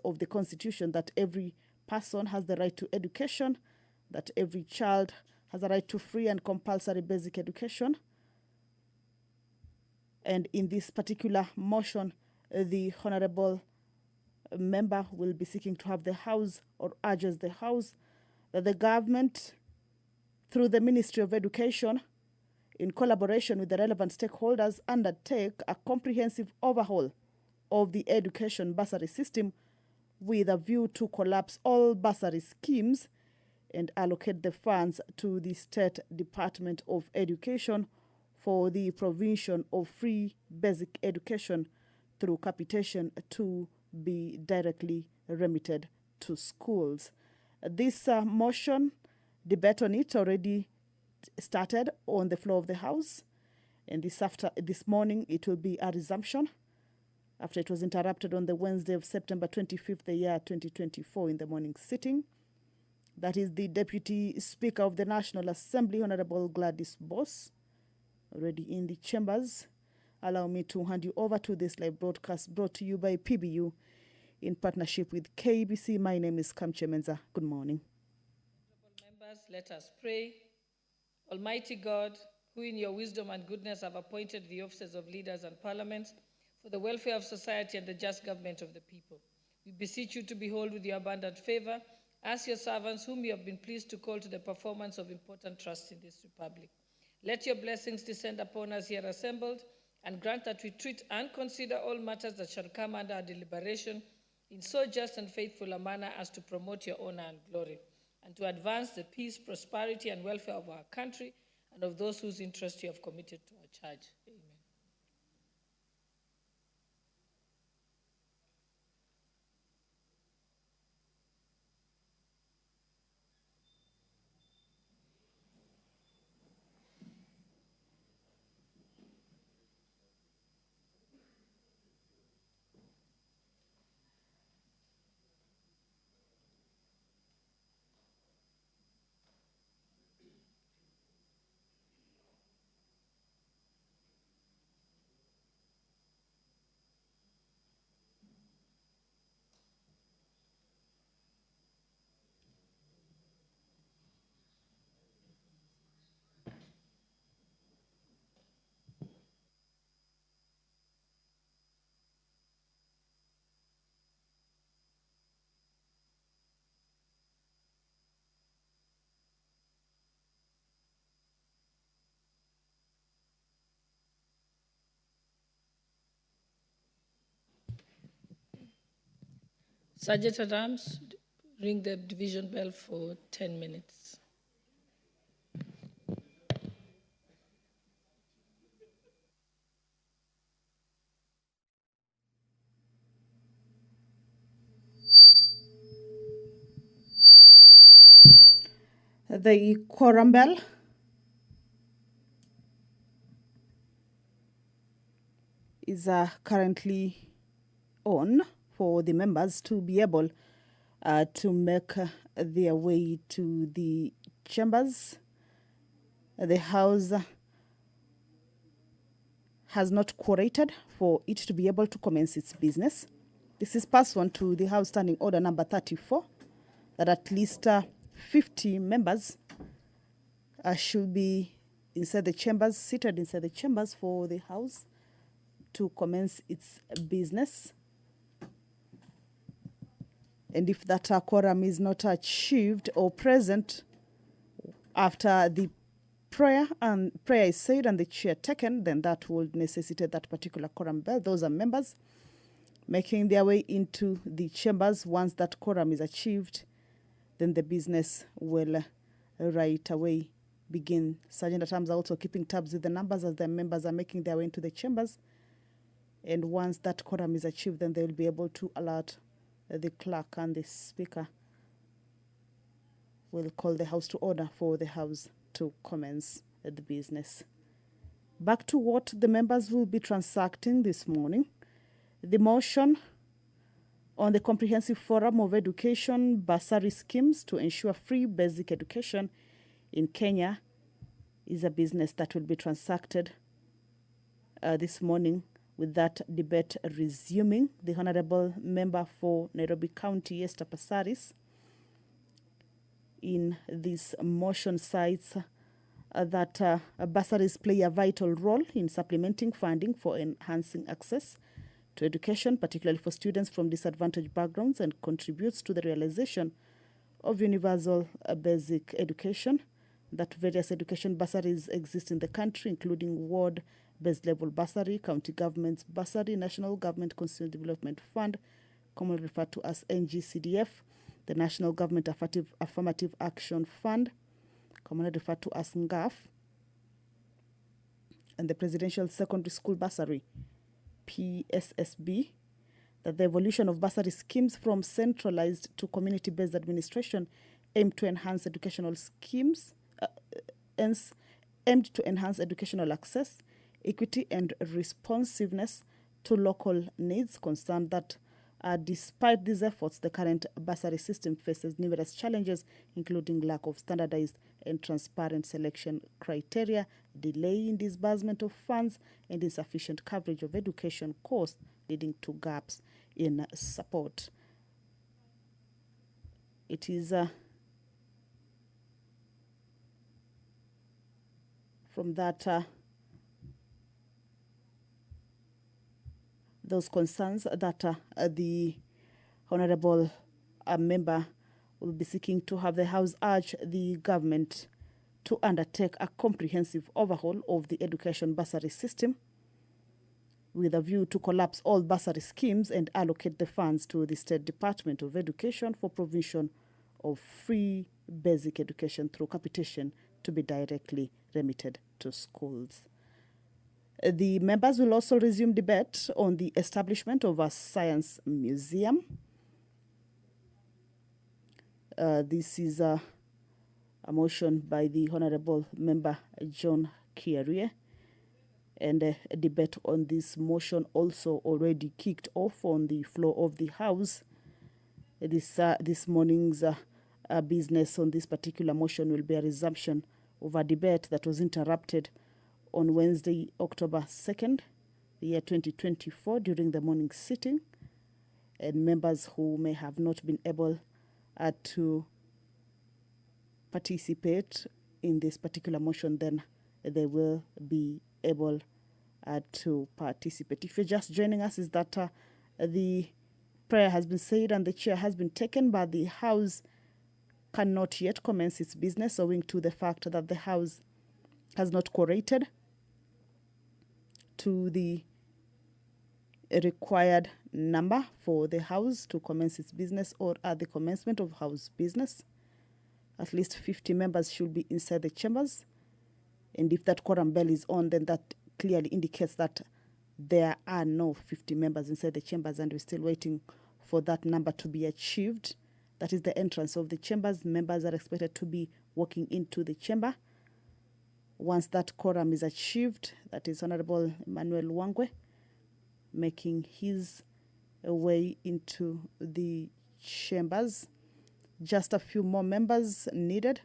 of the Constitution that every person has the right to education, that every child has a right to free and compulsory basic education. And in this particular motion, the Honorable member will be seeking to have the House, or urges the House, that the government, through the Ministry of Education, in collaboration with the relevant stakeholders, undertake a comprehensive overhaul of the education bursary system with a view to collapse all bursary schemes and allocate the funds to the State Department of Education for the provision of free basic education through capitation to be directly remitted to schools. This motion, debate on it already started on the floor of the House, and this morning it will be a resumption after it was interrupted on the Wednesday of September 25th, the year 2024, in the morning sitting. That is the Deputy Speaker of the National Assembly, Honorable Gladys Boss, already in the chambers. Allow me to hand you over to this live broadcast brought to you by PBU in partnership with KBC. My name is Kamche Menza. Good morning. Honorable members, let us pray. Almighty God, who in your wisdom and goodness have appointed the offices of leaders and parliaments for the welfare of society and the just government of the people, we beseech you to behold with your abundant favor as your servants whom you have been pleased to call to the performance of important trusts in this republic. Let your blessings descend upon us here assembled, and grant that we treat and consider all matters that shall come under our deliberation in so just and faithful a manner as to promote your honor and glory, and to advance the peace, prosperity, and welfare of our country and of those whose interest you have committed to our charge. Amen. Sergeant at Arms, ring the division bell for 10 minutes. The quorum bell is currently on for the members to be able to make their way to the chambers. The House has not quorated for it to be able to commence its business. This is pursuant to the House Standing Order number 34, that at least 50 members should be inside the chambers, seated inside the chambers for the House to commence its business. And if that quorum is not achieved or present after the prayer is said and the chair taken, then that will necessitate that particular quorum bell. Those are members making their way into the chambers. Once that quorum is achieved, then the business will right away begin. Sergeant at Arms are also keeping tabs with the numbers as the members are making their way into the chambers. And once that quorum is achieved, then they will be able to alert the clerk, and the speaker will call the House to order for the House to commence the business. Back to what the members will be transacting this morning. The motion on the Comprehensive Forum of Education bursary schemes to ensure free basic education in Kenya is a business that will be transacted this morning With that debate resuming, the Honourable Member for Nairobi County, Esther Passaris, in this motion cites that bursaries play a vital role in supplementing funding for enhancing access to education, particularly for students from disadvantaged backgrounds, and contributes to the realization of universal basic education. That various education bursaries exist in the country, including ward-based level bursary, county government's bursary, National Government Constituency Development Fund, commonly referred to as NGCDF, the National Government Affirmative Action Fund, commonly referred to as NGAF, and the Presidential Secondary School Bursary, PSSB. That the evolution of bursary schemes from centralized to community-based administration aimed to enhance educational schemes, aimed to enhance educational access, equity, and responsiveness to local needs. Concerned that despite these efforts, the current bursary system faces numerous challenges, including lack of standardized and transparent selection criteria, delay in disbursement of funds, and insufficient coverage of education costs, leading to gaps in support. It is from that those concerns that the Honourable Member will be seeking to have the House urge the government to undertake a comprehensive overhaul of the education bursary system with a view to collapse all bursary schemes and allocate the funds to the State Department of Education for provision of free basic education through capitation to be directly remitted to schools. The members will also resume debate on the establishment of a science museum. This is a motion by the Honourable Member John Kiarie, and a debate on this motion also already kicked off on the floor of the House. This morning's business on this particular motion will be a resumption of a debate that was interrupted on Wednesday, October 2nd, the year 2024, during the morning sitting. And members who may have not been able to participate in this particular motion, then they will be able to participate. If you're just joining us, is that the prayer has been said and the chair has been taken, but the House cannot yet commence its business owing to the fact that the House has not quorated to the required number for the House to commence its business, or at the commencement of House business. At least 50 members should be inside the chambers. And if that quorum bell is on, then that clearly indicates that there are no 50 members inside the chambers, and we're still waiting for that number to be achieved. That is the entrance of the chambers. Members are expected to be walking into the chamber. Once that quorum is achieved, that is Honourable Emmanuel Wangwe making his way into the chambers. Just a few more members needed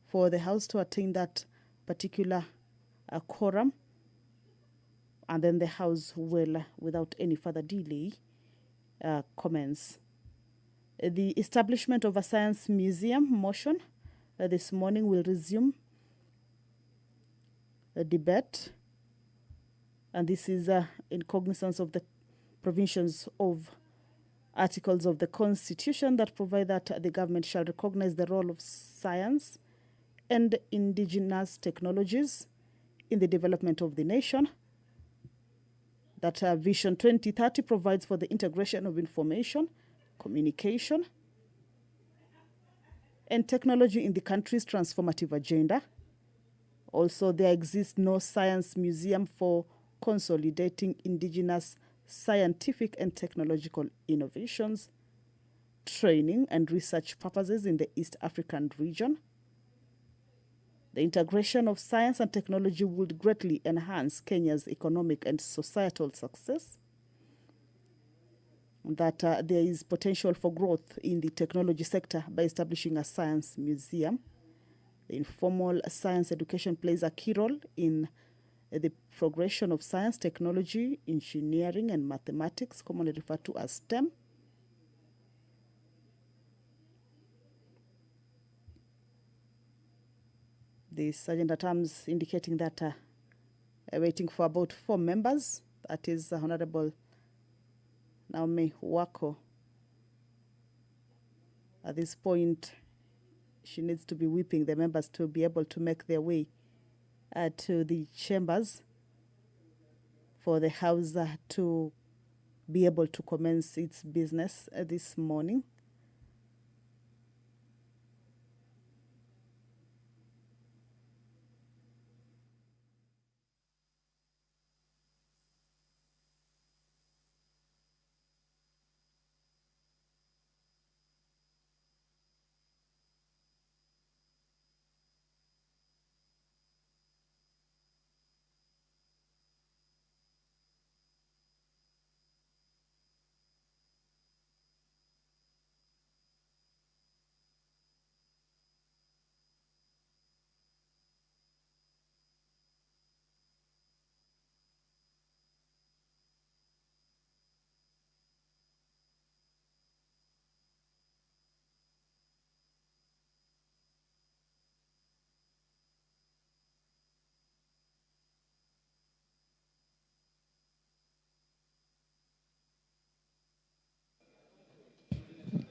for the House to attain that particular quorum, and then the House will, without any further delay, commence. The establishment of a science museum motion this morning will resume a debate, and this is in cognizance of the provisions of articles of the Constitution that provide that the government shall recognize the role of science and indigenous technologies in the development of the nation. That Vision 2030 provides for the integration of information, communication, and technology in the country's transformative agenda. Also, there exists no science museum for consolidating indigenous scientific and technological innovations, training, and research purposes in the East African region. The integration of science and technology would greatly enhance Kenya's economic and societal success. That there is potential for growth in the technology sector by establishing a science museum. The informal science education plays a key role in the progression of science, technology, engineering, and mathematics, commonly referred to as STEM. The Sergeant at Arms indicating that waiting for about 4 members. That is Honorable Naomi Wako. At this point, she needs to be whipping the members to be able to make their way to the chambers for the House to be able to commence its business this morning.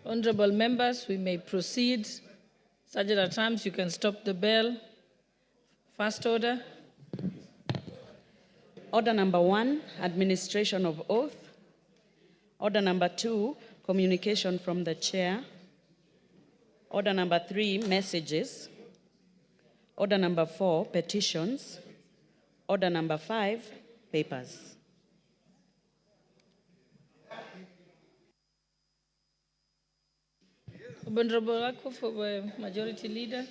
Honorable members, we may proceed. Sergeant at Arms, you can stop the bell. First order. Order number 1, administration of oath. Order number 2, communication from the chair. Order number 3, messages. Order number 4, petitions. Order number 5, papers. Honorable Wako for the Majority Leader.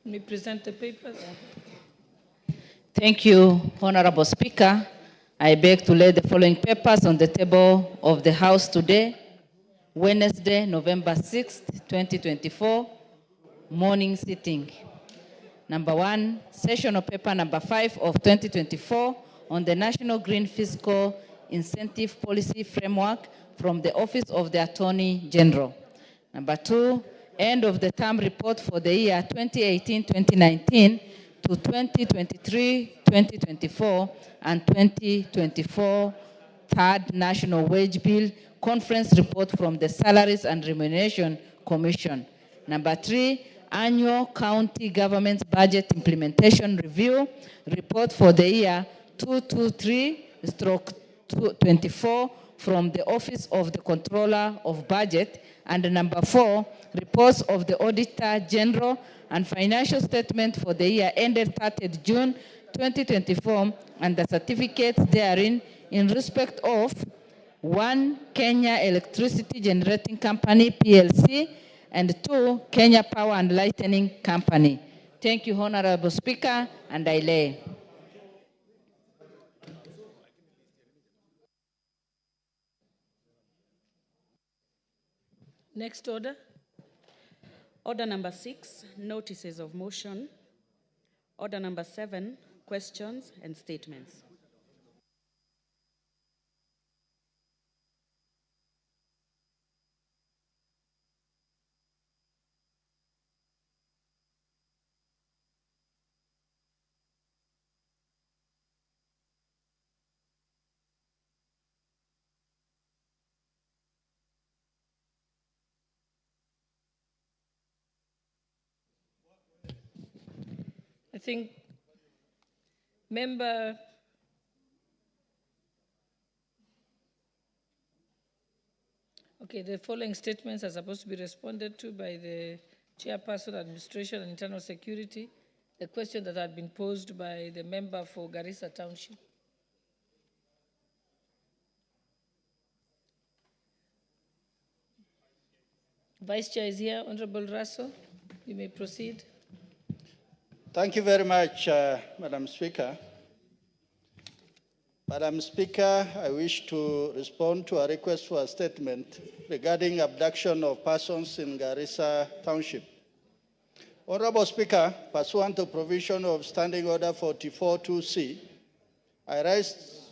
Let me present the papers. Thank you, Honorable Speaker. I beg to lay the following papers on the table of the House today, Wednesday, November 6th, 2024, morning sitting. Number 1, session of paper number 5 of 2024 on the National Green Fiscal Incentive Policy Framework from the Office of the Attorney General. Number 2, end of the term report for the year 2018-2019 to 2023-2024 and 2024 third National Wage Bill Conference report from the Salaries and Remuneration Commission. Number 3, annual county government's budget implementation review report for the year 223/24 from the Office of the Controller of Budget. And number 4, reports of the Auditor General and financial statement for the year ended 30th June 2024 and the certificates therein in respect of 1, Kenya Electricity Generating Company, PLC, and 2, Kenya Power and Lightning Company. Thank you, Honorable Speaker, and I lay. Next order. Order number 6, notices of motion. Order number 7, questions and statements. I think member the following statements are supposed to be responded to by the Chairperson, Administration and Internal Security. The question that had been posed by the member for Garissa Township. Vice Chair is here. Honorable Russell, you may proceed. Thank you very much, Madam Speaker. Madam Speaker, I wish to respond to a request for a statement regarding abduction of persons in Garissa Township. Honorable Speaker, pursuant to provision of Standing Order 44-2C, I rise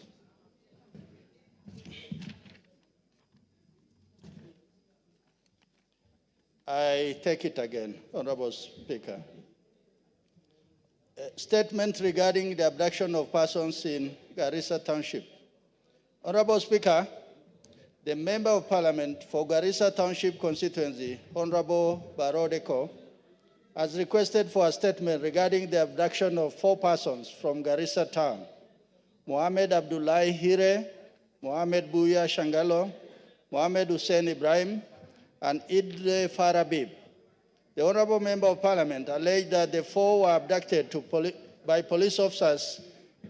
I take it again, Honorable Speaker. A statement regarding the abduction of persons in Garissa Township. Honorable Speaker, the Member of Parliament for Garissa Township constituency, Honorable Barodeko, has requested for a statement regarding the abduction of 4 persons from Garissa town: Mohamed Abdullahi Hire, Mohamed Buya Shangalo, Mohamed Hussein Ibrahim, and Idle Farabib. The Honorable Member of Parliament alleged that the 4 were abducted by police officers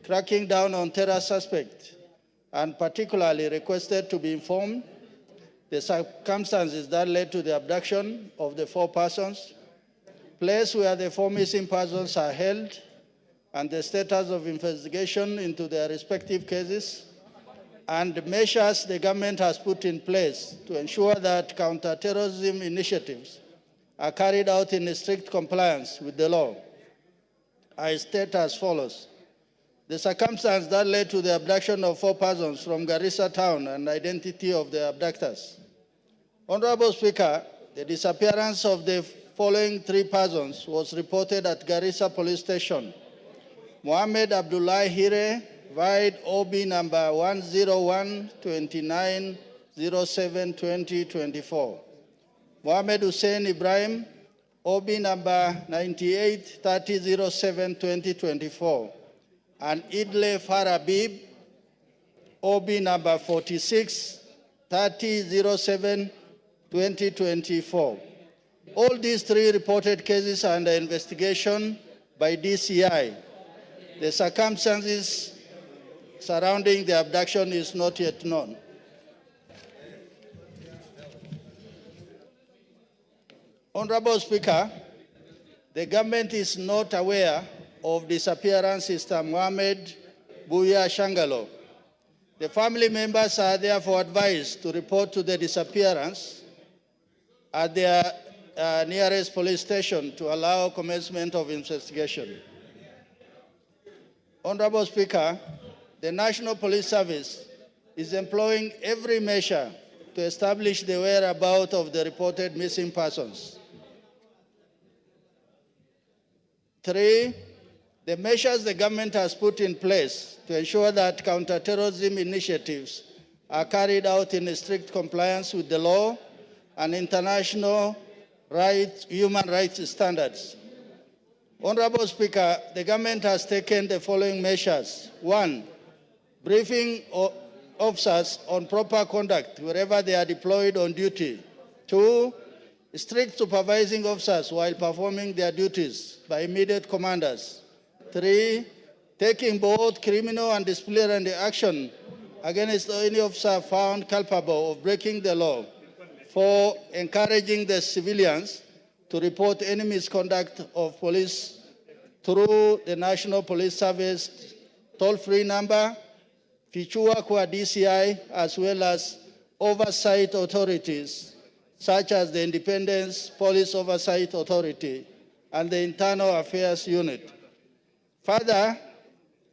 cracking down on terror suspects, and particularly requested to be informed the circumstances that led to the abduction of the 4 persons, place where the 4 missing persons are held, and the status of investigation into their respective cases, and measures the government has put in place to ensure that counter-terrorism initiatives are carried out in strict compliance with the law. I state as follows: the circumstance that led to the abduction of 4 persons from Garissa town and identity of the abductors. Honorable Speaker, the disappearance of the following 3 persons was reported at Garissa Police Station: Mohamed Abdullahi Hire, Vide OB number 101-29-07-2024. Mohamed Hussein Ibrahim, OB number 98-30-07-2024. And Idle Farabib, OB number 46-30-07-2024. All these 3 reported cases are under investigation by DCI. The circumstances surrounding the abduction is not yet known. Honorable Speaker, the government is not aware of disappearance of Mr. Mohamed Buya Shangalo. The family members are therefore advised to report to the disappearance at their nearest police station to allow commencement of investigation. Honorable Speaker, the National Police Service is employing every measure to establish the whereabouts of the reported missing persons. 3, the measures the government has put in place to ensure that counter-terrorism initiatives are carried out in strict compliance with the law and international human rights standards. Honorable Speaker, the government has taken the following measures: 1, briefing officers on proper conduct wherever they are deployed on duty. 2, strict supervising officers while performing their duties by immediate commanders. 3, taking both criminal and disciplinary action against any officer found culpable of breaking the law. 4, encouraging the civilians to report any misconduct of police through the National Police Service toll-free number, Fichua kwa DCI, as well as oversight authorities such as the Independence Police Oversight Authority and the Internal Affairs Unit. Further,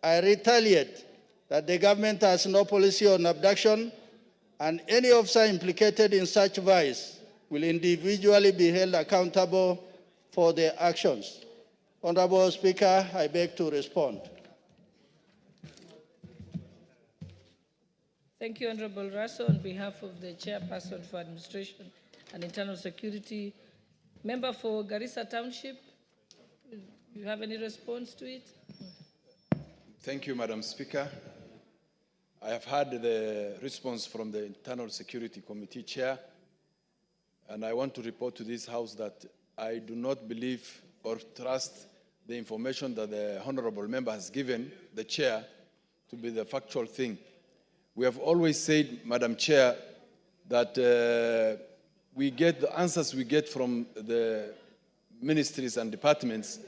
I retaliate that the government has no policy on abduction, and any officer implicated in such vice will individually be held accountable for their actions. Honorable Speaker, I beg to respond. Thank you, Honorable Russell. On behalf of the Chairperson for Administration and Internal Security, Member for Garissa Township, you have any response to it? Thank you, Madam Speaker. I have heard the response from the Internal Security Committee Chair, and I want to report to this House that I do not believe or trust the information that the Honorable Member has given the Chair to be the factual thing. We have always said, Madam Chair, that we get the answers we get from the ministries and departments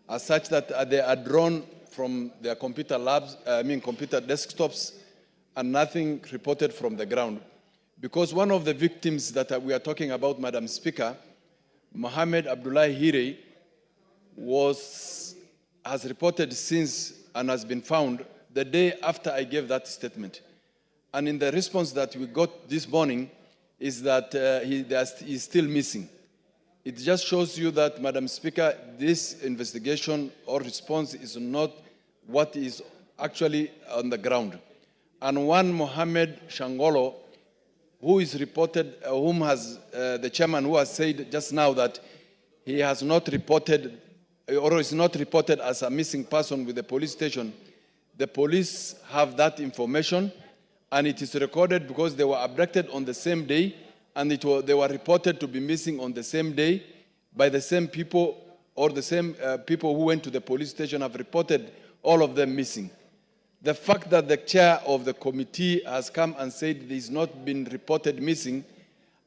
are such that they are drawn from their computer labs, computer desktops, and nothing reported from the ground. Because one of the victims that we are talking about, Madam Speaker, Mohamed Abdullahi Hire, has reported since and has been found the day after I gave that statement. And in the response that we got this morning is that he's still missing. It just shows you that, Madam Speaker, this investigation or response is not what is actually on the ground. And one Mohammed Shangolo, who is reported, whom has the chairman who has said just now that he has not reported or is not reported as a missing person with the police station. The police have that information, and it is recorded because they were abducted on the same day, and they were reported to be missing on the same day by the same people, or the same people who went to the police station have reported all of them missing. The fact that the chair of the committee has come and said he's not been reported missing,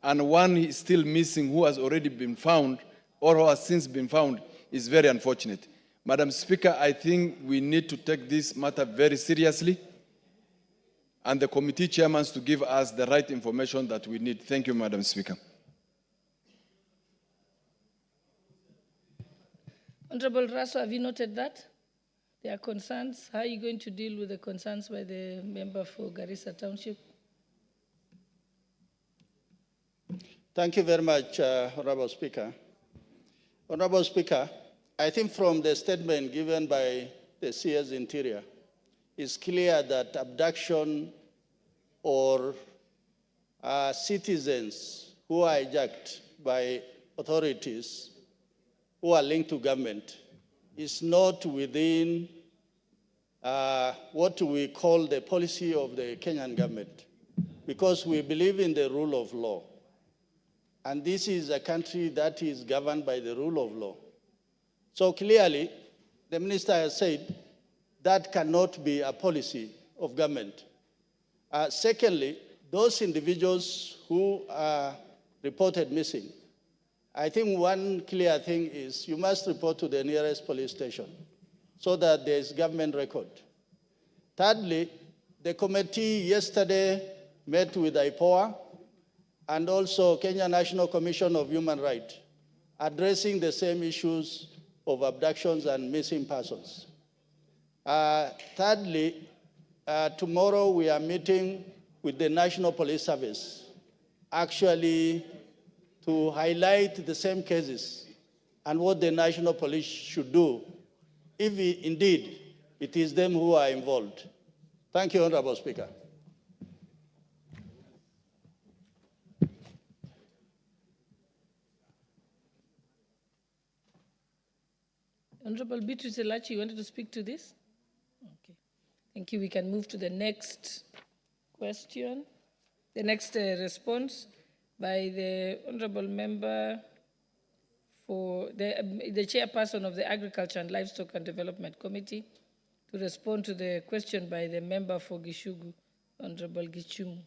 and one is still missing who has already been found or who has since been found, is very unfortunate. Madam Speaker, I think we need to take this matter very seriously, and the committee chairmen to give us the right information that we need. Thank you, Madam Speaker. Honorable Raso, have you noted that? There are concerns. How are you going to deal with the concerns by the member for Garissa Township? Thank you very much, Honorable Speaker. Honorable Speaker, I think from the statement given by the CS Interior, it's clear that abduction or citizens who are hijacked by authorities who are linked to government is not within what we call the policy of the Kenyan government, because we believe in the rule of law. And this is a country that is governed by the rule of law. So clearly, the minister has said that cannot be a policy of government. Secondly, those individuals who are reported missing, I think one clear thing is you must report to the nearest police station so that there is government record. Thirdly, the committee yesterday met with IPOA and also Kenya National Commission of Human Rights, addressing the same issues of abductions and missing persons. Thirdly, tomorrow we are meeting with the National Police Service, actually to highlight the same cases and what the National Police should do if indeed it is them who are involved. Thank you, Honorable Speaker. Honorable Beatrice Elachi, you wanted to speak to this? Okay. Thank you. We can move to the next question. The next response by the Honorable Member for the Chairperson of the Agriculture and Livestock and Development Committee to respond to the question by the Member for Gishugu, Honorable Gichumu.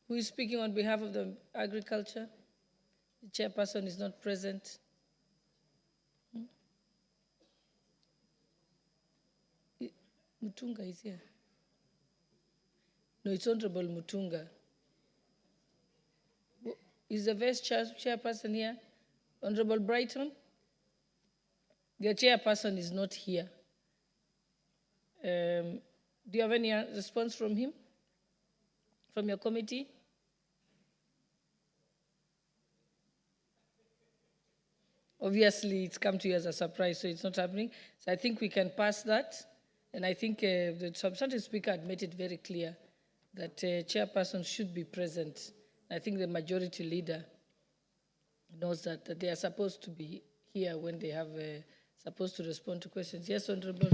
Who is speaking on behalf of the Agriculture? The chairperson is not present. Mutunga is here. No, it's Honorable Mutunga. Is the vice chairperson here? Honorable Brighton? The chairperson is not here. Do you have any response from him? From your committee? Obviously, it's come to you as a surprise, so it's not happening. So I think we can pass that. And I think the substantive speaker had made it very clear that chairperson should be present. I think the majority leader knows that they are supposed to be here when they have supposed to respond to questions. Yes, Honorable.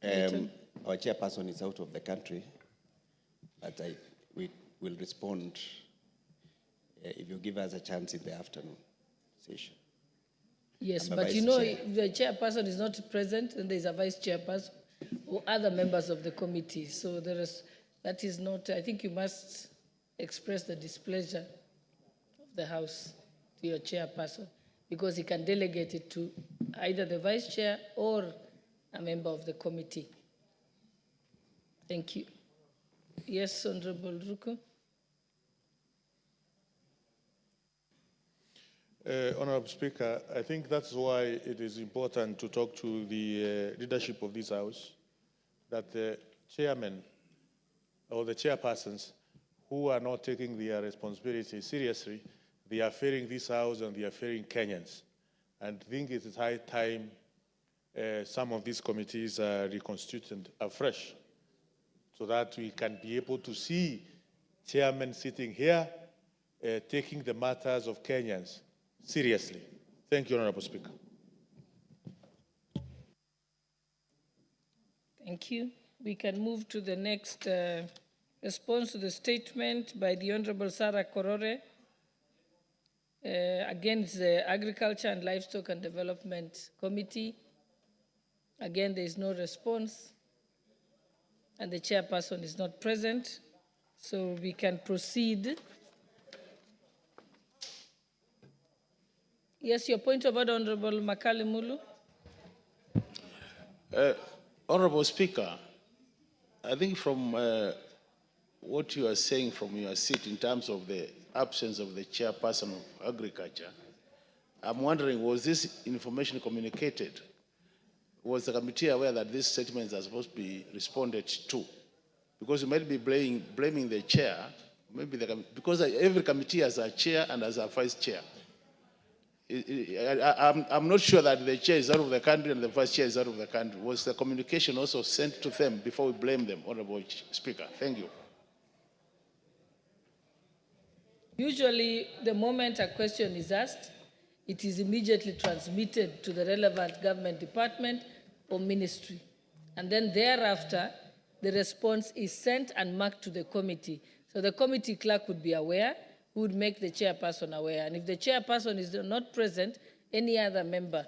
Our chairperson is out of the country, but we will respond if you give us a chance in the afternoon session. Yes, but you know, if the chairperson is not present, then there is a vice chairperson or other members of the committee. So that is not, I think you must express the displeasure of the House to your chairperson, because he can delegate it to either the vice chair or a member of the committee. Thank you. Yes, Honorable Ruko. Honorable Speaker, I think that's why it is important to talk to the leadership of this House, that the chairmen or the chairpersons who are not taking their responsibility seriously, they are failing this House and they are failing Kenyans. And I think it is high time some of these committees are reconstituted afresh so that we can be able to see chairmen sitting here taking the matters of Kenyans seriously. Thank you, Honorable Speaker. Thank you. We can move to the next response to the statement by the Honorable Sarah Korore against the Agriculture and Livestock and Development Committee. Again, there is no response, and the chairperson is not present, so we can proceed. Yes, your point of order, Honorable Makali Mulu. Honorable Speaker, I think from what you are saying from your seat in terms of the absence of the chairperson of Agriculture, I'm wondering, was this information communicated? Was the committee aware that these statements are supposed to be responded to? Because you might be blaming the chair, maybe because every committee has a chair and has a vice chair. I'm not sure that the chair is out of the country and the vice chair is out of the country. Was the communication also sent to them before we blame them, Honorable Speaker? Thank you. Usually, the moment a question is asked, it is immediately transmitted to the relevant government department or ministry. And then thereafter, the response is sent and marked to the committee. So the committee clerk would be aware, who would make the chairperson aware. And if the chairperson is not present, any other member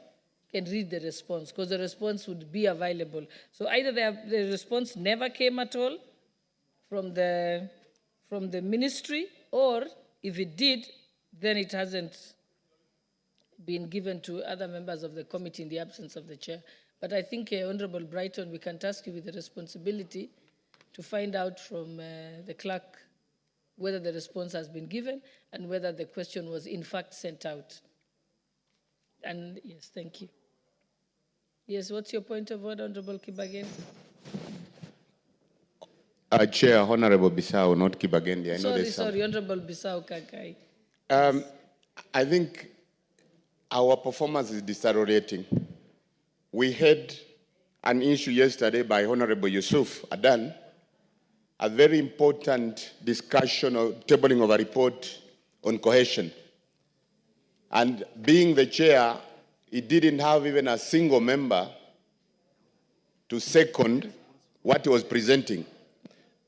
can read the response, because the response would be available. So either the response never came at all from the ministry, or if it did, then it hasn't been given to other members of the committee in the absence of the chair. But I think, Honorable Brighton, we can task you with the responsibility to find out from the clerk whether the response has been given and whether the question was in fact sent out. And yes, thank you. Yes, what's your point of order, Honorable Kibagen? Chair, Honorable Bissau, not Kibagendi. Sorry, Honorable Bissau Kakai. I think our performance is deteriorating. We had an issue yesterday by Honorable Yusuf Adan, a very important discussion or tabling of a report on cohesion. And being the chair, he didn't have even a single member to second what he was presenting.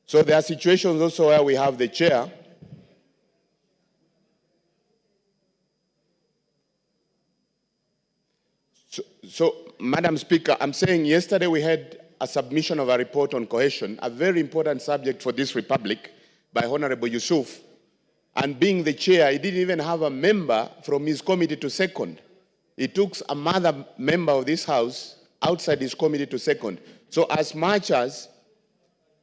So there are situations also where we have the chair So, Madam Speaker, I'm saying yesterday we had a submission of a report on cohesion, a very important subject for this republic, by Honorable Yusuf. And being the chair, he didn't even have a member from his committee to second. He took another member of this House outside his committee to second. So as much as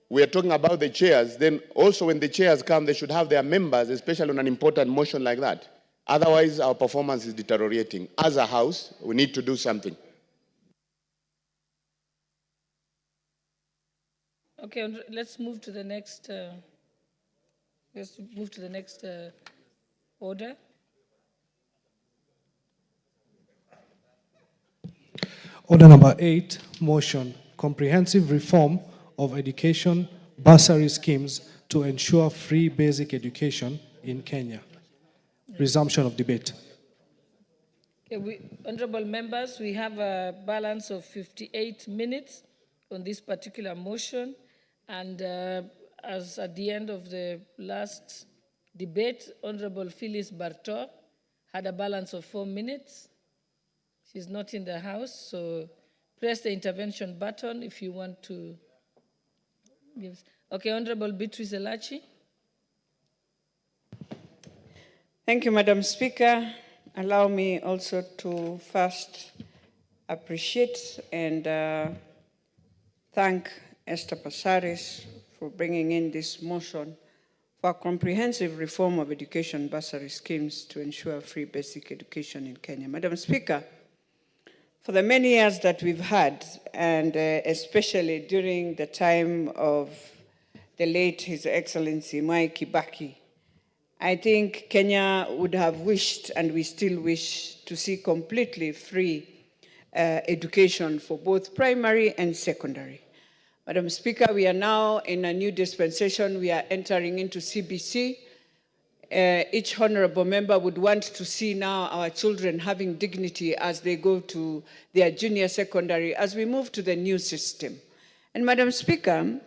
we are talking about the chairs, then also when the chairs come, they should have their members, especially on an important motion like that. Otherwise, our performance is deteriorating. As a House, we need to do something. Okay, let's move to the next. Order. Order number 8, motion, comprehensive reform of education bursary schemes to ensure free basic education in Kenya. Resumption of debate. Okay, honorable members, we have a balance of 58 minutes on this particular motion, and as at the end of the last debate, Honorable Phyllis Bartor had a balance of 4 minutes. She's not in the House, so press the intervention button if you want to give. Okay, Honorable Beatrice Elachi. Thank you, Madam Speaker. Allow me also to first appreciate and thank Esther Passaris for bringing in this motion for a comprehensive reform of education bursary schemes to ensure free basic education in Kenya. Madam Speaker, for the many years that we've had, and especially during the time of the late His Excellency Mwai Kibaki, I think Kenya would have wished, and we still wish, to see completely free education for both primary and secondary. Madam Speaker, we are now in a new dispensation. We are entering into CBC. Each honorable member would want to see now our children having dignity as they go to their junior secondary, as we move to the new system. And Madam Speaker,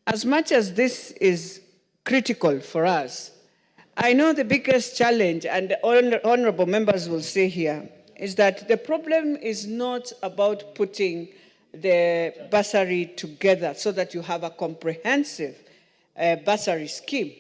as much as this is critical for us, I know the biggest challenge, and honorable members will say here, is that the problem is not about putting the bursary together so that you have a comprehensive bursary scheme.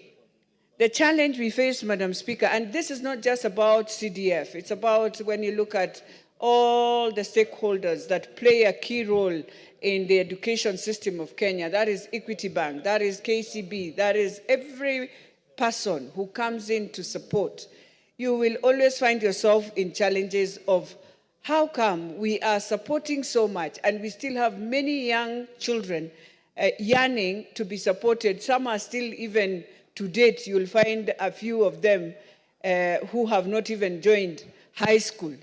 The challenge we face, Madam Speaker, and this is not just about CDF, it's about when you look at all the stakeholders that play a key role in the education system of Kenya. That is Equity Bank, that is KCB, that is every person who comes in to support. You will always find yourself in challenges of how come we are supporting so much and we still have many young children yearning to be supported. Some are still, even to date, you'll find a few of them who have not even joined high school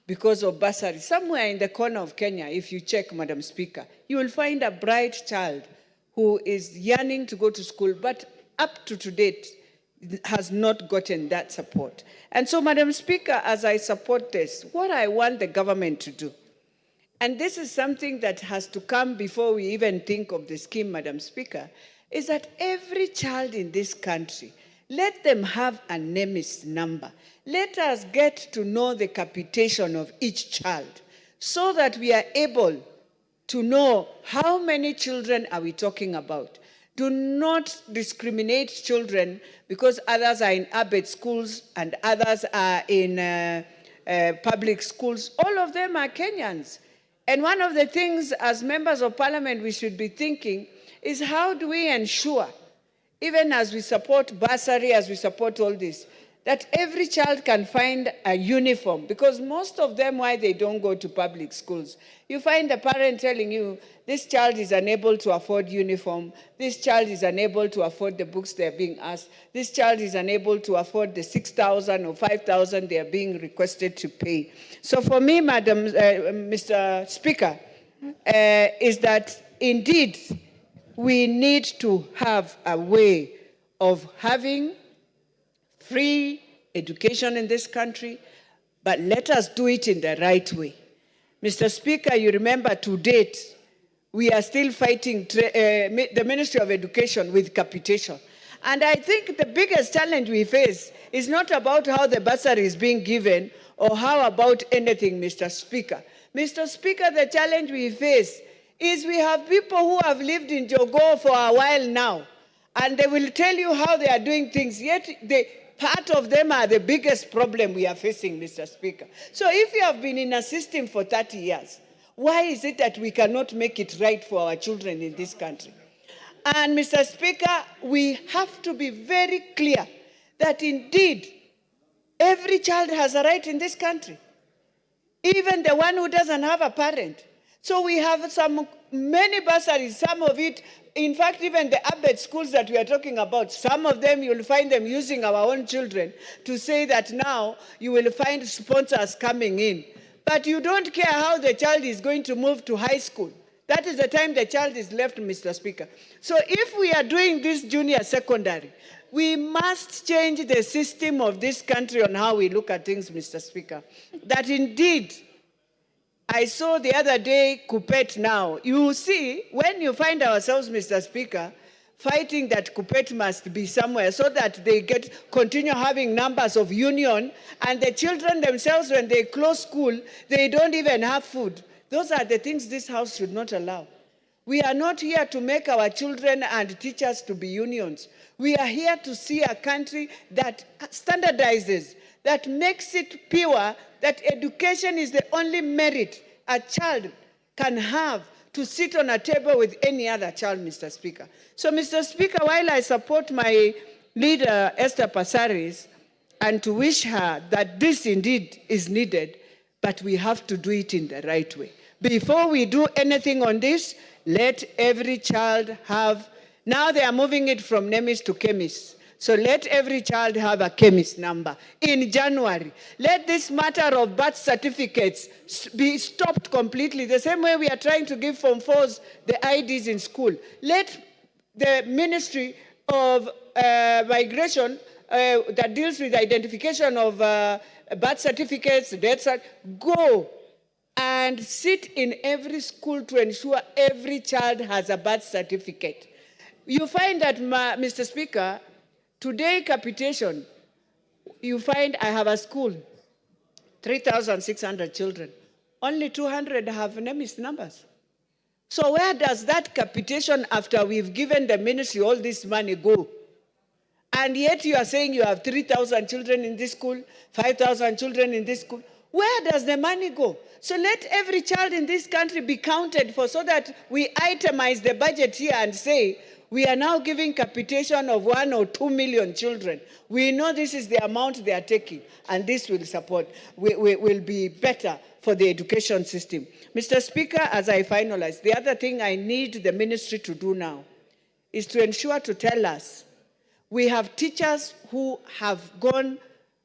because of bursary. Somewhere in the corner of Kenya, if you check, Madam Speaker, you will find a bright child who is yearning to go to school, but up to date has not gotten that support. And so, Madam Speaker, as I support this, what I want the government to do, and this is something that has to come before we even think of the scheme, Madam Speaker, is that every child in this country, let them have a NEMIS number. Let us get to know the capitation of each child so that we are able to know how many children are we talking about. Do not discriminate children because others are in ABET schools and others are in public schools. All of them are Kenyans. And one of the things as members of parliament we should be thinking is how do we ensure, even as we support bursary, as we support all this, that every child can find a uniform, because most of them, why they don't go to public schools, you find the parent telling you, this child is unable to afford uniform, this child is unable to afford the books they're being asked, this child is unable to afford the 6,000 or 5,000 they are being requested to pay. So for me, Mr. Speaker, is that indeed we need to have a way of having free education in this country, but let us do it in the right way. Mr. Speaker, you remember to date, we are still fighting the Ministry of Education with capitation. And I think the biggest challenge we face is not about how the bursary is being given or how about anything, Mr. Speaker. Mr. Speaker, the challenge we face is we have people who have lived in Jogoo for a while now, and they will tell you how they are doing things, yet part of them are the biggest problem we are facing, Mr. Speaker. So if you have been in a system for 30 years, why is it that we cannot make it right for our children in this country? And Mr. Speaker, we have to be very clear that indeed every child has a right in this country, even the one who doesn't have a parent. So we have many bursaries, some of it, in fact, even the ABET schools that we are talking about, some of them you'll find them using our own children to say that now you will find sponsors coming in. But you don't care how the child is going to move to high school. That is the time the child is left, Mr. Speaker. So if we are doing this junior secondary, we must change the system of this country on how we look at things, Mr. Speaker. That indeed, I saw the other day, Kupet now. You see, when you find ourselves, Mr. Speaker, fighting that Kupet must be somewhere so that they continue having numbers of union, and the children themselves, when they close school, they don't even have food. Those are the things this House should not allow. We are not here to make our children and teachers to be unions. We are here to see a country that standardizes, that makes it pure, that education is the only merit a child can have to sit on a table with any other child, Mr. Speaker. So, Mr. Speaker, while I support my Leader Esther Passaris and to wish her that this indeed is needed, but we have to do it in the right way. Before we do anything on this, let every child have, now they are moving it from NEMIS to chemist. So let every child have a chemist number. In January, let this matter of birth certificates be stopped completely. The same way we are trying to give Form 4s the IDs in school. Let the Ministry of Migration that deals with the identification of birth certificates, death certificates, go and sit in every school to ensure every child has a birth certificate. You find that, Mr. Speaker, today capitation, you find I have a school, 3,600 children. Only 200 have NEMIS numbers. So where does that capitation, after we've given the ministry all this money, go? And yet you are saying you have 3,000 children in this school, 5,000 children in this school. Where does the money go? So let every child in this country be counted for, so that we itemize the budget here and say, we are now giving capitation of 1 or 2 million children. We know this is the amount they are taking, and this will support, will be better for the education system. Mr. Speaker, as I finalize, the other thing I need the ministry to do now is to ensure to tell us, we have teachers who have gone,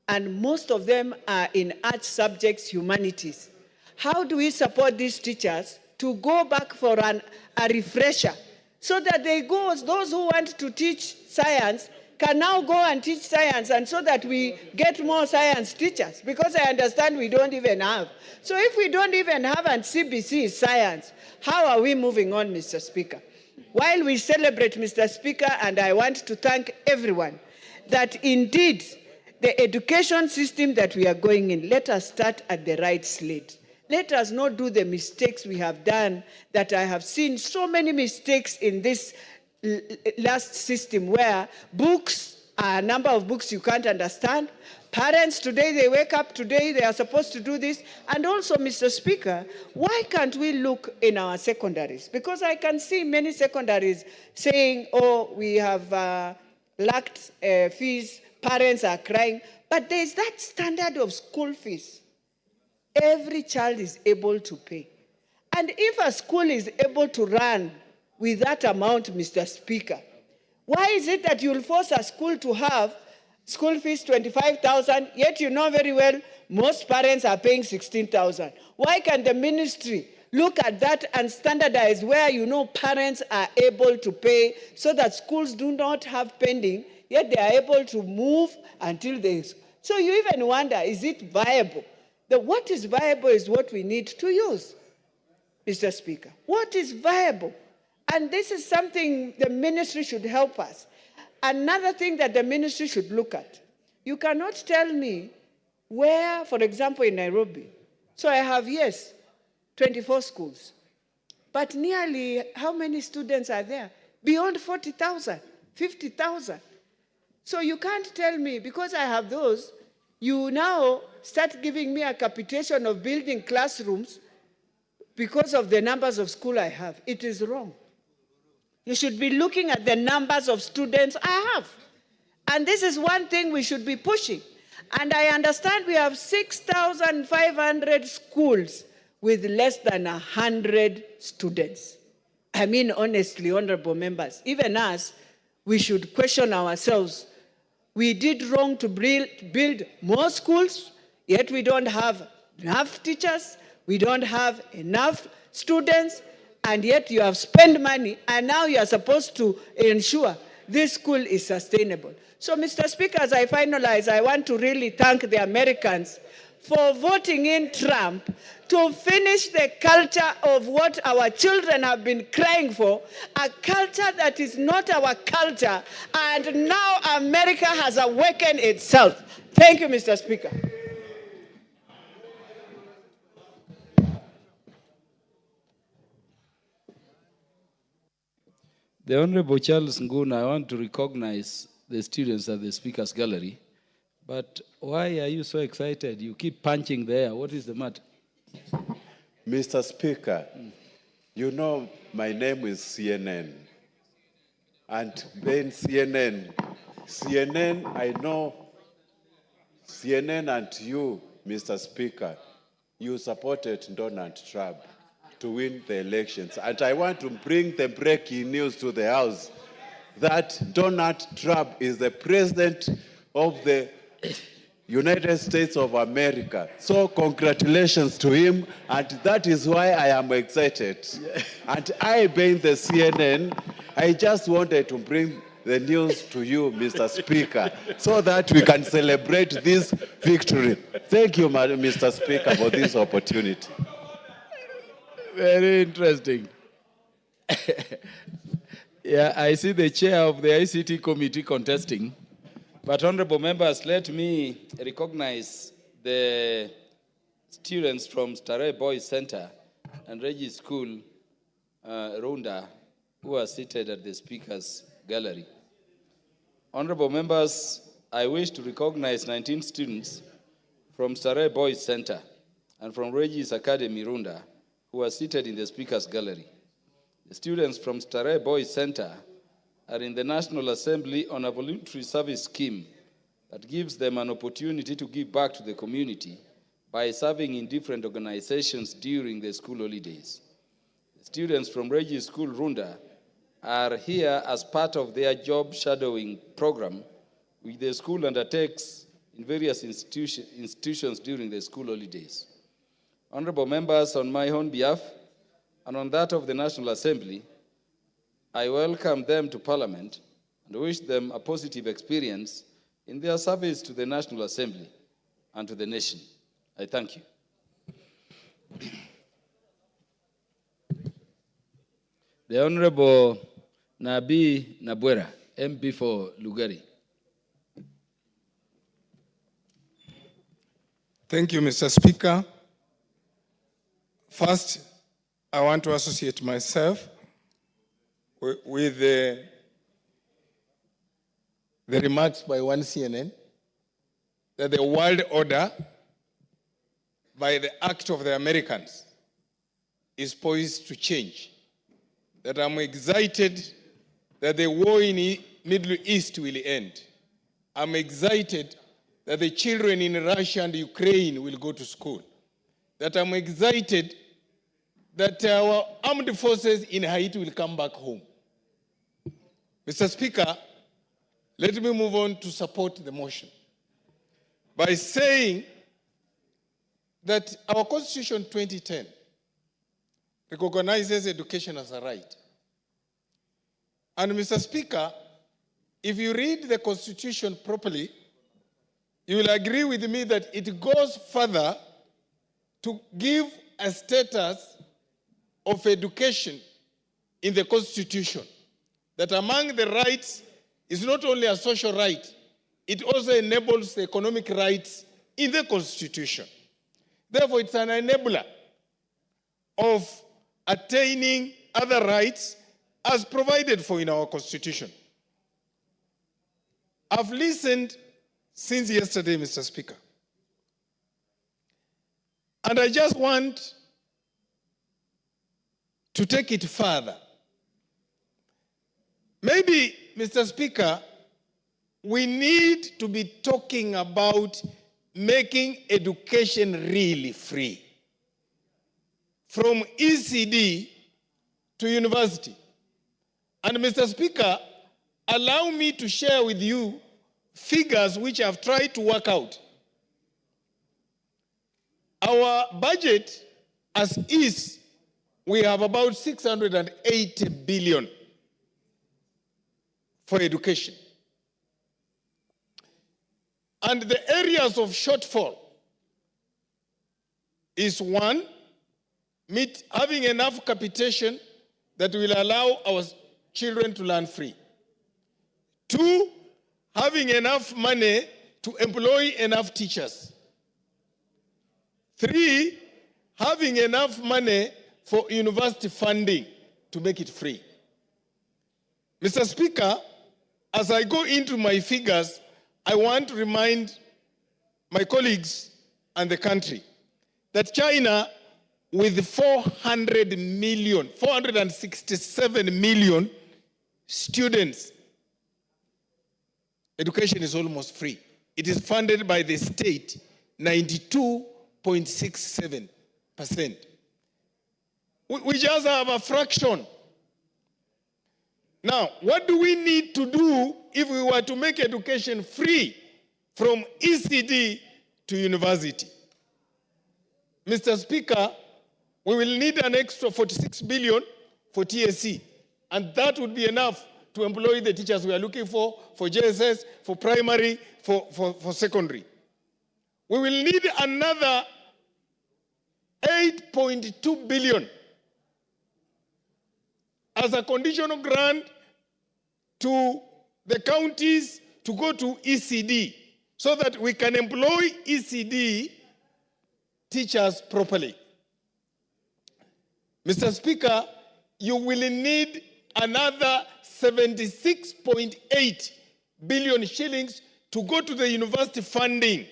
and most of them are in arts subjects, humanities. How do we support these teachers to go back for a refresher, so that they go, those who want to teach science can now go and teach science, and so that we get more science teachers, because I understand we don't even have. So if we don't even have and CBC is science, how are we moving on, Mr. Speaker? While we celebrate, Mr. Speaker, and I want to thank everyone, that indeed the education system that we are going in, let us start at the right slate. Let us not do the mistakes we have done, that I have seen so many mistakes in this last system, where books, a number of books you can't understand. Parents today, they wake up today, they are supposed to do this. And also, Mr. Speaker, why can't we look in our secondaries? Because I can see many secondaries saying, oh, we have lacked fees, parents are crying. But there is that standard of school fees. Every child is able to pay. And if a school is able to run with that amount, Mr. Speaker, why is it that you'll force a school to have school fees 25,000, yet you know very well most parents are paying 16,000? Why can the ministry look at that and standardize where you know parents are able to pay, so that schools do not have pending, yet they are able to move until they... So you even wonder, is it viable? What is viable is what we need to use, Mr. Speaker. What is viable? And this is something the ministry should help us. Another thing that the ministry should look at, you cannot tell me where, for example, in Nairobi, so I have, yes, 24 schools, but nearly how many students are there? Beyond 40,000, 50,000. So you can't tell me, because I have those, you now start giving me a capitation of building classrooms because of the numbers of school I have. It is wrong. You should be looking at the numbers of students I have. And this is one thing we should be pushing. And I understand we have 6,500 schools with less than 100 students. I mean, honestly, honorable members, even us, we should question ourselves. We did wrong to build more schools, yet we don't have enough teachers, we don't have enough students, and yet you have spent money, and now you are supposed to ensure this school is sustainable. So, Mr. Speaker, as I finalize, I want to really thank the Americans for voting in Trump to finish the culture of what our children have been crying for, a culture that is not our culture, and now America has awakened itself. Thank you, Mr. Speaker. The Honorable Charles Nguna, I want to recognize the students at the Speaker's Gallery, but why are you so excited? You keep punching there. What is the matter? Mr. Speaker, you know my name is CNN. And then CNN, CNN, I know CNN and you, Mr. Speaker, you supported Donald Trump to win the elections. And I want to bring the breaking news to the House that Donald Trump is the president of the United States of America. So congratulations to him, and that is why I am excited. And I, being the CNN, I just wanted to bring the news to you, Mr. Speaker, so that we can celebrate this victory. Thank you, Mr. Speaker, for this opportunity. Very interesting. Yeah, I see the chair of the ICT committee contesting. But honorable members, let me recognize the students from Starehe Boys Center and Regis School, Runda, who are seated at the speaker's gallery. Honorable members, I wish to recognize 19 students from Starehe Boys Center and from Regis Academy, Runda, who are seated in the speaker's gallery. The students from Starehe Boys Center are in the National Assembly on a voluntary service scheme that gives them an opportunity to give back to the community by serving in different organizations during the school holidays. The students from Regis School Runda are here as part of their job shadowing program, which the school undertakes in various institutions during the school holidays. Honorable members, on my own behalf and on that of the National Assembly, I welcome them to Parliament and wish them a positive experience in their service to the National Assembly and to the nation. I thank you. The Honorable Nabi Nabwera, MP for Lugari. Thank you, Mr. Speaker. First, I want to associate myself with the remarks by one CNN that the world order by the act of the Americans is poised to change. That I'm excited that the war in the Middle East will end. I'm excited that the children in Russia and Ukraine will go to school. That I'm excited that our armed forces in Haiti will come back home. Mr. Speaker, let me move on to support the motion by saying that our Constitution 2010 recognizes education as a right. And Mr. Speaker, if you read the Constitution properly, you will agree with me that it goes further to give a status of education in the Constitution, that among the rights is not only a social right, it also enables the economic rights in the Constitution. Therefore, it's an enabler of attaining other rights as provided for in our Constitution. I've listened since yesterday, Mr. Speaker, and I just want to take it further. Maybe, Mr. Speaker, we need to be talking about making education really free. From ECD to university. And Mr. Speaker, allow me to share with you figures which I've tried to work out. Our budget as is, we have about 680 billion for education. And the areas of shortfall is one, having enough capitation that will allow our children to learn free. Two, having enough money to employ enough teachers. Three, having enough money for university funding to make it free. Mr. Speaker, as I go into my figures, I want to remind my colleagues and the country that China, with 467 million students, education is almost free. It is funded by the state, 92.67%. We just have a fraction. Now, what do we need to do if we were to make education free from ECD to university? Mr. Speaker, we will need an extra 46 billion for TSC, and that would be enough to employ the teachers we are looking for JSS, for primary, for secondary. We will need another 8.2 billion as a conditional grant to the counties to go to ECD so that we can employ ECD teachers properly. Mr. Speaker, you will need another 76.8 billion shillings to go to the university funding.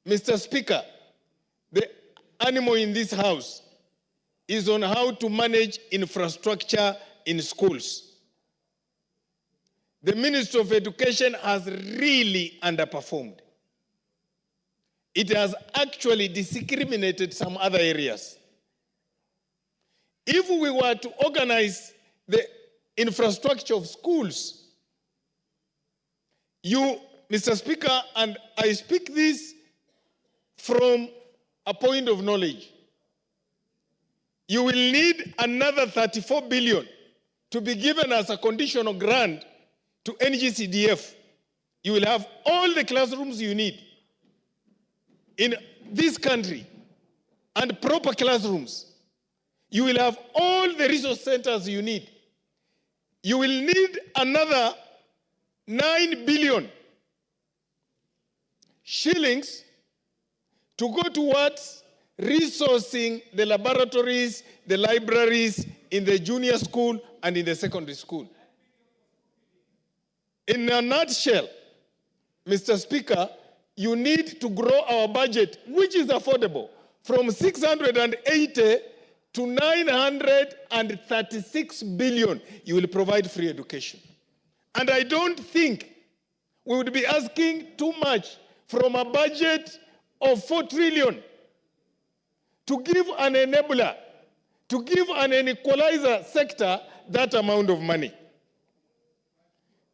Mr. Speaker, the animal in this house is on how to manage infrastructure in schools. The Ministry of Education has really underperformed. It has actually discriminated some other areas. If we were to organize the infrastructure of schools, you, Mr. Speaker, and I speak this from a point of knowledge, you will need another 34 billion to be given as a conditional grant to NGCDF. You will have all the classrooms you need in this country and proper classrooms. You will have all the resource centers you need. You will need another 9 billion shillings to go towards resourcing the laboratories, the libraries in the junior school and in the secondary school. In a nutshell, Mr. Speaker, you need to grow our budget, which is affordable, from 680 to 936 billion. You will provide free education. And I don't think we would be asking too much from a budget of 4 trillion to give an enabler, to give an equalizer sector that amount of money.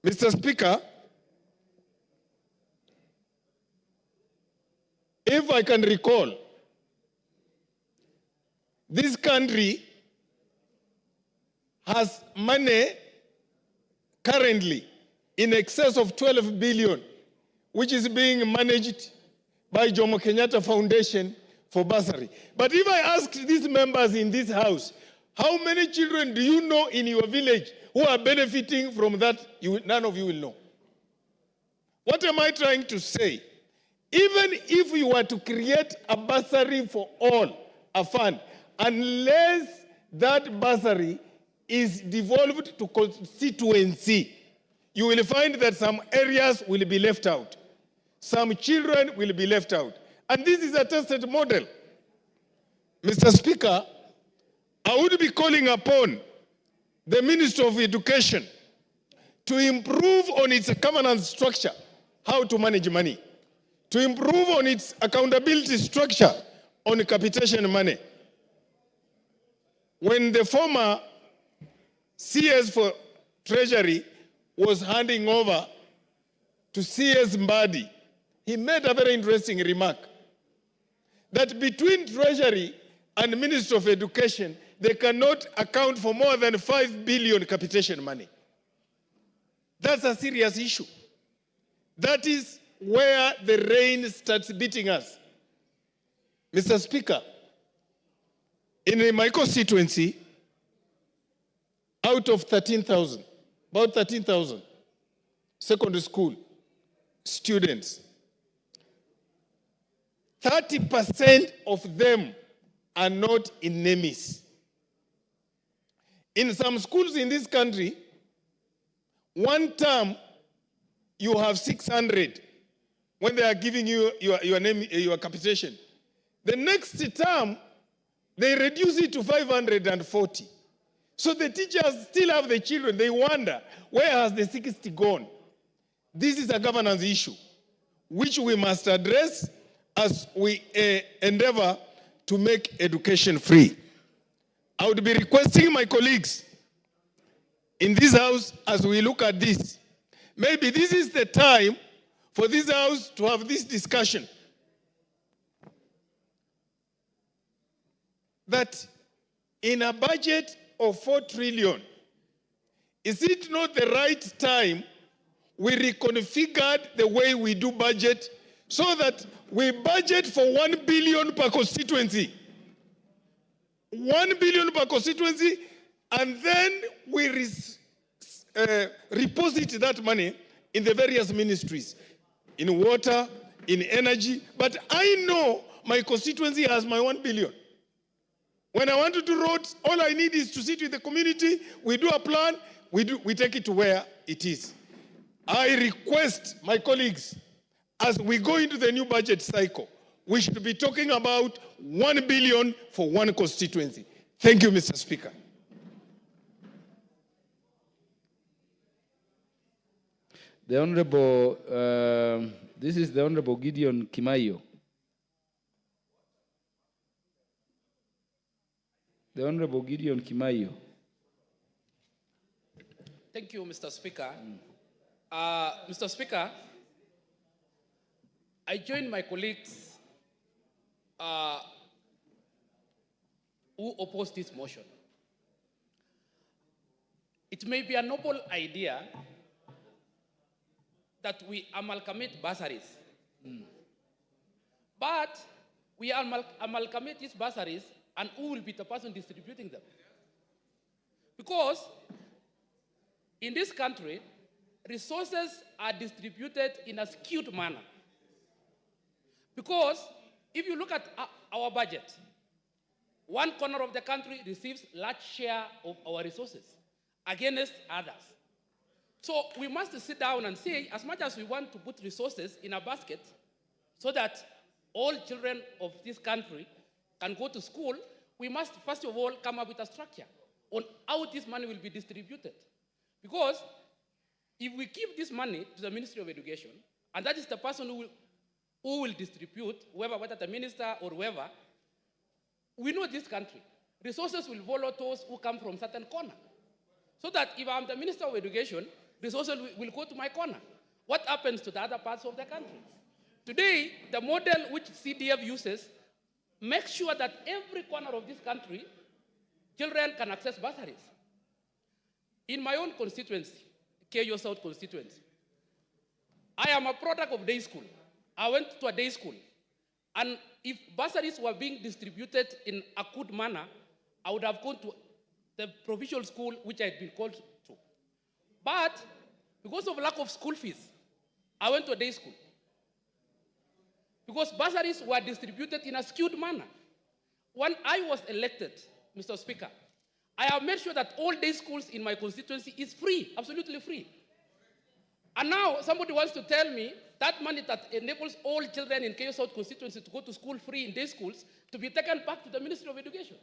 Mr. Speaker, if I can recall, this country has money currently in excess of 12 billion, which is being managed by Jomo Kenyatta Foundation for bursary. But if I ask these members in this house, how many children do you know in your village who are benefiting from that? None of you will know. What am I trying to say? Even if we were to create a bursary for all, a fund, unless that bursary is devolved to constituency, you will find that some areas will be left out. Some children will be left out. And this is a tested model. Mr. Speaker, I would be calling upon the Minister of Education to improve on its governance structure, how to manage money, to improve on its accountability structure on capitation money. When the former CS for Treasury was handing over to CS Mbadi, he made a very interesting remark that between Treasury and Ministry of Education, they cannot account for more than 5 billion capitation money. That's a serious issue. That is where the rain starts beating us. Mr. Speaker, in my constituency, out of 13,000, about 13,000 secondary school students, 30% of them are not in NEMIS. In some schools in this country, one term you have 600 when they are giving you your capitation. The next term, they reduce it to 540. So the teachers still have the children. They wonder, where has the 60 gone? This is a governance issue, which we must address as we endeavor to make education free. I would be requesting my colleagues in this house, as we look at this, maybe this is the time for this house to have this discussion. That in a budget of 4 trillion, is it not the right time we reconfigured the way we do budget so that we budget for 1 billion per constituency? 1 billion per constituency, and then we reposit that money in the various ministries, in water, in energy. But I know my constituency has my 1 billion. When I want to do roads, all I need is to sit with the community, we do a plan, we take it to where it is. I request my colleagues, as we go into the new budget cycle, we should be talking about 1 billion for one constituency. Thank you, Mr. Speaker. The Honorable, this is the Honorable Gideon Kimayo. The Honorable Gideon Kimayo. Thank you, Mr. Speaker. Mr. Speaker, I join my colleagues who oppose this motion. It may be a noble idea that we amalgamate bursaries. But we amalgamate these bursaries, and who will be the person distributing them? Because in this country, resources are distributed in a skewed manner. Because if you look at our budget, one corner of the country receives large share of our resources against others. So we must sit down and say, as much as we want to put resources in a basket so that all children of this country can go to school, we must first of all come up with a structure on how this money will be distributed. Because if we give this money to the Ministry of Education, and that is the person who will distribute, whoever, whether the minister or whoever, we know this country, resources will follow those who come from certain corner. So that if I'm the Minister of Education, resources will go to my corner. What happens to the other parts of the country? Today, the model which CDF uses makes sure that every corner of this country, children can access bursaries. In my own constituency, KO South constituency, I am a product of day school. I went to a day school. And if bursaries were being distributed in a good manner, I would have gone to the provincial school which I had been called to. But because of lack of school fees, I went to a day school. Because bursaries were distributed in a skewed manner. When I was elected, Mr. Speaker, I have made sure that all day schools in my constituency is free, absolutely free. And now somebody wants to tell me that money that enables all children in KO South constituency to go to school free in day schools to be taken back to the Ministry of Education.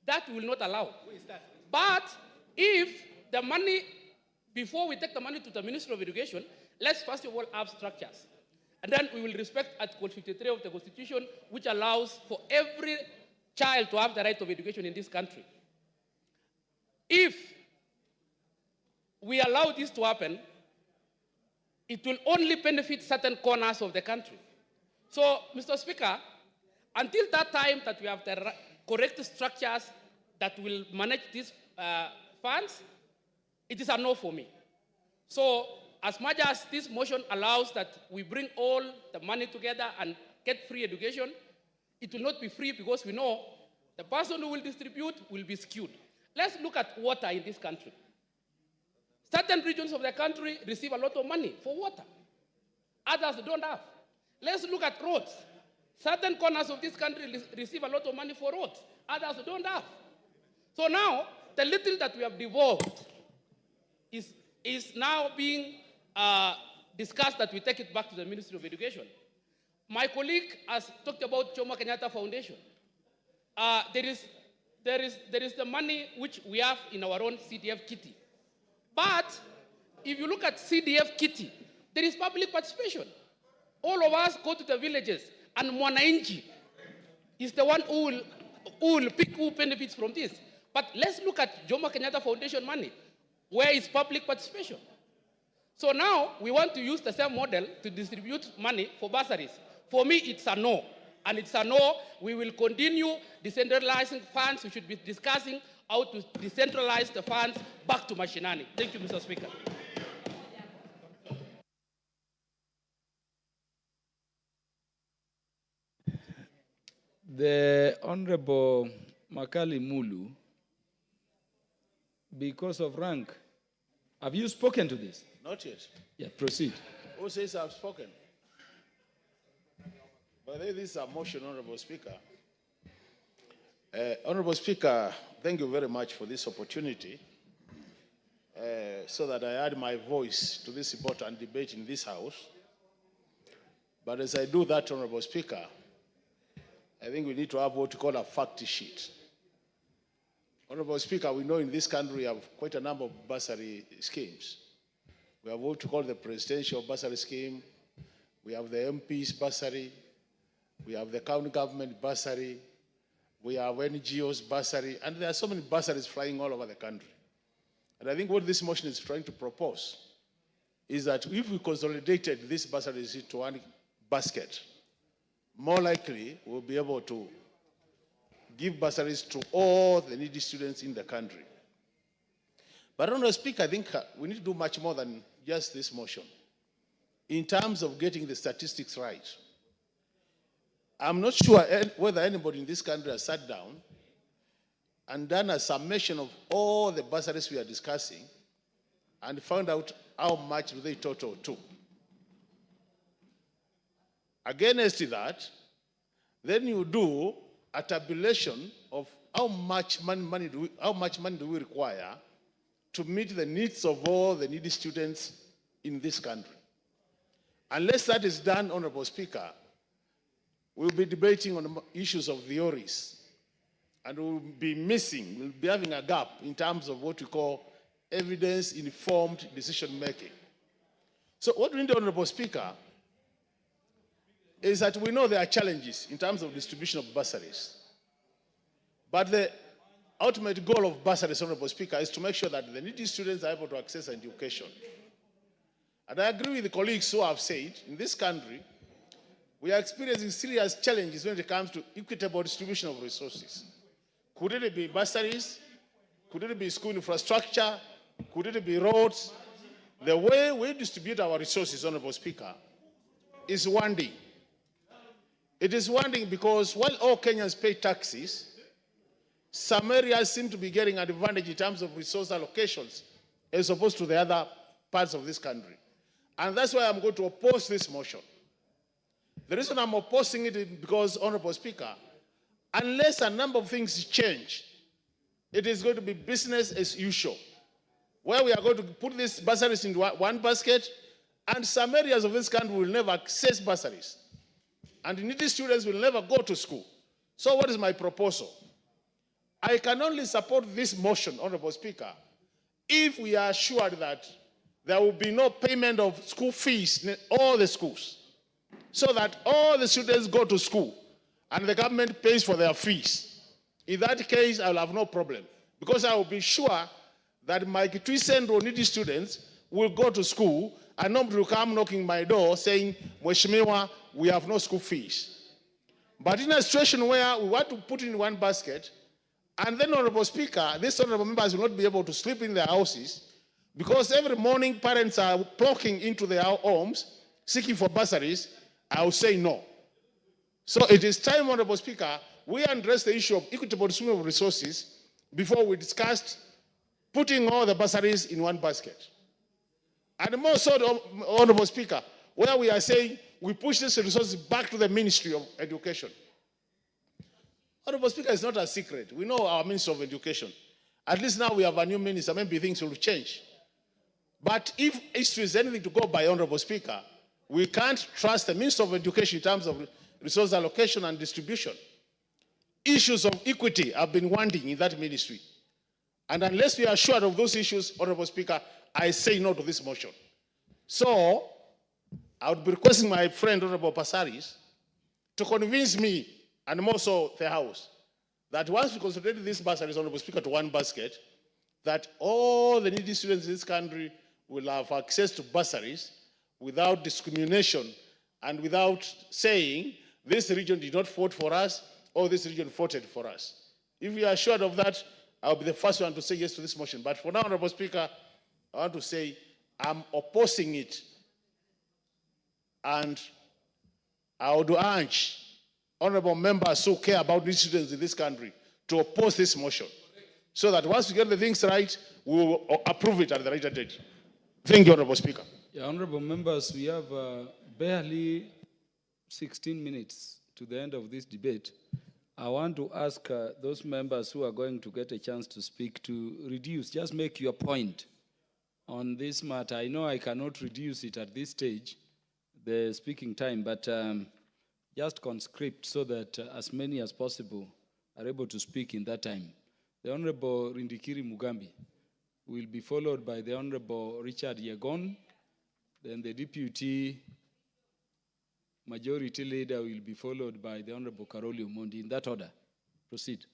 That we will not allow. But if the money, before we take the money to the Ministry of Education, let's first of all have structures. And then we will respect Article 53 of the Constitution, which allows for every child to have the right of education in this country. If we allow this to happen, it will only benefit certain corners of the country. So, Mr. Speaker, until that time that we have the correct structures that will manage these funds, it is a no for me. So, as much as this motion allows that we bring all the money together and get free education, it will not be free because we know the person who will distribute will be skewed. Let's look at water in this country. Certain regions of the country receive a lot of money for water. Others don't have. Let's look at roads. Certain corners of this country receive a lot of money for roads. Others don't have. So now, the little that we have devolved is now being discussed that we take it back to the Ministry of Education. My colleague has talked about Jomo Kenyatta Foundation. There is there is the money which we have in our own CDF kitty. But if you look at CDF kitty, there is public participation. All of us go to the villages, and Mwananchi is the one who will pick who benefits from this. But let's look at Jomo Kenyatta Foundation money. Where is public participation? So now we want to use the same model to distribute money for bursaries. For me, it's a no. And it's a no. We will continue decentralizing funds. We should be discussing how to decentralize the funds back to mashinani. Thank you, Mr. Speaker. The Honorable Makali Mulu, because of rank, have you spoken to this? Not yet. Yeah, proceed. Who says I've spoken? But this is a motion, Honorable Speaker. Honorable Speaker, thank you very much for this opportunity so that I add my voice to this important debate in this House. But as I do that, Honorable Speaker, I think we need to have what we call a fact sheet. Honorable Speaker, we know in this country we have quite a number of bursary schemes. We have what we call the presidential bursary scheme. We have the MP's bursary. We have the county government bursary. We have NGO's bursary. And there are so many bursaries flying all over the country. And I think what this motion is trying to propose is that if we consolidated these bursaries into one basket, more likely we'll be able to give bursaries to all the needy students in the country. But Honorable Speaker, I think we need to do much more than just this motion in terms of getting the statistics right. I'm not sure whether anybody in this country has sat down and done a summation of all the bursaries we are discussing and found out how much do they total to. Against that, then you do a tabulation of how much money do we require to meet the needs of all the needy students in this country. Unless that is done, Honorable Speaker, we'll be debating on issues of theories, and we'll be having a gap in terms of what we call evidence-informed decision-making. So what we need, Honorable Speaker, is that we know there are challenges in terms of distribution of bursaries. But the ultimate goal of bursaries, Honorable Speaker, is to make sure that the needy students are able to access education. And I agree with the colleagues who have said, in this country, we are experiencing serious challenges when it comes to equitable distribution of resources. Could it be bursaries? Could it be school infrastructure? Could it be roads? The way we distribute our resources, Honorable Speaker, is one thing. It is one thing because while all Kenyans pay taxes, some areas seem to be getting an advantage in terms of resource allocations as opposed to the other parts of this country. And that's why I'm going to oppose this motion. The reason I'm opposing it is because, Honorable Speaker, unless a number of things change, it is going to be business as usual, where we are going to put these bursaries into one basket, and some areas of this country will never access bursaries. And needy students will never go to school. So what is my proposal? I can only support this motion, Honorable Speaker, if we are assured that there will be no payment of school fees in all the schools, so that all the students go to school and the government pays for their fees. In that case, I will have no problem, because I will be sure that my Kitui or needy students will go to school and nobody will come knocking my door saying, Mheshimiwa, we have no school fees. But in a situation where we want to put in one basket, and then, Honorable Speaker, these honorable members will not be able to sleep in their houses, because every morning parents are flocking into their homes seeking for bursaries, I will say no. So it is time, Honorable Speaker, we address the issue of equitable distribution of resources before we discuss putting all the bursaries in one basket. And more so, Honorable Speaker, where we are saying we push these resources back to the Ministry of Education. Honorable Speaker, it's not a secret. We know our Minister of Education. At least now we have a new minister. Maybe things will change. But if history is anything to go by, Honorable Speaker, we can't trust the Minister of Education in terms of resource allocation and distribution. issues of equity have been wanting in that ministry. And unless we are assured of those issues, Honorable Speaker, I say no to this motion. So, I would be requesting my friend, Honorable Passaris, to convince me, and more so the House, that once we concentrate these bursaries, Honorable Speaker, to one basket, that all the needy students in this country will have access to bursaries without discrimination and without saying, this region did not vote for us, or this region voted for us. If we are assured of that, I'll be the first one to say yes to this motion. But for now, Honorable Speaker, I want to say I'm opposing it. And I would urge honorable members who care about these students in this country to oppose this motion, so that once we get the things right, we will approve it at the later date. Thank you, Honorable Speaker. Yeah, honorable members, we have barely 16 minutes to the end of this debate. I want to ask those members who are going to get a chance to speak to reduce, just make your point on this matter. I know I cannot reduce it at this stage, the speaking time, but just conscript so that as many as possible are able to speak in that time. The Honorable Rindikiri Mugambi will be followed by the Honorable Richard Yegon, then the Deputy Majority Leader will be followed by the Honorable Karoli Omondi. In that order, proceed.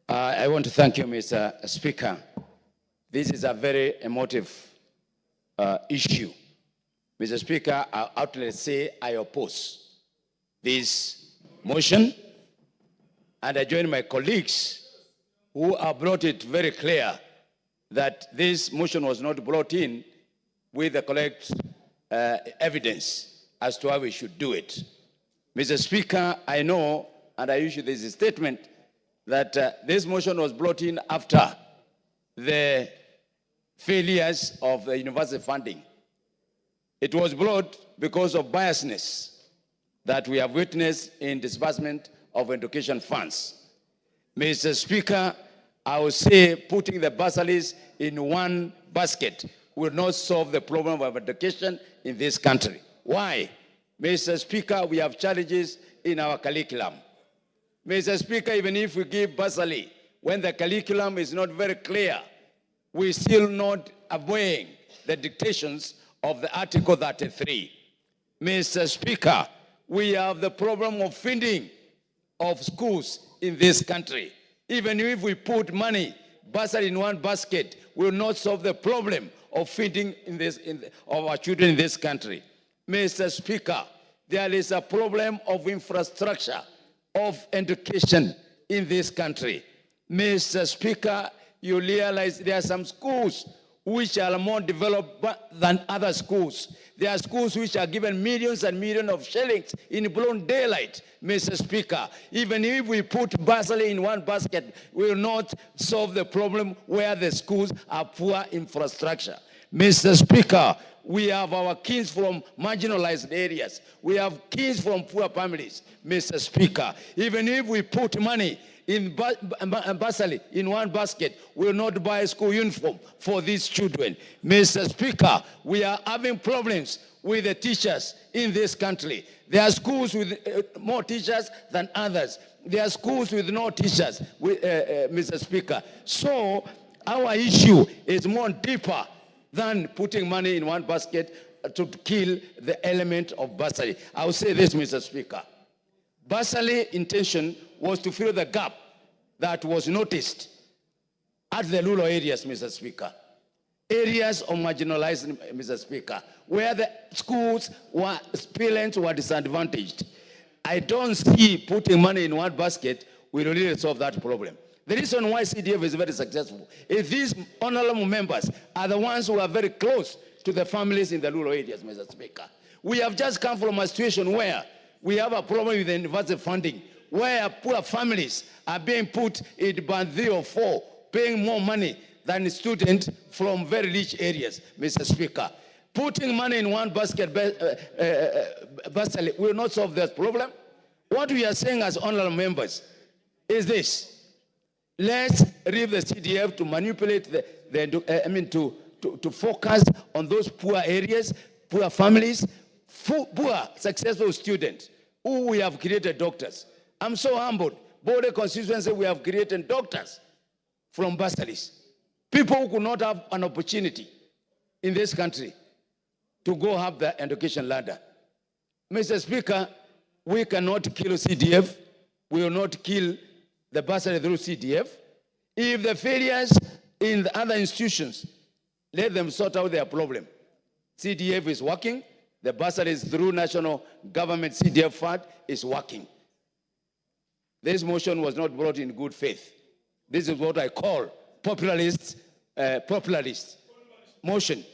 I want to thank you, Mr. Speaker. This is a very emotive issue. Mr. Speaker, I outright say I oppose this motion, and I join my colleagues who have brought it very clear that this motion was not brought in with the correct evidence as to how we should do it. Mr. Speaker, I know, and I issue this statement, that this motion was brought in after the failures of the university funding. It was brought because of biasness that we have witnessed in disbursement of education funds. Mr. Speaker, I would say putting the bursaries in one basket will not solve the problem of education in this country. Why? Mr. Speaker, we have challenges in our curriculum. Mr. Speaker, even if we give bursary, when the curriculum is not very clear, we still not obeying the dictations of the Article 33. Mr. Speaker, we have the problem of funding of schools in this country. Even if we put money, bursary in one basket, we will not solve the problem of feeding of our children in this country. Mr. Speaker, there is a problem of infrastructure of education in this country. Mr. Speaker, you realize there are some schools which are more developed than other schools. There are schools which are given millions and millions of shillings in broad daylight, Mr. Speaker. Even if we put bursary in one basket, we will not solve the problem where the schools are poor infrastructure. Mr. Speaker, we have our kids from marginalized areas. We have kids from poor families, Mr. Speaker. Even if we put money in bursary in one basket, we will not buy a school uniform for these children. Mr. Speaker, we are having problems with the teachers in this country. There are schools with more teachers than others. There are schools with no teachers, Mr. Speaker. So our issue is more deeper than putting money in one basket to kill the element of bursary. I will say this, Mr. Speaker. Bursary intention was to fill the gap that was noticed at the rural areas, Mr. Speaker. Areas of marginalized, Mr. Speaker, where the schools were, parents were disadvantaged. I don't see putting money in one basket will really solve that problem. The reason why CDF is very successful is these honorable members are the ones who are very close to the families in the rural areas, Mr. Speaker. We have just come from a situation where we have a problem with the university funding, where poor families are being put in band 3 or 4, paying more money than students from very rich areas, Mr. Speaker. Putting money in one basket will not solve that problem. What we are saying as honorable members is this. Let's leave the CDF to manipulate to focus on those poor areas, poor families, poor successful students who we have created doctors. I'm so humbled. Bode constituency, we have created doctors from bursaries. People who could not have an opportunity in this country to go up the education ladder. Mr. Speaker, we cannot kill CDF. We will not kill the bursary through CDF. If the failures in the other institutions, let them sort out their problem. CDF is working. The bursaries through national government CDF fund is working. This motion was not brought in good faith. This is what I call popularist motion.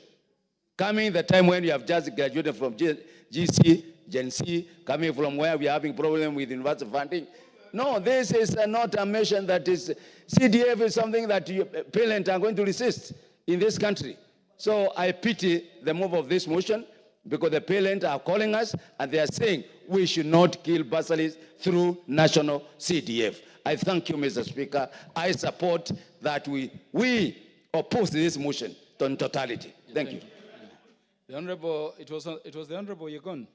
Coming the time when you have just graduated from GC, Gen C, coming from where we are having problem with university funding. No, this is not a motion that is, CDF is something that parents are going to resist in this country. So I pity the move of this motion because the parents are calling us and they are saying we should not kill bursaries through national CDF. I thank you, Mr. Speaker. I support that we oppose this motion in totality. Thank you. The Honorable, it was the Honorable Yegon.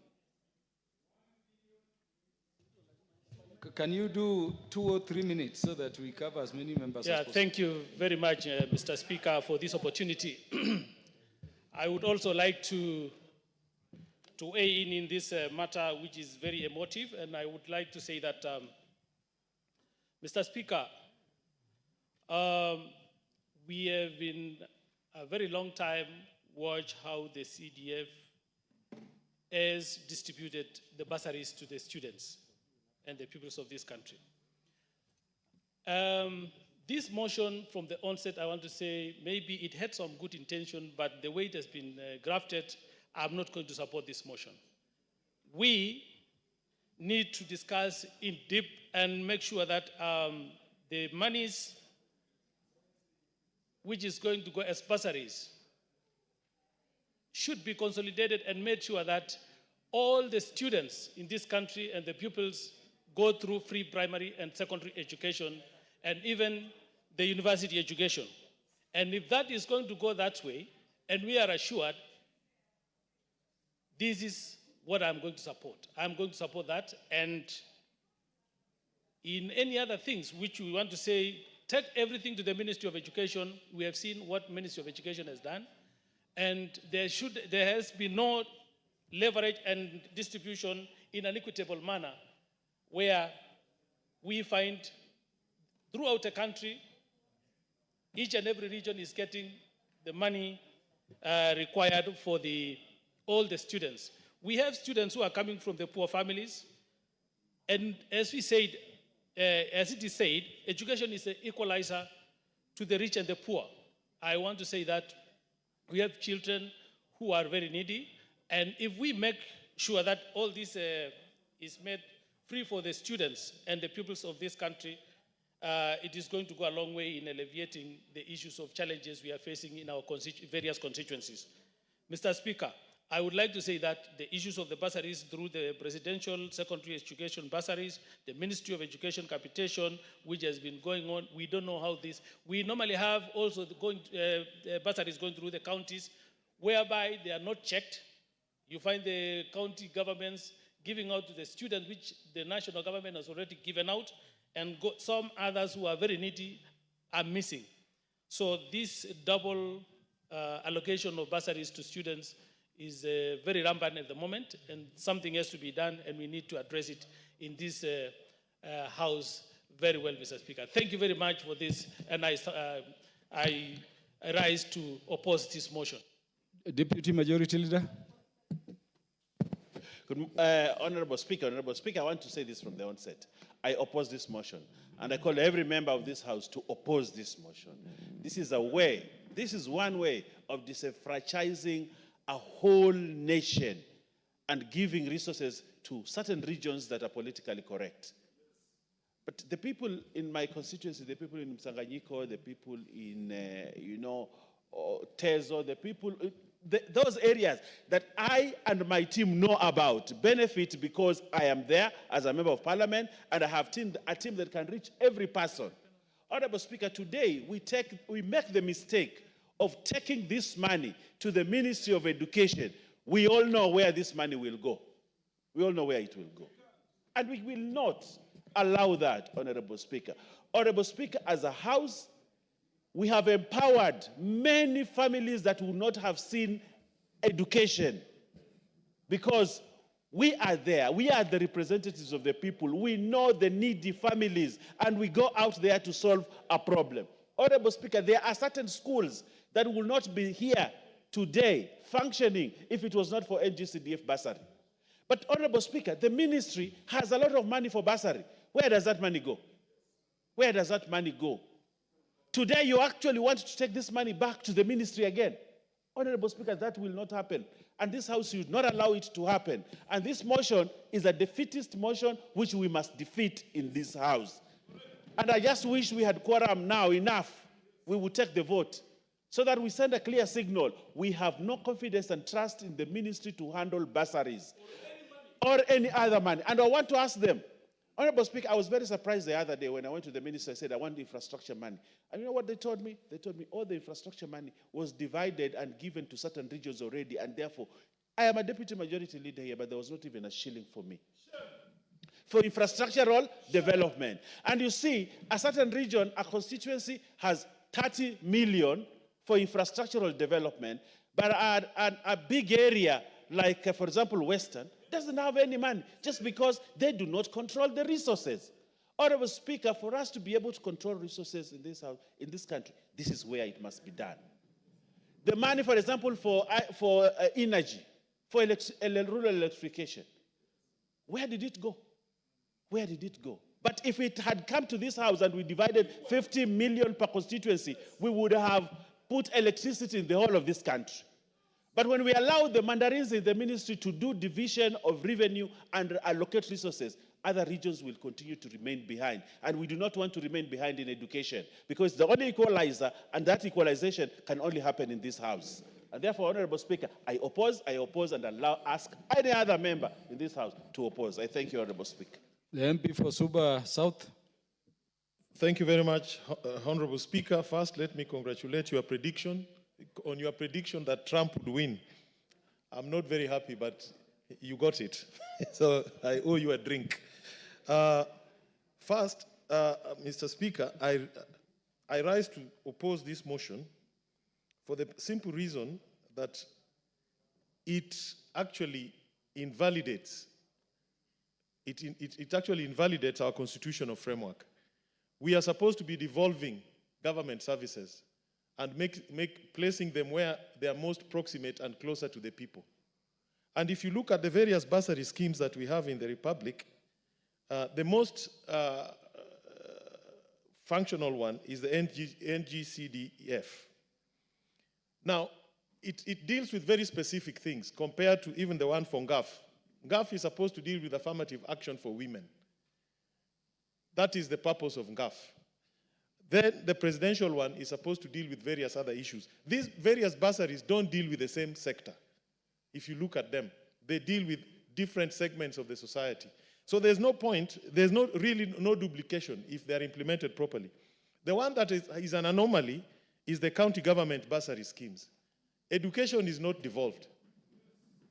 Can you do 2 or 3 minutes so that we cover as many members as possible? Thank you very much, Mr. Speaker, for this opportunity. I would also like to weigh in this matter, which is very emotive, and I would like to say that, Mr. Speaker, we have been a very long time watch how the CDF has distributed the bursaries to the students and the pupils of this country. This motion from the onset, I want to say, maybe it had some good intention, but the way it has been grafted, I'm not going to support this motion. We need to discuss in depth and make sure that the monies which is going to go as bursaries should be consolidated and made sure that all the students in this country and the pupils go through free primary and secondary education and even the university education. And if that is going to go that way, and we are assured, this is what I'm going to support. I'm going to support that. And in any other things which we want to say, take everything to the Ministry of Education. We have seen what Ministry of Education has done. And there has been no leverage and distribution in an equitable manner where we find throughout the country, each and every region is getting the money required for all the students. We have students who are coming from the poor families, and as we said, as it is said, education is an equalizer to the rich and the poor. I want to say that we have children who are very needy, and if we make sure that all this is made free for the students and the pupils of this country, it is going to go a long way in alleviating the issues of challenges we are facing in our various constituencies. Mr. Speaker, I would like to say that the issues of the bursaries through the presidential secondary education bursaries, the Ministry of Education capitation, which has been going on, we don't know how this, we normally have also bursaries going through the counties whereby they are not checked. You find the county governments giving out to the students, which the national government has already given out, and some others who are very needy are missing. So this double allocation of bursaries to students is very rampant at the moment, and something has to be done, and we need to address it in this House very well, Mr. Speaker. Thank you very much for this, and I rise to oppose this motion. Deputy Majority Leader. Honorable Speaker, I want to say this from the onset. I oppose this motion, and I call every member of this House to oppose this motion. This is one way of disenfranchising a whole nation and giving resources to certain regions that are politically correct. But the people in my constituency, the people in Msanganyiko, the people in, Tezo, the people, those areas that I and my team know about benefit because I am there as a member of parliament and I have a team that can reach every person. Honorable Speaker, today we make the mistake of taking this money to the Ministry of Education. We all know where this money will go. We all know where it will go. And we will not allow that, Honorable Speaker. Honorable Speaker, as a House, we have empowered many families that would not have seen education because we are there. We are the representatives of the people. We know the needy families, and we go out there to solve a problem. Honorable Speaker, there are certain schools that will not be here today functioning if it was not for NGCDF bursary. But Honorable Speaker, the ministry has a lot of money for bursary. Where does that money go? Where does that money go? Today, you actually want to take this money back to the ministry again. Honorable Speaker, that will not happen. And this House should not allow it to happen. And this motion is a defeatist motion which we must defeat in this House. And I just wish we had quorum now enough. We would take the vote so that we send a clear signal. We have no confidence and trust in the ministry to handle bursaries or any other money. And I want to ask them, Honorable Speaker, I was very surprised the other day when I went to the minister. I said, I want infrastructure money. And you know what they told me? They told me all the infrastructure money was divided and given to certain regions already, and therefore, I am a deputy majority leader here, but there was not even a shilling for me. For infrastructural development. And you see, a certain region, a constituency has 30 million for infrastructural development, but a big area, like, for example, Western, doesn't have any money just because they do not control the resources. Honorable Speaker, for us to be able to control resources in this house, in this country, this is where it must be done. The money, for example, for energy, for rural electrification, where did it go? Where did it go? But if it had come to this House and we divided 50 million per constituency, we would have put electricity in the whole of this country. But when we allow the mandarins in the ministry to do division of revenue and allocate resources, other regions will continue to remain behind. And we do not want to remain behind in education because the only equalizer, and that equalization can only happen in this House. And therefore, Honorable Speaker, I oppose, and ask any other member in this House to oppose. I thank you, Honorable Speaker. The MP for Suba South. Thank you very much, Honorable Speaker. First, let me congratulate your prediction that Trump would win. I'm not very happy, but you got it. So I owe you a drink. First, Mr. Speaker, I rise to oppose this motion for the simple reason that it actually invalidates our constitutional framework. We are supposed to be devolving government services and placing them where they are most proximate and closer to the people. And if you look at the various bursary schemes that we have in the Republic, the most functional one is the NGCDF. Now, it deals with very specific things compared to even the one for GAF. GAF is supposed to deal with affirmative action for women. That is the purpose of GAF. Then the presidential one is supposed to deal with various other issues. These various bursaries don't deal with the same sector. If you look at them, they deal with different segments of the society. So there's no point, there's really no duplication if they're implemented properly. The one that is an anomaly is the county government bursary schemes. Education is not devolved.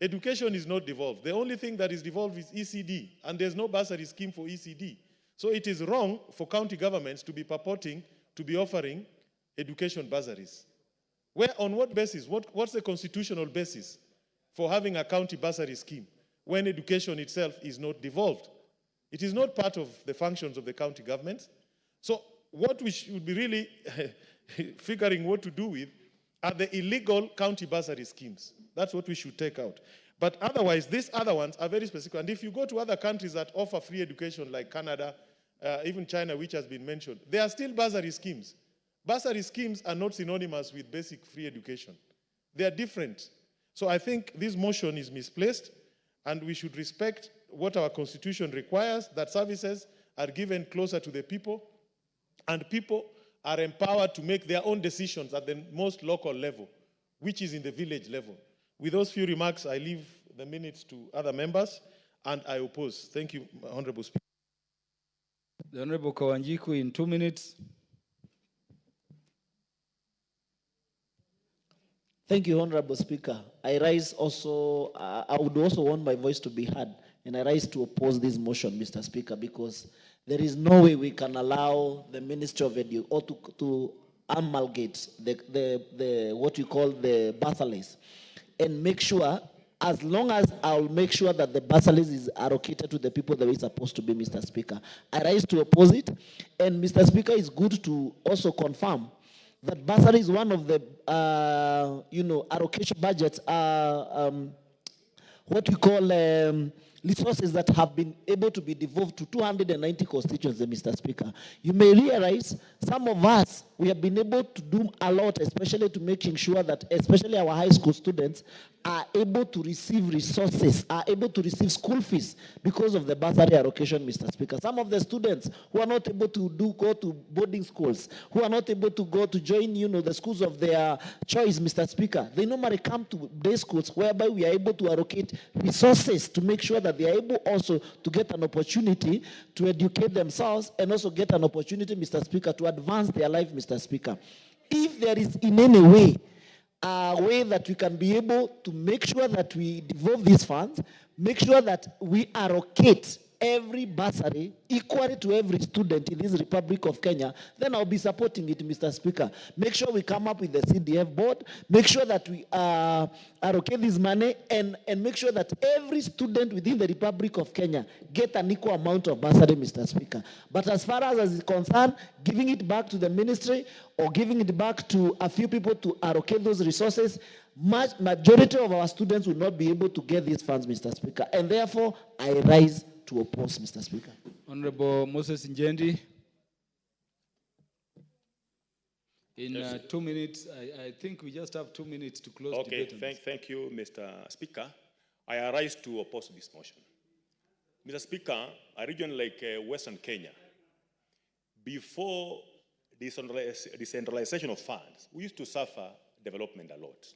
Education is not devolved. The only thing that is devolved is ECD, and there's no bursary scheme for ECD. So it is wrong for county governments to be purporting to be offering education bursaries. On what basis? What's the constitutional basis for having a county bursary scheme when education itself is not devolved? It is not part of the functions of the county governments. So what we should be really figuring what to do with are the illegal county bursary schemes. That's what we should take out. But otherwise, these other ones are very specific. And if you go to other countries that offer free education, like Canada, even China, which has been mentioned, there are still bursary schemes. Bursary schemes are not synonymous with basic free education. They are different. So I think this motion is misplaced, and we should respect what our Constitution requires, that services are given closer to the people, and people are empowered to make their own decisions at the most local level, which is in the village level. With those few remarks, I leave the minutes to other members, and I oppose. Thank you, Honorable Speaker. The Honorable Kawanjiku in 2 minutes. Thank you, Honorable Speaker. I rise also, I would also want my voice to be heard, and I rise to oppose this motion, Mr. Speaker, because there is no way we can allow the Ministry of Education or to amalgate the what you call the bursaries and make sure, as long as I'll make sure that the bursaries is allocated to the people that it's supposed to be, Mr. Speaker. I rise to oppose it, and Mr. Speaker, it's good to also confirm that bursary is one of the, allocation budgets, what we call resources that have been able to be devolved to 290 constituencies, Mr. Speaker. You may realize some of us, we have been able to do a lot, especially to making sure that, especially our high school students, are able to receive resources, are able to receive school fees because of the bursary allocation, Mr. Speaker. Some of the students who are not able to go to boarding schools, who are not able to go to join, the schools of their choice, Mr. Speaker, they normally come to day schools whereby we are able to allocate resources to make sure that they are able also to get an opportunity to educate themselves and also get an opportunity, Mr. Speaker, to advance their life, Mr. Speaker. If there is in any way a way that we can be able to make sure that we devolve these funds, make sure that we allocate every bursary equally to every student in this Republic of Kenya, then I'll be supporting it, Mr. Speaker. Make sure we come up with the CDF board, make sure that we allocate this money, and make sure that every student within the Republic of Kenya get an equal amount of bursary, Mr. Speaker. But as far as is concerned, giving it back to the ministry or giving it back to a few people to allocate those resources, majority of our students will not be able to get these funds, Mr. Speaker. And therefore, I rise to oppose, Mr. Speaker. Honorable Moses Njendi. In 2 minutes, I think we just have 2 minutes to close debate. Okay, thank you, Mr. Speaker. I arise to oppose this motion. Mr. Speaker, a region like Western Kenya, before decentralization of funds, we used to suffer development a lot.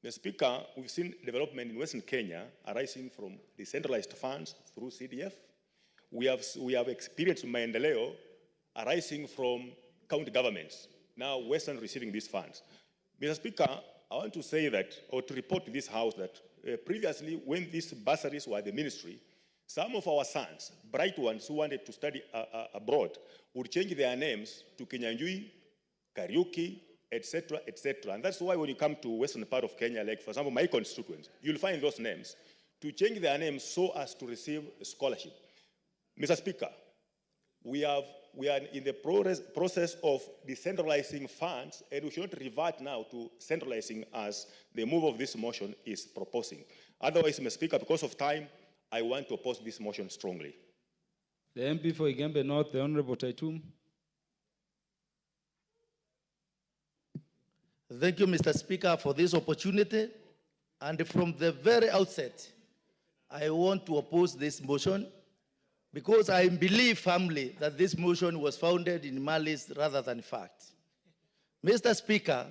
Mr. Speaker, we've seen development in Western Kenya arising from decentralized funds through CDF. We have experienced maendeleo arising from county governments, now Western receiving these funds. Mr. Speaker, I want to say that, or to report to this House that previously when these bursaries were the ministry, some of our sons, bright ones who wanted to study abroad, would change their names to Kinyanjui, Kariuki, etc., etc. And that's why when you come to western part of Kenya, like for example, my constituents, you'll find those names to change their names so as to receive a scholarship. Mr. Speaker, we are in the process of decentralizing funds, and we should not revert now to centralizing as the move of this motion is proposing. Otherwise, Mr. Speaker, because of time, I want to oppose this motion strongly. The MP for Igembe North, the Honorable Taitum. Thank you, Mr. Speaker, for this opportunity. And from the very outset, I want to oppose this motion because I believe firmly that this motion was founded in malice rather than fact. Mr. Speaker,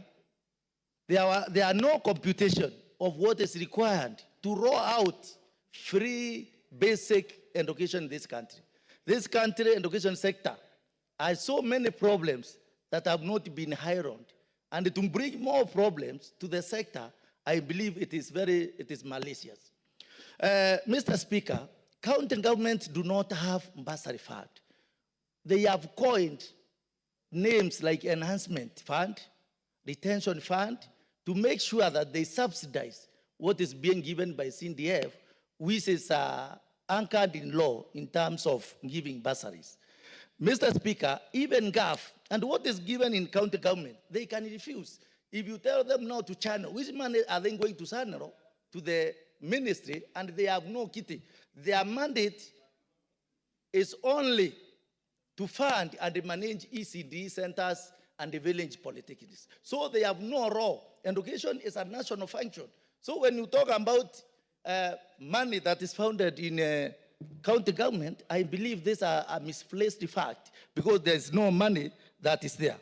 there are no computation of what is required to roll out free basic education in this country. This country education sector has so many problems that have not been ironed. And to bring more problems to the sector, I believe it is malicious. Mr. Speaker, county governments do not have bursary fund. They have coined names like enhancement fund, retention fund, to make sure that they subsidize what is being given by CDF, which is anchored in law in terms of giving bursaries. Mr. Speaker, even GAF, and what is given in county government, they can refuse. If you tell them now to channel, which money are they going to channel to the ministry, and they have no kitty? Their mandate is only to fund and manage ECD centers and the village polytechnics. So they have no role. Education is a national function. So when you talk about money that is founded in county government, I believe this is a misplaced fact because there's no money that is there.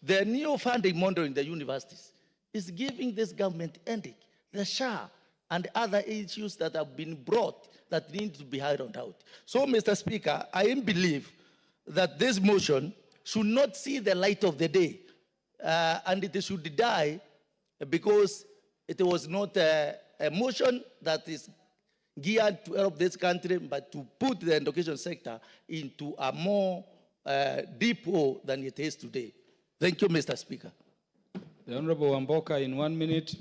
The new funding model in the universities is giving this government headache, the SHA and other issues that have been brought that need to be ironed out. So, Mr. Speaker, I believe that this motion should not see the light of the day and it should die because It was not a motion that is geared to help this country, but to put the education sector into a more deep hole than it is today. Thank you, Mr. Speaker. The Honorable Wamboka in 1 minute,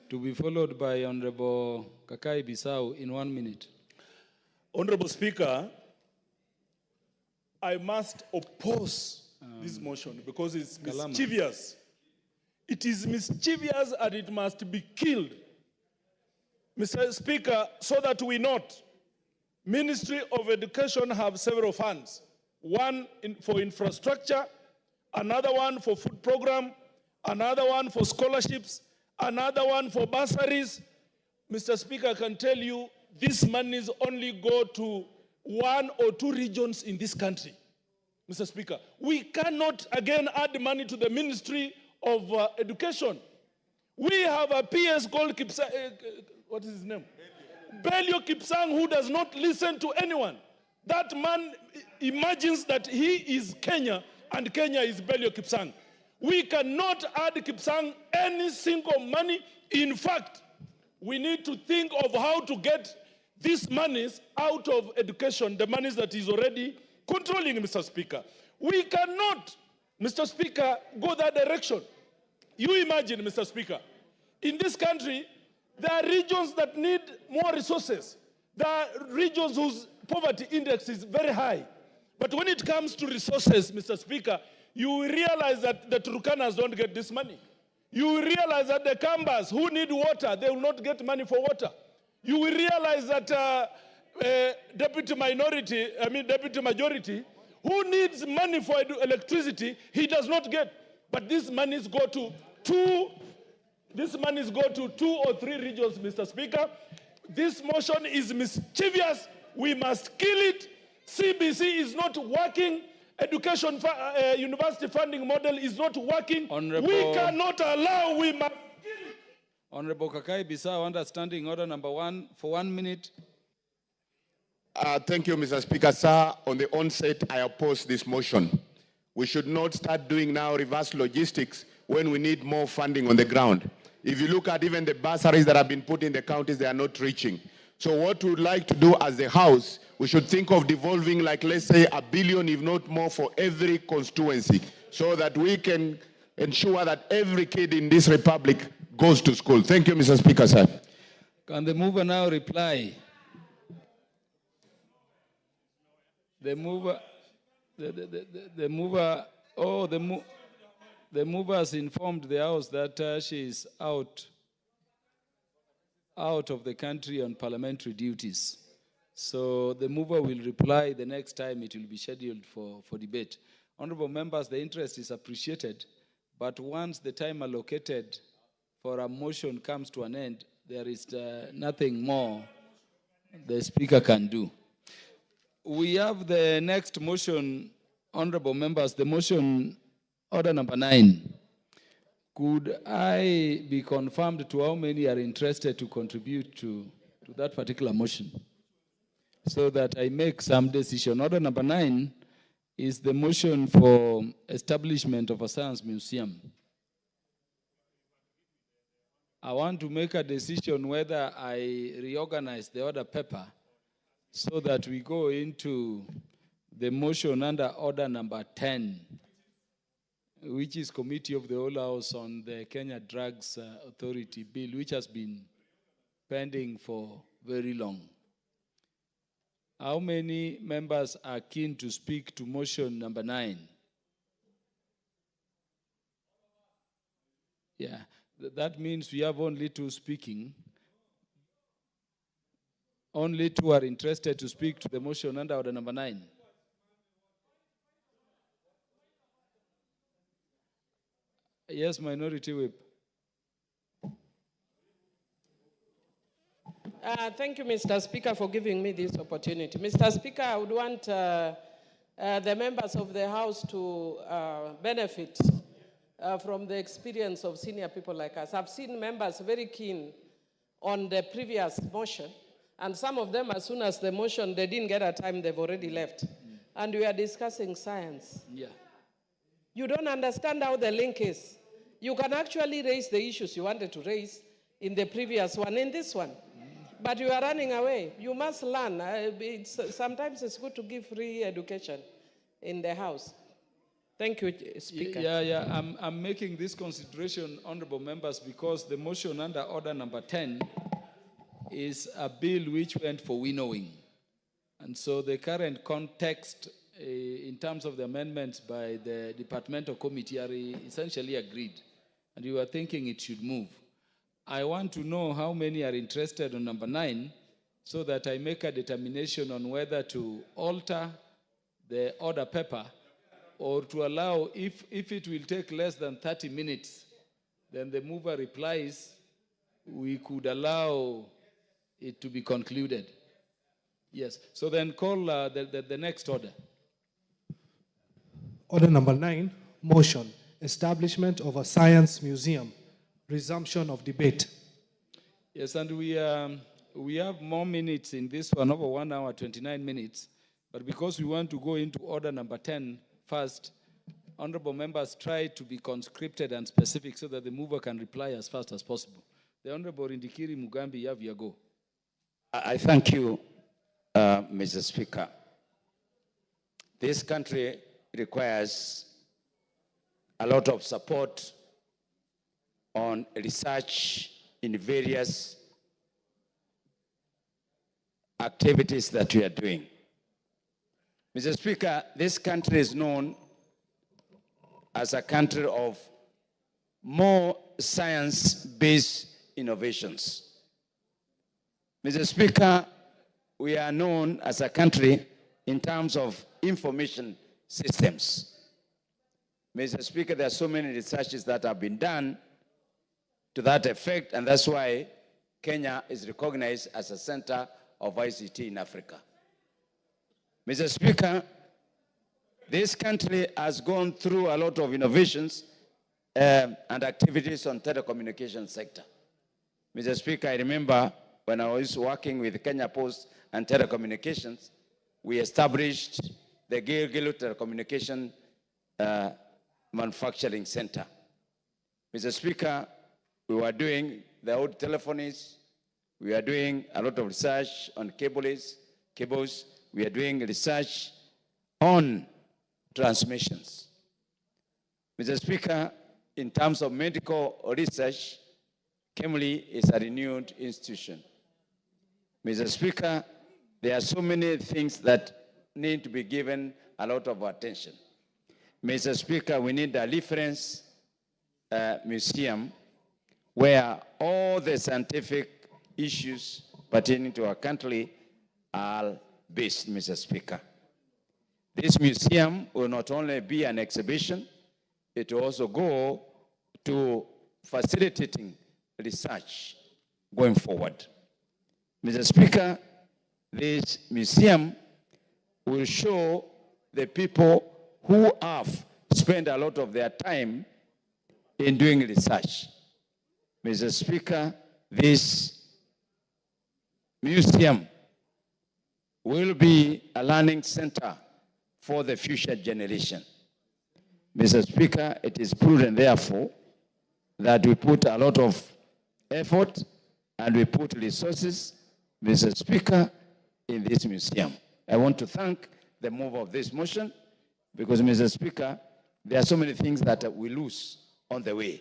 to be followed by Honorable Kakai Bisau in 1 minute. Honorable Speaker, I must oppose this motion because it's mischievous. It is mischievous and it must be killed. Mr. Speaker, so that we note, Ministry of Education have several funds. One for infrastructure, another one for food program, another one for scholarships, another one for bursaries. Mr. Speaker, I can tell you these monies only go to 1 or 2 regions in this country. Mr. Speaker, we cannot again add money to the Ministry of Education. We have a PS called what is his name? Belio Kipsang, who does not listen to anyone. That man imagines that he is Kenya and Kenya is Belio Kipsang. We cannot add Kipsang any single money. In fact, we need to think of how to get these monies out of education, the monies that is already controlling, Mr. Speaker. We cannot, Mr. Speaker, go that direction. You imagine, Mr. Speaker, in this country, there are regions that need more resources. There are regions whose poverty index is very high. But when it comes to resources, Mr. Speaker, you will realize that the Turkanas don't get this money. You will realize that the Kambas who need water, they will not get money for water. You will realize that deputy majority, who needs money for electricity, he does not get. But these monies go to 2 or 3 regions, Mr. Speaker. This motion is mischievous. We must kill it. CBC is not working. University funding model is not working. We cannot allow, we must kill it. Honorable Kakai Bisau, understanding order number 1 for 1 minute. Thank you, Mr. Speaker. Sir, on the onset, I oppose this motion. We should not start doing now reverse logistics when we need more funding on the ground. If you look at even the bursaries that have been put in the counties, they are not reaching. So what we would like to do as a House, we should think of devolving, like, let's say, $1 billion, if not more, for every constituency, so that we can ensure that every kid in this republic goes to school. Thank you, Mr. Speaker, sir. Can the mover now reply? The mover has informed the House that she is out of the country on parliamentary duties. So the mover will reply the next time it will be scheduled for debate. Honorable members, the interest is appreciated, but once the time allocated for a motion comes to an end, there is nothing more the Speaker can do. We have the next motion, honorable members, the motion order number 9. Could I be confirmed to how many are interested to contribute to that particular motion, so that I make some decision? Order number 9 is the motion for establishment of a science museum. I want to make a decision whether I reorganize the order paper so that we go into the motion under order number 10, which is Committee of the Whole House on the Kenya Drugs Authority Bill, which has been pending for very long. How many members are keen to speak to motion number 9? Yeah, that means we have only 2 speaking. Only 2 are interested to speak to the motion under order number 9. Yes, Minority Whip. Thank you, Mr. Speaker, for giving me this opportunity. Mr. Speaker, I would want the members of the House to benefit from the experience of senior people like us. I've seen members very keen on the previous motion, and some of them, as soon as the motion, they didn't get a time, they've already left. And we are discussing science. Yeah. You don't understand how the link is. You can actually raise the issues you wanted to raise in the previous one, in this one. But you are running away. You must learn. Sometimes it's good to give free education in the House. Thank you, Speaker. I'm making this consideration, honorable members, because the motion under order number 10 is a bill which went for winnowing. And so the current context in terms of the amendments by the departmental committee are essentially agreed. And you are thinking it should move. I want to know how many are interested on number 9 so that I make a determination on whether to alter the order paper or to allow, if it will take less than 30 minutes, then the mover replies, we could allow it to be concluded. Yes, so then call the next order. Order number 9, motion, establishment of a science museum, resumption of debate. Yes, and we have more minutes in this one, over 1 hour, 29 minutes. But because we want to go into order number 10 first, honorable members try to be conscripted and specific so that the mover can reply as fast as possible. The Honorable Indikiri Mugambi, you have your go. I thank you, Mr. Speaker. This country requires a lot of support on research in various activities that we are doing. Mr. Speaker, this country is known as a country of more science-based innovations. Mr. Speaker, we are known as a country in terms of information systems. Mr. Speaker, there are so many researches that have been done to that effect, and that's why Kenya is recognized as a center of ICT in Africa. Mr. Speaker, this country has gone through a lot of innovations and activities on telecommunication sector. Mr. Speaker, I remember when I was working with Kenya Post and Telecommunications, we established the Gilgil Telecommunication Manufacturing Center. Mr. Speaker, we were doing the old telephonies, we are doing a lot of research on cables, we are doing research on transmissions. Mr. Speaker, in terms of medical research, KEMLI is a renewed institution. Mr. Speaker, there are so many things that need to be given a lot of attention. Mr. Speaker, we need a reference museum where all the scientific issues pertaining to our country are based, Mr. Speaker. This museum will not only be an exhibition, it will also go to facilitating research going forward. Mr. Speaker, this museum will show the people who have spent a lot of their time in doing research. Mr. Speaker, this museum will be a learning center for the future generation. Mr. Speaker, it is prudent, therefore, that we put a lot of effort and we put resources, Mr. Speaker, in this museum. I want to thank the mover of this motion because, Mr. Speaker, there are so many things that we lose on the way.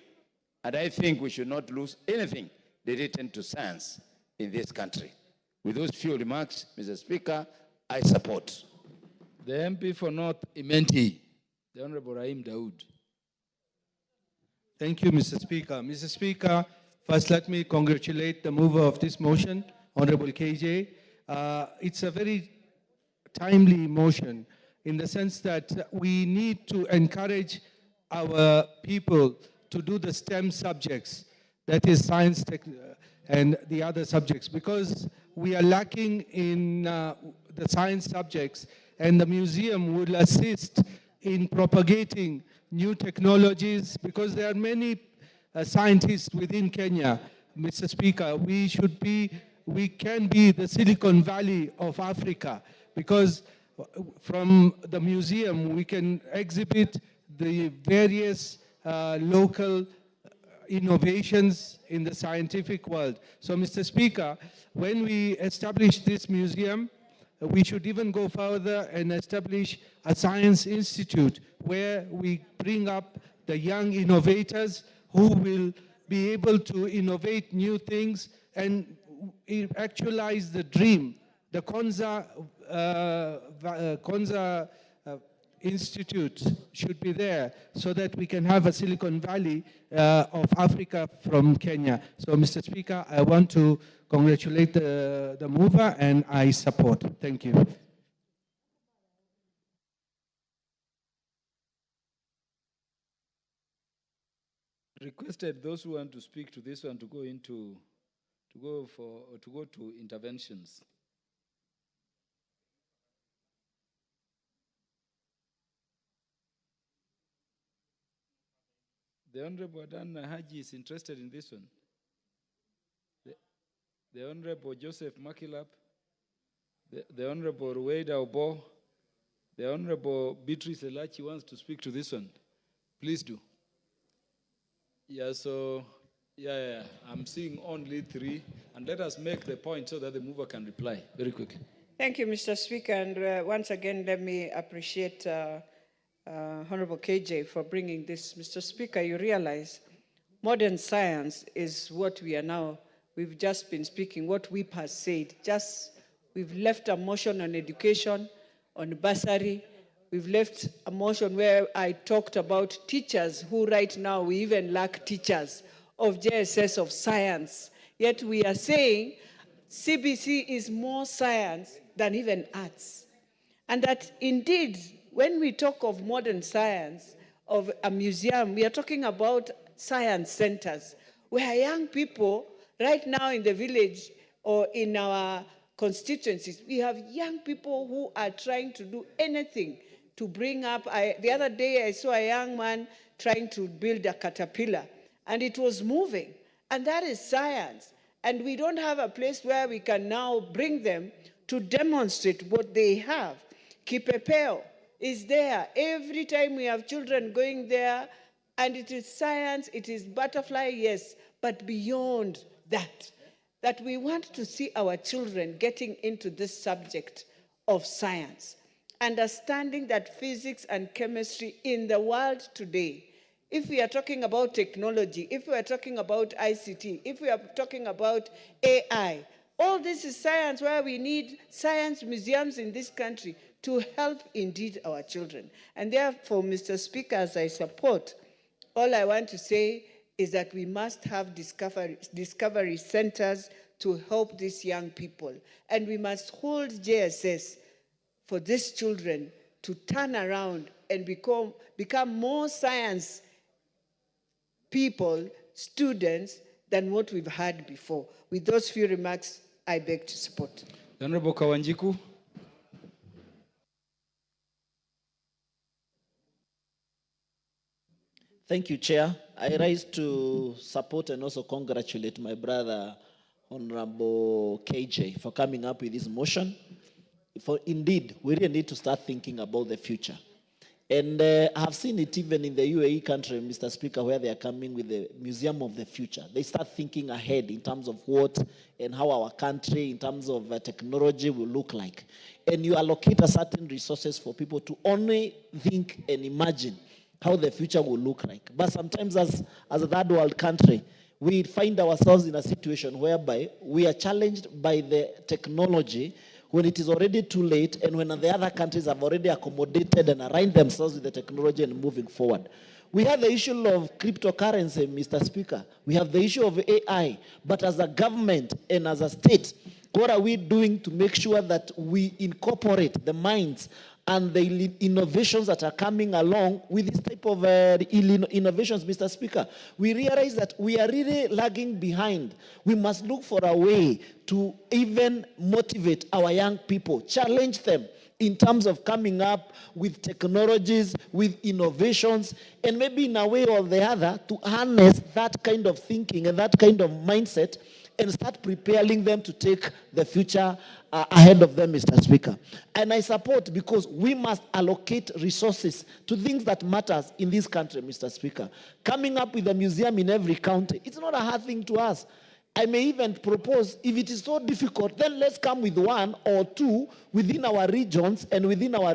And I think we should not lose anything related to science in this country. With those few remarks, Mr. Speaker, I support. The MP for North Imenti, the Honorable Rahim Daoud. Thank you, Mr. Speaker. Mr. Speaker, first let me congratulate the mover of this motion, Honorable KJ. It's a very timely motion in the sense that we need to encourage our people to do the STEM subjects, that is science, tech, and the other subjects, because we are lacking in the science subjects, and the museum will assist in propagating new technologies, because there are many scientists within Kenya. Mr. Speaker, we can be the Silicon Valley of Africa, because from the museum we can exhibit the various local innovations in the scientific world. So, Mr. Speaker, when we establish this museum, we should even go further and establish a science institute where we bring up the young innovators who will be able to innovate new things and actualize the dream. The Konza Institute should be there so that we can have a Silicon Valley of Africa from Kenya. So, Mr. Speaker, I want to congratulate the mover and I support. Thank you. Requested those who want to speak to this one to go to interventions. The Honorable Adan Haji is interested in this one. The Honorable Joseph Makilap, the Honorable Rueda Obo, the Honorable Beatrice Elachi wants to speak to this one. Please do. Yeah, so, I'm seeing only 3, and let us make the point so that the mover can reply very quickly. Thank you, Mr. Speaker, and once again, let me appreciate Honorable KJ for bringing this. Mr. Speaker, you realize modern science is what we are now, we've just been speaking, what WIP has said. We've left a motion on education, on bursary. We've left a motion where I talked about teachers who right now we even lack teachers of JSS of science. Yet we are saying CBC is more science than even arts. And that indeed, when we talk of modern science, of a museum, we are talking about science centers, where young people right now in the village or in our constituencies, we have young people who are trying to do anything to bring up. The other day I saw a young man trying to build a caterpillar, and it was moving. And that is science. And we don't have a place where we can now bring them to demonstrate what they have. Kipepeo is there. Every time we have children going there, and it is science, it is butterfly, yes, but beyond that, that we want to see our children getting into this subject of science, understanding that physics and chemistry in the world today, if we are talking about technology, if we are talking about ICT, if we are talking about AI, all this is science where we need science museums in this country to help indeed our children. And therefore, Mr. Speaker, as I support, all I want to say is that we must have discovery centers to help these young people. And we must hold JSS for these children to turn around and become more science people, students, than what we've had before. With those few remarks, I beg to support. Honorable Kawanjiku. Thank you, Chair. I rise to support and also congratulate my brother, Honorable KJ, for coming up with this motion. For indeed, we really need to start thinking about the future. And I have seen it even in the UAE country, Mr. Speaker, where they are coming with the Museum of the Future. They start thinking ahead in terms of what and how our country, in terms of technology, will look like. And you allocate a certain resources for people to only think and imagine how the future will look like. But sometimes as a third world country, we find ourselves in a situation whereby we are challenged by the technology when it is already too late and when the other countries have already accommodated and aligned themselves with the technology and moving forward. We have the issue of cryptocurrency, Mr. Speaker. We have the issue of AI. But as a government and as a state, what are we doing to make sure that we incorporate the minds and the innovations that are coming along with this type of innovations, Mr. Speaker? We realize that we are really lagging behind. We must look for a way to even motivate our young people, challenge them in terms of coming up with technologies, with innovations, and maybe in a way or the other to harness that kind of thinking and that kind of mindset and start preparing them to take the future ahead of them, Mr. Speaker. And I support, because we must allocate resources to things that matters in this country, Mr. Speaker. Coming up with a museum in every county, it's not a hard thing to us. I may even propose, if it is so difficult, then let's come with one or two within our regions and within our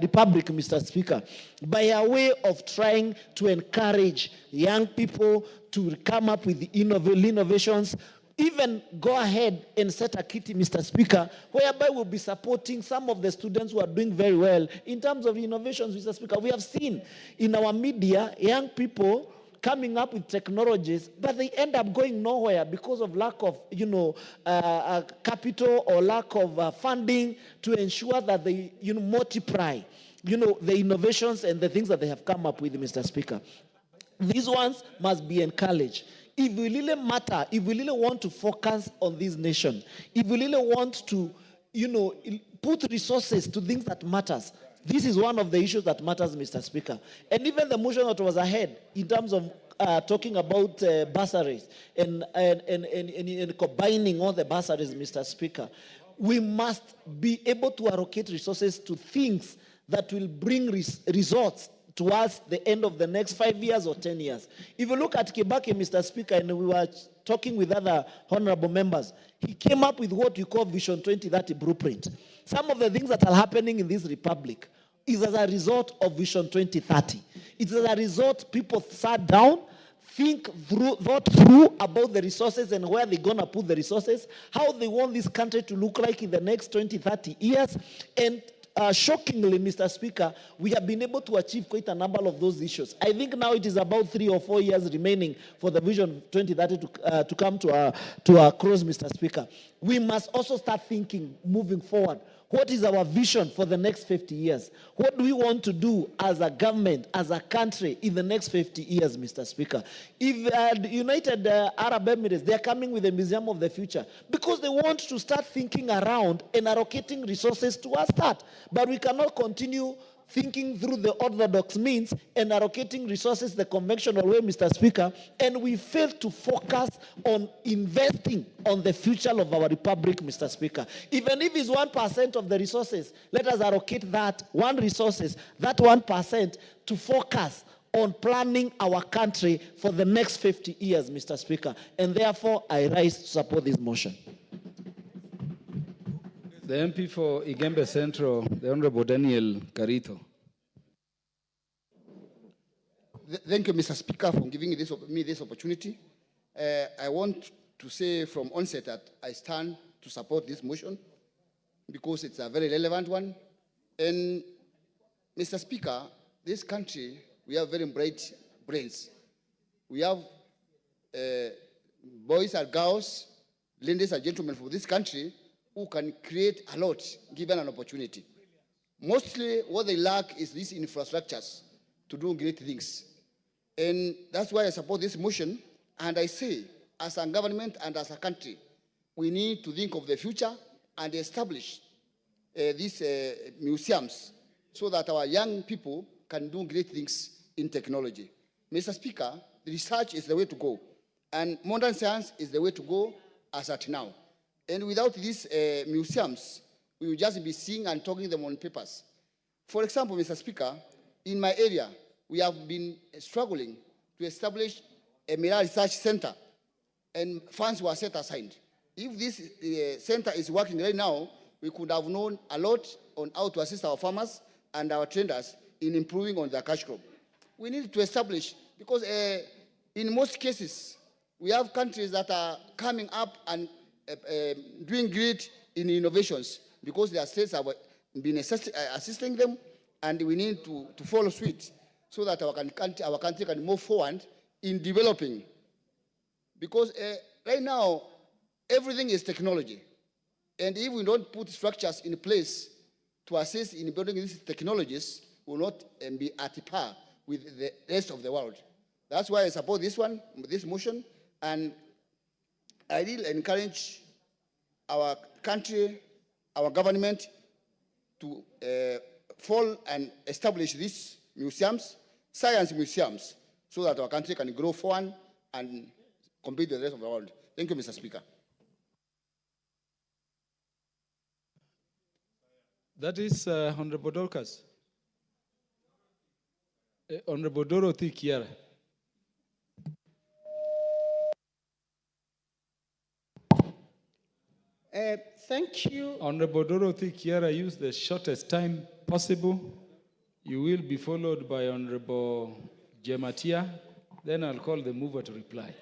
republic, Mr. Speaker, by a way of trying to encourage young people to come up with innovations. Even go ahead and set a kitty, Mr. Speaker, whereby we'll be supporting some of the students who are doing very well in terms of innovations, Mr. Speaker. We have seen in our media young people coming up with technologies, but they end up going nowhere because of lack of, capital or lack of funding to ensure that they, multiply, the innovations and the things that they have come up with, Mr. Speaker. These ones must be encouraged. If we really matter, if we really want to focus on this nation, if we really want to, put resources to things that matters, this is one of the issues that matters, Mr. Speaker. And even the motion that was ahead in terms of talking about bursaries and combining all the bursaries, Mr. Speaker, we must be able to allocate resources to things that will bring results towards the end of the next 5 years or 10 years. If you look at Kibaki, Mr. Speaker, and we were talking with other honorable members, he came up with what we call Vision 2030 blueprint. Some of the things that are happening in this republic is as a result of Vision 2030. It's as a result people sat down, thought through about the resources and where they're going to put the resources, how they want this country to look like in the next 20, 30 years, and shockingly, Mr. Speaker, we have been able to achieve quite a number of those issues. I think now it is about 3 or 4 years remaining for the Vision 2030 to come to a close, Mr. Speaker. We must also start thinking, moving forward, what is our vision for the next 50 years? What do we want to do as a government, as a country in the next 50 years, Mr. Speaker? If the United Arab Emirates, they are coming with a Museum of the Future because they want to start thinking around and allocating resources towards that. But we cannot continue thinking through the orthodox means and allocating resources the conventional way, Mr. Speaker, and we fail to focus on investing on the future of our republic, Mr. Speaker. Even if it's 1% of the resources, let us allocate that 1% to focus on planning our country for the next 50 years, Mr. Speaker. And therefore, I rise to support this motion. The MP for Igembe Central, the Honorable Daniel Carito. Thank you, Mr. Speaker, for giving me this opportunity. I want to say from onset that I stand to support this motion because it's a very relevant one. And, Mr. Speaker, this country, we have very bright brains. We have boys and girls, ladies and gentlemen from this country who can create a lot given an opportunity. Mostly what they lack is these infrastructures to do great things. And that's why I support this motion. And I say, as a government and as a country, we need to think of the future and establish these museums so that our young people can do great things in technology. Mr. Speaker, research is the way to go. And modern science is the way to go as at now. And without these museums, we will just be seeing and talking them on papers. For example, Mr. Speaker, in my area, we have been struggling to establish a mineral research center, and funds were set aside. If this center is working right now, we could have known a lot on how to assist our farmers and our traders in improving on their cash crop. We need to establish, because in most cases, we have countries that are coming up and doing great in innovations because their states have been assisting them, and we need to follow suit so that our country can move forward in developing. Because right now, everything is technology. And if we don't put structures in place to assist in building these technologies, we will not be at par with the rest of the world. That's why I support this motion, and I really encourage our country, our government to fall and establish these museums, science museums, so that our country can grow forward and compete with the rest of the world. Thank you, Mr. Speaker. That is Honorable Dorcas. Honorable Dorothy Kiara. Thank you. Honorable Dorothy Kiara, use the shortest time possible. You will be followed by Honorable Jematia. Then I'll call the mover to reply.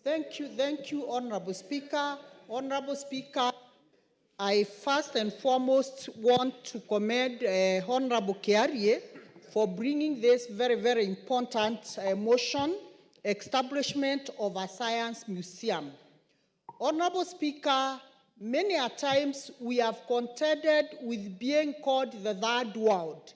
Thank you, Honorable Speaker. Honorable Speaker, I first and foremost want to commend Honorable Kiarie for bringing this very, very important motion, establishment of a science museum. Honorable Speaker, many a times we have contended with being called the third world.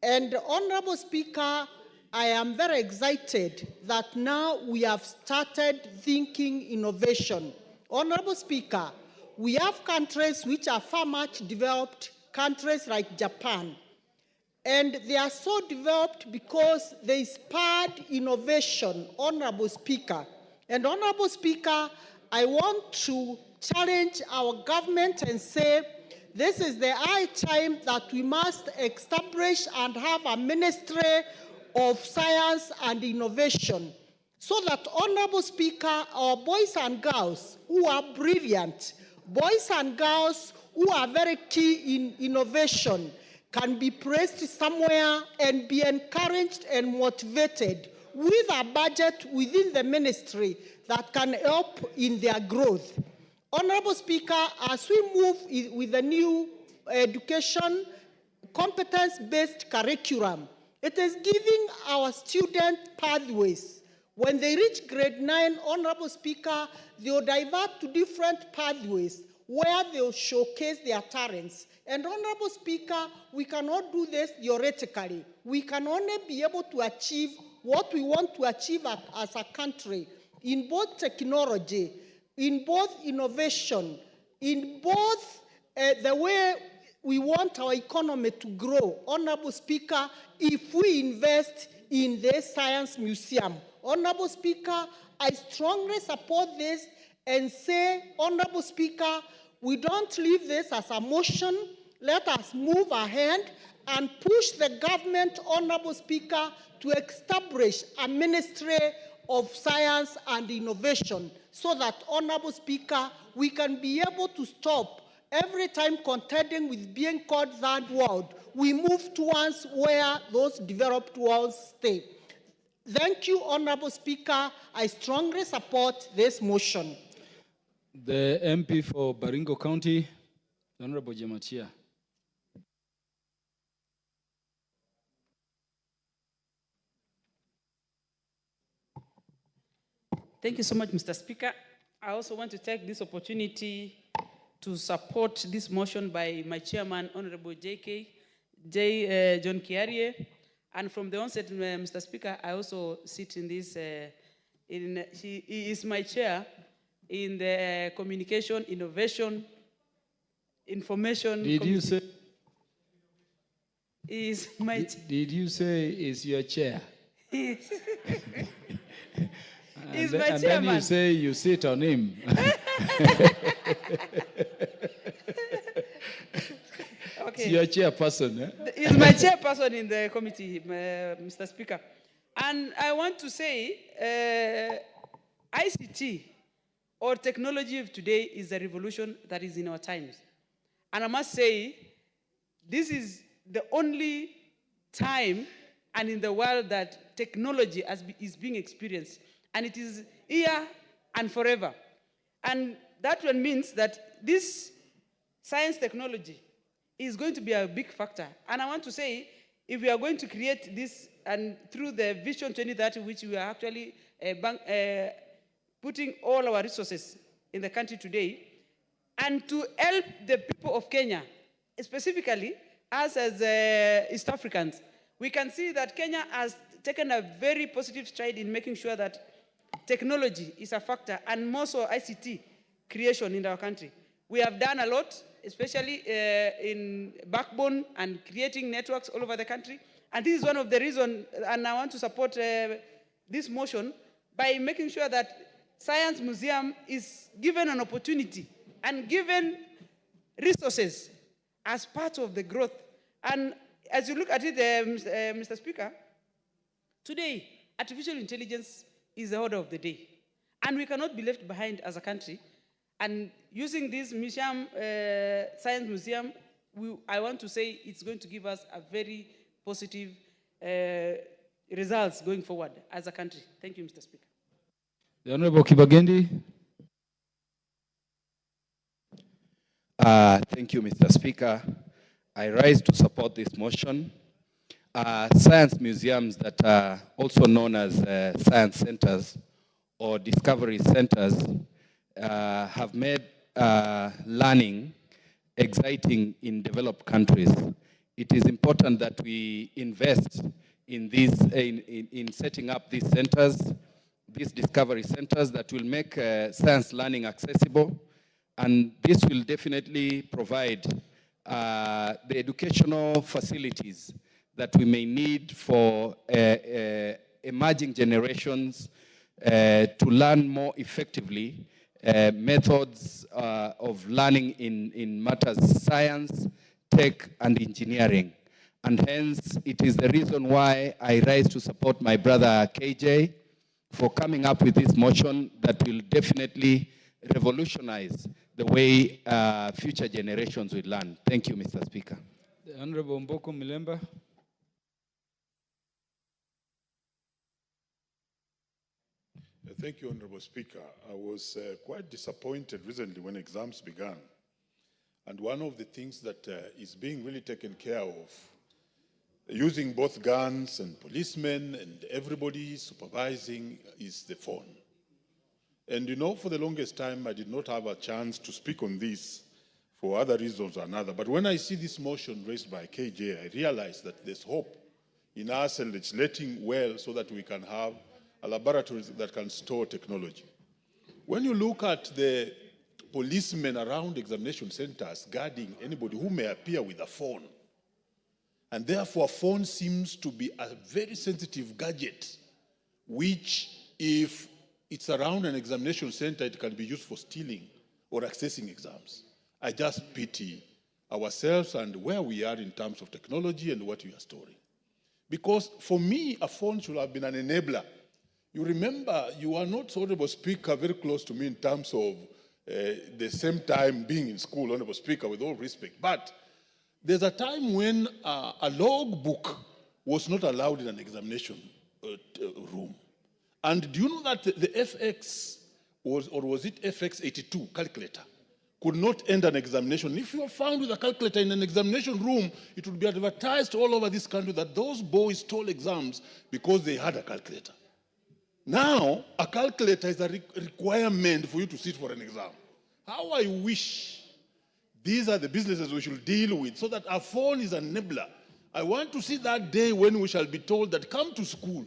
And Honorable Speaker, I am very excited that now we have started thinking innovation. Honorable Speaker, we have countries which are far much developed, countries like Japan. And they are so developed because they spurred innovation, Honorable Speaker. And Honorable Speaker, I want to challenge our government and say, this is the high time that we must establish and have a ministry of science and innovation, so that, Honorable Speaker, our boys and girls who are brilliant, boys and girls who are very key in innovation, can be placed somewhere and be encouraged and motivated with a budget within the ministry that can help in their growth. Honorable Speaker, as we move with the new education competence-based curriculum, it is giving our students pathways. When they reach grade 9, Honorable Speaker, they will divert to different pathways where they will showcase their talents. And Honorable Speaker, we cannot do this theoretically. We can only be able to achieve what we want to achieve as a country in both technology, in both innovation, in both the way we want our economy to grow, Honorable Speaker, if we invest in this science museum. Honorable Speaker, I strongly support this and say, Honorable Speaker, we don't leave this as a motion. Let us move ahead and push the government, Honorable Speaker, to establish a ministry of science and innovation so that, Honorable Speaker, we can be able to stop every time contending with being called third world. We move towards where those developed worlds stay. Thank you, Honorable Speaker. I strongly support this motion. The MP for Baringo County, Honorable Jematia. Thank you so much, Mr. Speaker. I also want to take this opportunity to support this motion by my chairman, Honorable John Kiarie. And from the onset, Mr. Speaker, I also sit in this, he is my chair in the Communication, Innovation, Information. Did you say? Is my did you say is your chair? He's And, my and chairman. then you say you sit on him. Okay. It's your chairperson. Eh? He's my chairperson in the committee, Mr. Speaker. And I want to say ICT or technology of today is a revolution that is in our times. And I must say, this is the only time and in the world that technology is being experienced. And it is here and forever. And that one means that this science technology is going to be a big factor. And I want to say, if we are going to create this, and through the Vision 2030, which we are actually putting all our resources in the country today, and to help the people of Kenya, specifically us as East Africans, we can see that Kenya has taken a very positive stride in making sure that technology is a factor, and more so ICT creation in our country. We have done a lot, especially in backbone and creating networks all over the country. And this is one of the reasons, and I want to support this motion by making sure that Science Museum is given an opportunity and given resources as part of the growth. And as you look at it, Mr. Speaker, today, artificial intelligence is the order of the day. And we cannot be left behind as a country. And using this museum, Science Museum, I want to say it's going to give us a very positive results going forward as a country. Thank you, Mr. Speaker. The Honorable Kibagendi. Thank you, Mr. Speaker. I rise to support this motion. Science museums that are also known as science centers or discovery centers have made learning exciting in developed countries. It is important that we invest in these, in setting up these centers, these discovery centers that will make science learning accessible, and this will definitely provide the educational facilities that we may need for emerging generations to learn more effectively methods of learning in matters science, tech, and engineering. And hence, it is the reason why I rise to support my brother KJ for coming up with this motion that will definitely revolutionize the way future generations will learn. Thank you, Mr. Speaker. The Honorable Mboko Milemba. Thank you, Honorable Speaker. I was quite disappointed recently when exams began. And one of the things that is being really taken care of, using both guns and policemen and everybody supervising, is the phone. And you know, for the longest time, I did not have a chance to speak on this for other reasons or another. But when I see this motion raised by KJ, I realize that there's hope in us legislating well so that we can have a laboratory that can store technology. When you look at the policemen around examination centers guarding anybody who may appear with a phone, and therefore a phone seems to be a very sensitive gadget, which if it's around an examination center, it can be used for stealing or accessing exams. I just pity ourselves and where we are in terms of technology and what we are storing. Because for me, a phone should have been an enabler. You remember, you are not, Honorable Speaker, very close to me in terms of the same time being in school, Honorable Speaker, with all respect. But there's a time when a logbook was not allowed in an examination room. And do you know that the FX, was it FX82 calculator, could not end an examination? If you are found with a calculator in an examination room, it would be advertised all over this country that those boys stole exams because they had a calculator. Now, a calculator is a requirement for you to sit for an exam. How I wish these are the businesses we should deal with so that our phone is an enabler. I want to see that day when we shall be told that come to school,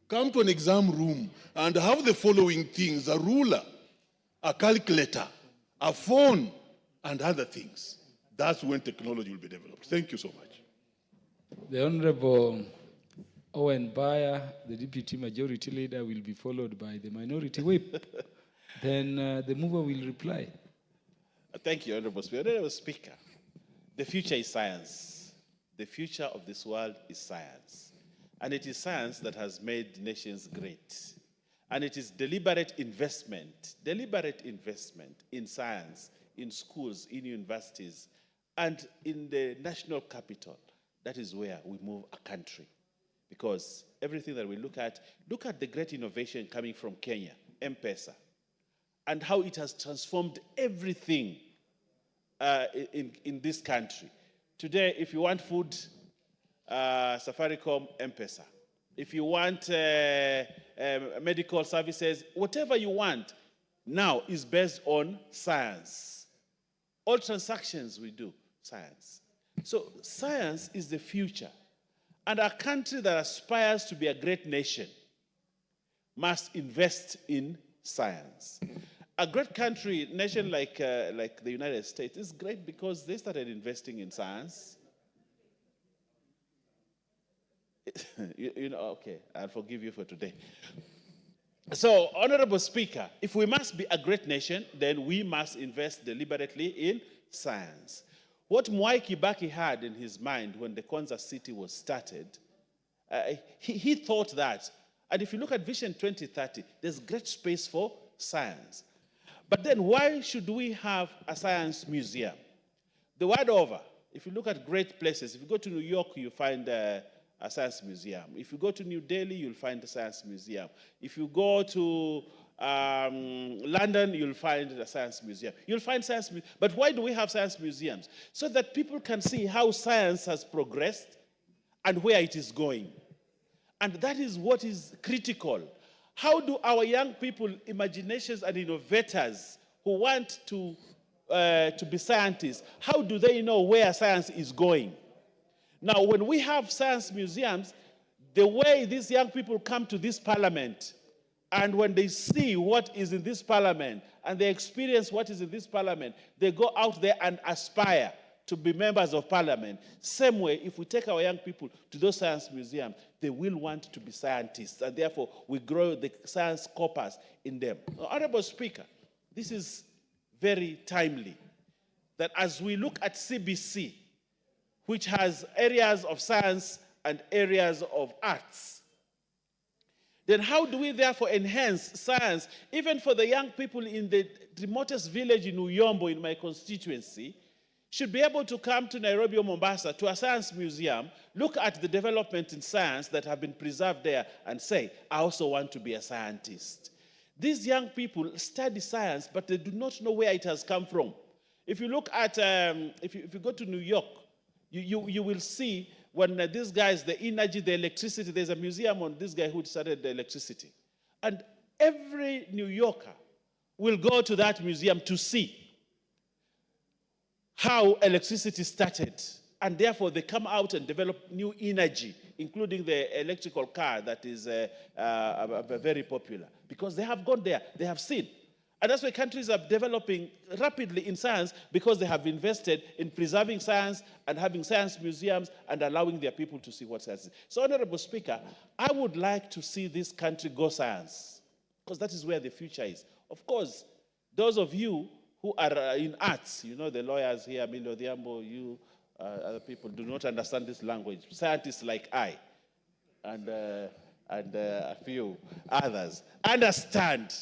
come to an exam room and have the following things: a ruler, a calculator, a phone, and other things. That's when technology will be developed. Thank you so much. The Honorable Owen Bayer, the Deputy Majority Leader, will be followed by the Minority Whip. Then the mover will reply. Thank you, Honorable Speaker. Honorable Speaker, the future is science. The future of this world is science. And it is science that has made nations great. And it is deliberate investment in science, in schools, in universities, and in the national capital. That is where we move a country. Because everything that we look at the great innovation coming from Kenya, M-Pesa, and how it has transformed everything in this country. Today, if you want food, Safaricom, M-Pesa. If you want medical services, whatever you want now is based on science. All transactions we do, science. So science is the future. And a country that aspires to be a great nation must invest in science. A great country, nation like the United States, is great because they started investing in science. You know, okay, I'll forgive you for today. So, Honorable Speaker, if we must be a great nation, then we must invest deliberately in science. What Mwai Kibaki had in his mind when the Kwanzaa City was started, he thought that, and if you look at Vision 2030, there's great space for science. But then why should we have a science museum? The world over, if you look at great places, if you go to New York, you find a science museum. If you go to New Delhi, you'll find a science museum. If you go to London, you'll find a science museum. You'll find science museums. But why do we have science museums? So that people can see how science has progressed and where it is going. And that is what is critical. How do our young people, imaginations and innovators who want to be scientists, how do they know where science is going? Now, when we have science museums, the way these young people come to this parliament, and when they see what is in this parliament, and they experience what is in this parliament, they go out there and aspire to be members of parliament. Same way, if we take our young people to those science museums, they will want to be scientists, and therefore we grow the science corpus in them. Honorable Speaker, this is very timely, that as we look at CBC, which has areas of science and areas of arts, then how do we therefore enhance science, even for the young people in the remotest village in Uyombo, in my constituency, should be able to come to Nairobi or Mombasa to a science museum, look at the development in science that have been preserved there, and say, I also want to be a scientist. These young people study science, but they do not know where it has come from. If you look at, if you go to New York, you will see when these guys, the energy, the electricity, there's a museum on this guy who started the electricity. And every New Yorker will go to that museum to see how electricity started. And therefore, they come out and develop new energy, including the electrical car that is very popular. Because they have gone there, they have seen. And that's why countries are developing rapidly in science, because they have invested in preserving science and having science museums and allowing their people to see what science is. So, Honorable Speaker, I would like to see this country go science, because that is where the future is. Of course, those of you who are in arts, you know, the lawyers here, Milo Diambo, you, other people do not understand this language. Scientists like I and a few others understand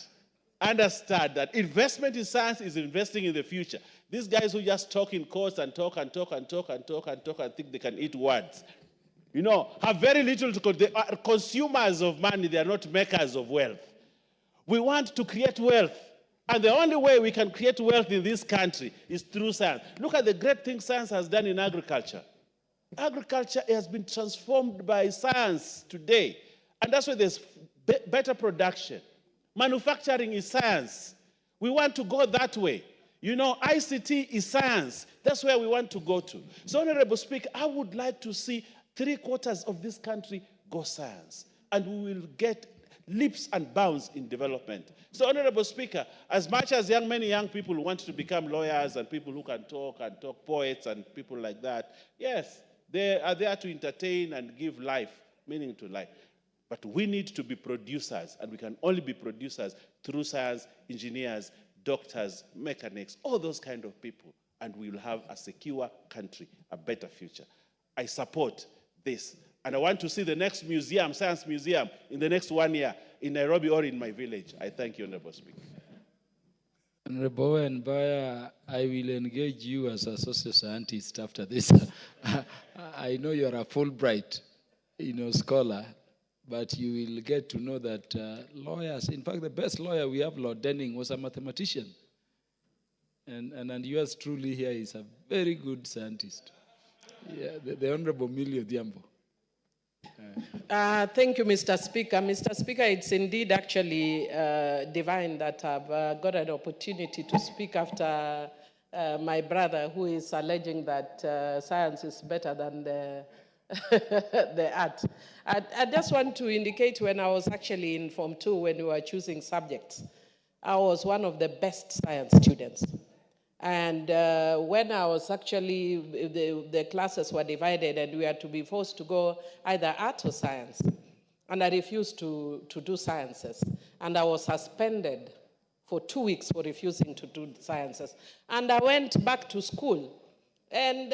that investment in science is investing in the future. These guys who just talk in courts and talk and think they can eat words, you know, have very little to they are consumers of money, they are not makers of wealth. We want to create wealth. And the only way we can create wealth in this country is through science. Look at the great things science has done in agriculture. Agriculture has been transformed by science today. And that's why there's better production. Manufacturing is science. We want to go that way. You know, ICT is science. That's where we want to go to. So, Honorable Speaker, I would like to see 3/4 of this country go science. And we will get leaps and bounds in development. So, Honorable Speaker, as much as many young people want to become lawyers and people who can talk, poets and people like that, yes, they are there to entertain and give life, meaning to life. But we need to be producers, and we can only be producers through science, engineers, doctors, mechanics, all those kind of people, and we will have a secure country, a better future. I support this, and I want to see the next museum, science museum, in the next 1 year in Nairobi or in my village. I thank you, Honorable Speaker. Honorable Nbaya, I will engage you as a social scientist after this. I know you're a Fulbright, scholar, but you will get to know that lawyers, in fact, the best lawyer we have, Lord Denning, was a mathematician. And yours truly here is a very good scientist. Yeah, the Honorable Millie Odhiambo. Thank you, Mr. Speaker. Mr. Speaker, it's indeed actually divine that I've got an opportunity to speak after my brother, who is alleging that science is better than the art. I just want to indicate, when I was actually in Form 2, when we were choosing subjects, I was one of the best science students. And when I was actually, the classes were divided and we had to be forced to go either art or science. and I refused to do sciences. And I was suspended for 2 weeks for refusing to do sciences. And I went back to school. And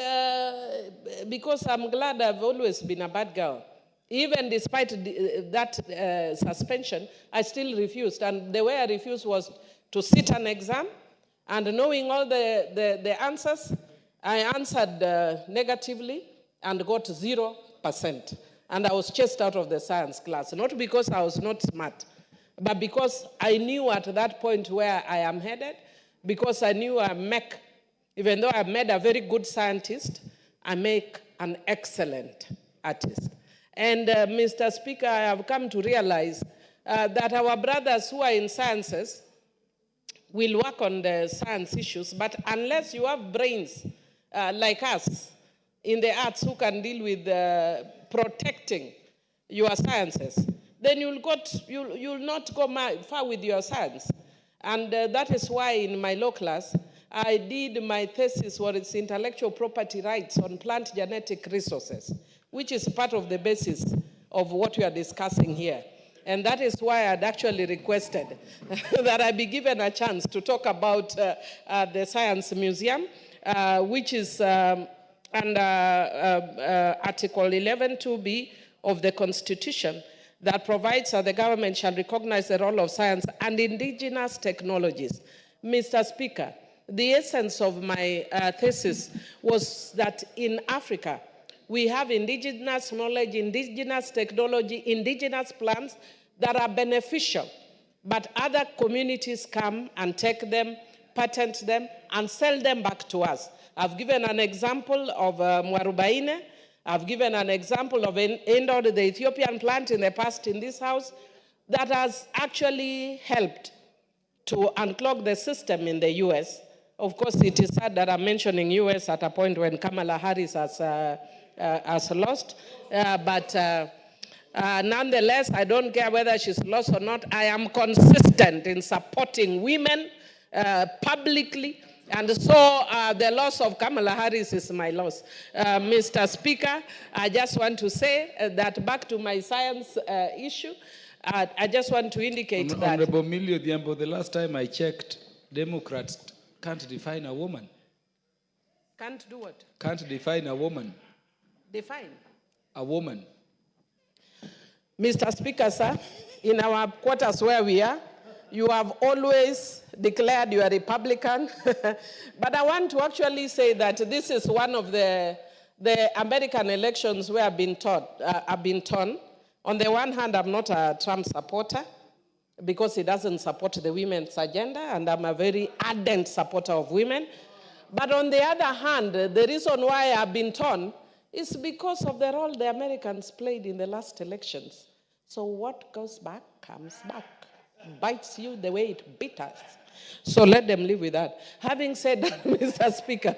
because I'm glad I've always been a bad girl, even despite that suspension, I still refused. And the way I refused was to sit an exam, and knowing all the answers, I answered negatively and got 0%. And I was chased out of the science class, not because I was not smart, but because I knew at that point where I am headed, because I knew even though I made a very good scientist, I make an excellent artist. And Mr. Speaker, I have come to realize that our brothers who are in sciences will work on the science issues, but unless you have brains like us in the arts who can deal with protecting your sciences, then you'll not go far with your science. And that is why in my law class, I did my thesis for its intellectual property rights on plant genetic resources, which is part of the basis of what we are discussing here. And that is why I'd actually requested that I be given a chance to talk about the Science Museum, which is under Article 11(2)(b) of the Constitution that provides that the government shall recognize the role of science and indigenous technologies. Mr. Speaker, the essence of my thesis was that in Africa, we have indigenous knowledge, indigenous technology, indigenous plants that are beneficial, but other communities come and take them, patent them, and sell them back to us. I've given an example of Mwarubaine. I've given an example of Endor, the Ethiopian plant in the past in this house, that has actually helped to unclog the system in the US. Of course, it is sad that I'm mentioning US at a point when Kamala Harris has lost. But nonetheless, I don't care whether she's lost or not. I am consistent in supporting women publicly. And so the loss of Kamala Harris is my loss. Mr. Speaker, I just want to say that back to my science issue, I just want to indicate that... Honorable Millie Odhiambo, the last time I checked, Democrats can't define a woman. Can't do what? Can't define a woman. Define? A woman. Mr. Speaker, sir, in our quarters where we are, you have always declared you are Republican. But I want to actually say that this is one of the American elections where I've been torn. On the one hand, I'm not a Trump supporter because he doesn't support the women's agenda, and I'm a very ardent supporter of women. But on the other hand, the reason why I've been torn is because of the role the Americans played in the last elections. So what goes back comes back. Bites you the way it bit us. So let them live with that. Having said that, Mr. Speaker,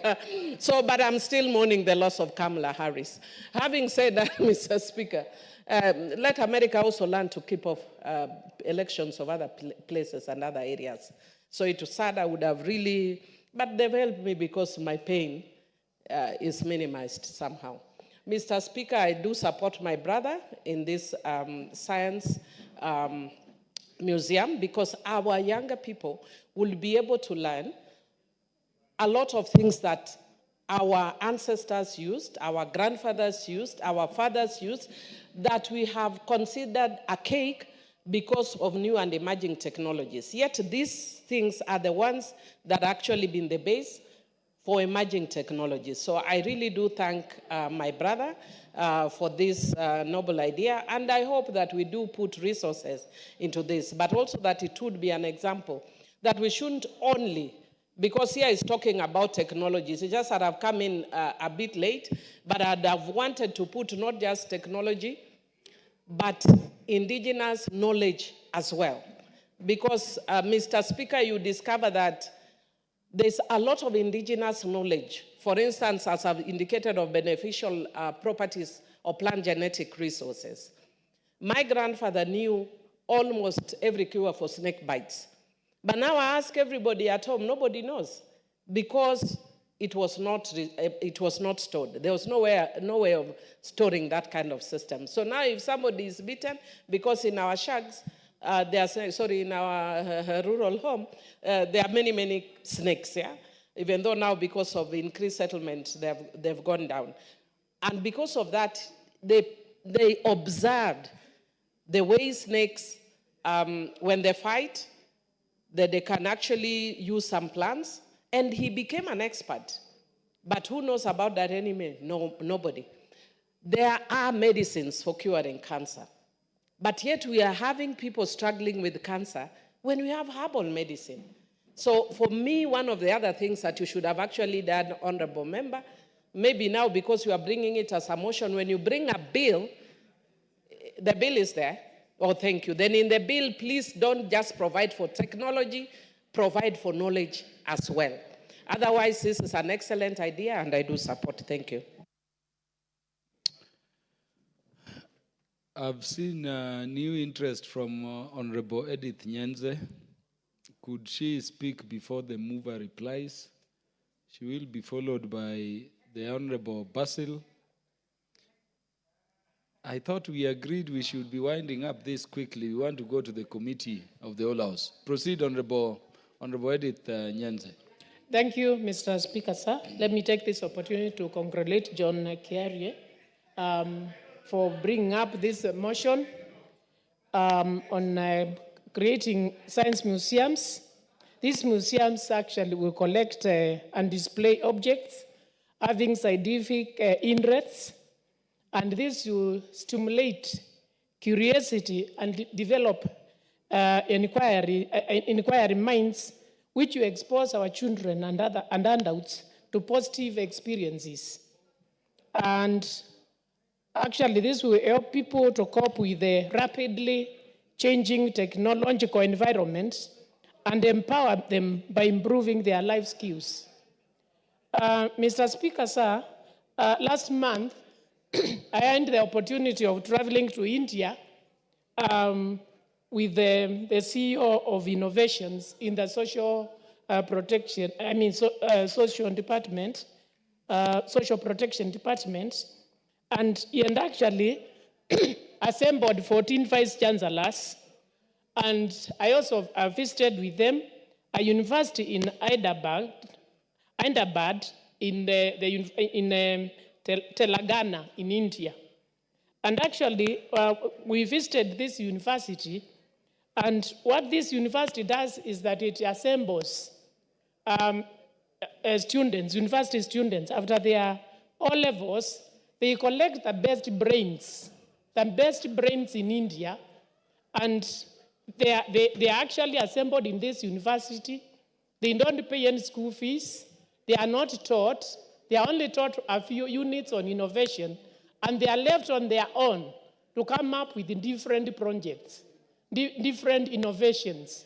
but I'm still mourning the loss of Kamala Harris. Having said that, Mr. Speaker, let America also learn to keep off elections of other places and other areas. So it was sad, I would have really, but they've helped me because my pain is minimized somehow. Mr. Speaker, I do support my brother in this science museum because our younger people will be able to learn a lot of things that our ancestors used, our grandfathers used, our fathers used, that we have considered archaic because of new and emerging technologies. Yet these things are the ones that actually been the base for emerging technologies. So I really do thank my brother for this noble idea, and I hope that we do put resources into this, but also that it would be an example that we shouldn't only, because here is talking about technologies. It's just that I've come in a bit late, but I'd have wanted to put not just technology, but indigenous knowledge as well. Because, Mr. Speaker, you discover that there's a lot of indigenous knowledge. For instance, as I've indicated, of beneficial properties of plant genetic resources. My grandfather knew almost every cure for snake bites. But now I ask everybody at home, nobody knows. Because it was not stored. There was no way of storing that kind of system. So now if somebody is bitten, because in our shacks, in our rural home, there are many, many snakes, yeah? Even though now because of increased settlement, they've gone down. And because of that, they observed the way snakes, when they fight, that they can actually use some plants, and he became an expert. But who knows about that anyway? No, nobody. There are medicines for curing cancer, but yet we are having people struggling with cancer when we have herbal medicine. So for me, one of the other things that you should have actually done, Honorable Member, maybe now because you are bringing it as a motion, when you bring a bill, the bill is there. Oh, thank you. Then in the bill, please don't just provide for technology, provide for knowledge as well. Otherwise, this is an excellent idea, and I do support. Thank you. I've seen new interest from Honorable Edith Nyenze. Could she speak before the mover replies? She will be followed by the Honorable Basil. I thought we agreed we should be winding up this quickly. We want to go to the committee of the whole House. Proceed, Honorable Edith Nyenze. Thank you, Mr. Speaker, sir. Let me take this opportunity to congratulate John Kiarie for bringing up this motion on creating science museums. These museums actually will collect and display objects having scientific interests, and this will stimulate curiosity and develop inquiry minds, which will expose our children and adults to positive experiences. And actually, this will help people to cope with the rapidly changing technological environment and empower them by improving their life skills. Mr. Speaker, sir, last month, I had the opportunity of traveling to India with the CEO of innovations in the social social department, social protection department, and actually assembled 14 vice chancellors. And I also visited with them a university in Hyderabad in Telangana in India. And actually, we visited this university, and what this university does is that it assembles university students after their O-levels. They collect the best brains in India, and they are actually assembled in this university. They don't pay any school fees. They are not taught. They are only taught a few units on innovation, and they are left on their own to come up with different projects, different innovations.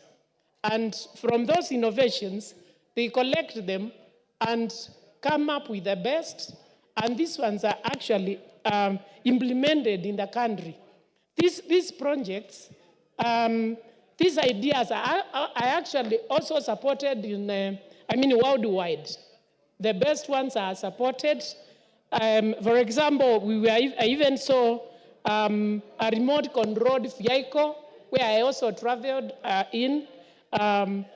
And from those innovations, they collect them and come up with the best, and these ones are actually implemented in the country. These projects, these ideas are actually also supported worldwide. The best ones are supported. For example, I even saw a remote-controlled vehicle where I also traveled in, and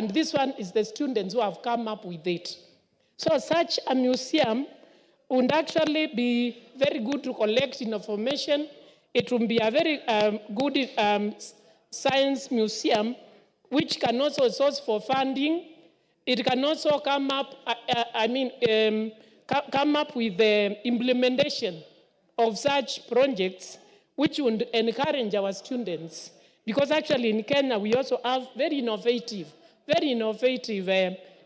this one is the students who have come up with it. So such a museum would actually be very good to collect information. It will be a very good science museum, which can also source for funding. It can also come up, come up with the implementation of such projects, which would encourage our students. Because actually in Kenya, we also have very innovative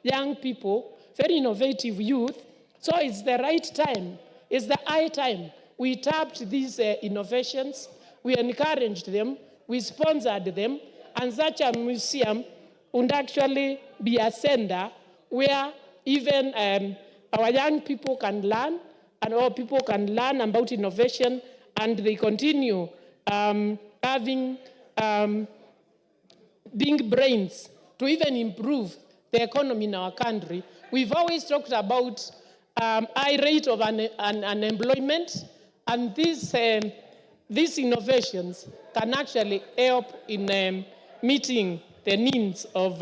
young people, very innovative youth. So it's the right time, it's the high time. We tapped these innovations, we encouraged them, we sponsored them, and such a museum would actually be a center where even our young people can learn, and all people can learn about innovation, and they continue having big brains to even improve the economy in our country we've always talked about high rate of unemployment, and these innovations can actually help in meeting the needs of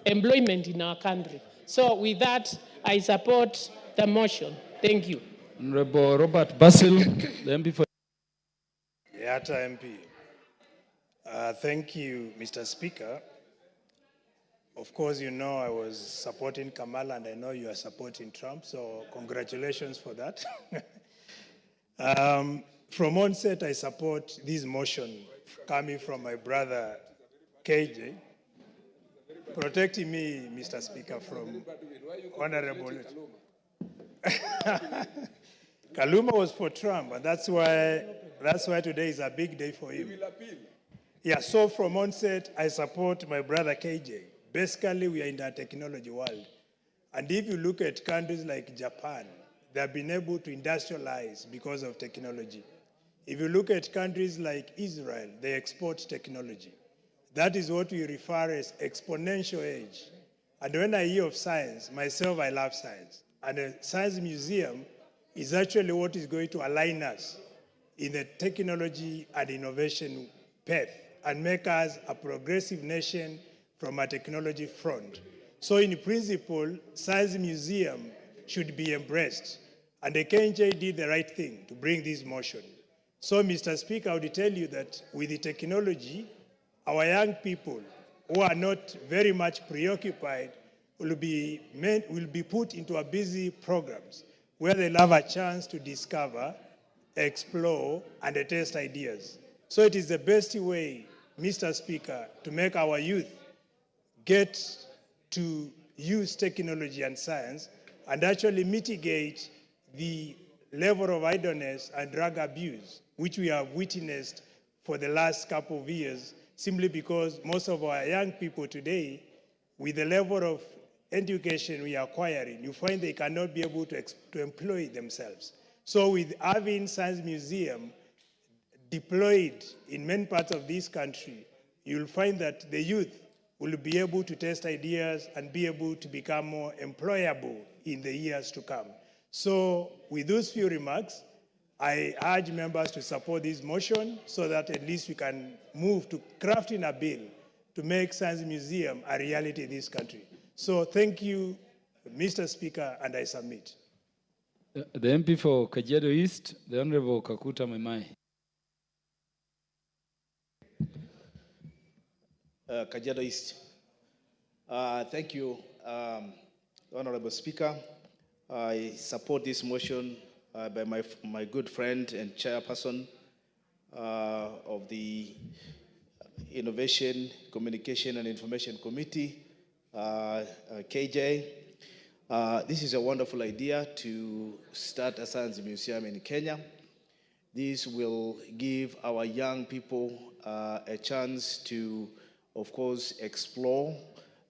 employment in our country. So with that, I support the motion. Thank you. Honorable Robert Basil, the MP for... Yata MP. Thank you, Mr. Speaker. Of course, you know I was supporting Kamala, and I know you are supporting Trump, so congratulations for that. From onset, I support this motion coming from my brother, KJ, protecting me, Mr. Speaker, from Honorable... Kaluma was for Trump, and that's why today is a big day for him. Yeah, so from onset, I support my brother KJ. Basically, we are in the technology world. And if you look at countries like Japan, they have been able to industrialize because of technology. If you look at countries like Israel, they export technology. That is what we refer as exponential age. And when I hear of science, myself, I love science. And a science museum is actually what is going to align us in the technology and innovation path and make us a progressive nation from a technology front. So in principle, science museum should be embraced. And the KNJ did the right thing to bring this motion. So, Mr. Speaker, I would tell you that with the technology, our young people who are not very much preoccupied will be put into a busy programs where they'll have a chance to discover, explore, and test ideas. So it is the best way, Mr. Speaker, to make our youth get to use technology and science and actually mitigate the level of idleness and drug abuse, which we have witnessed for the last couple of years, simply because most of our young people today, with the level of education we are acquiring, you find they cannot be able to employ themselves. So with having Science Museum deployed in many parts of this country, you'll find that the youth will be able to test ideas and be able to become more employable in the years to come. So with those few remarks, I urge members to support this motion so that at least we can move to crafting a bill to make Science Museum a reality in this country. So thank you, Mr. Speaker, and I submit. The MP for Kajiado East, the Honorable Kakuta Memai. Kajiado East. Thank you, Honorable Speaker. I support this motion by my good friend and chairperson of the Innovation, Communication and Information Committee, KJ. This is a wonderful idea to start a science museum in Kenya. This will give our young people a chance to, of course, explore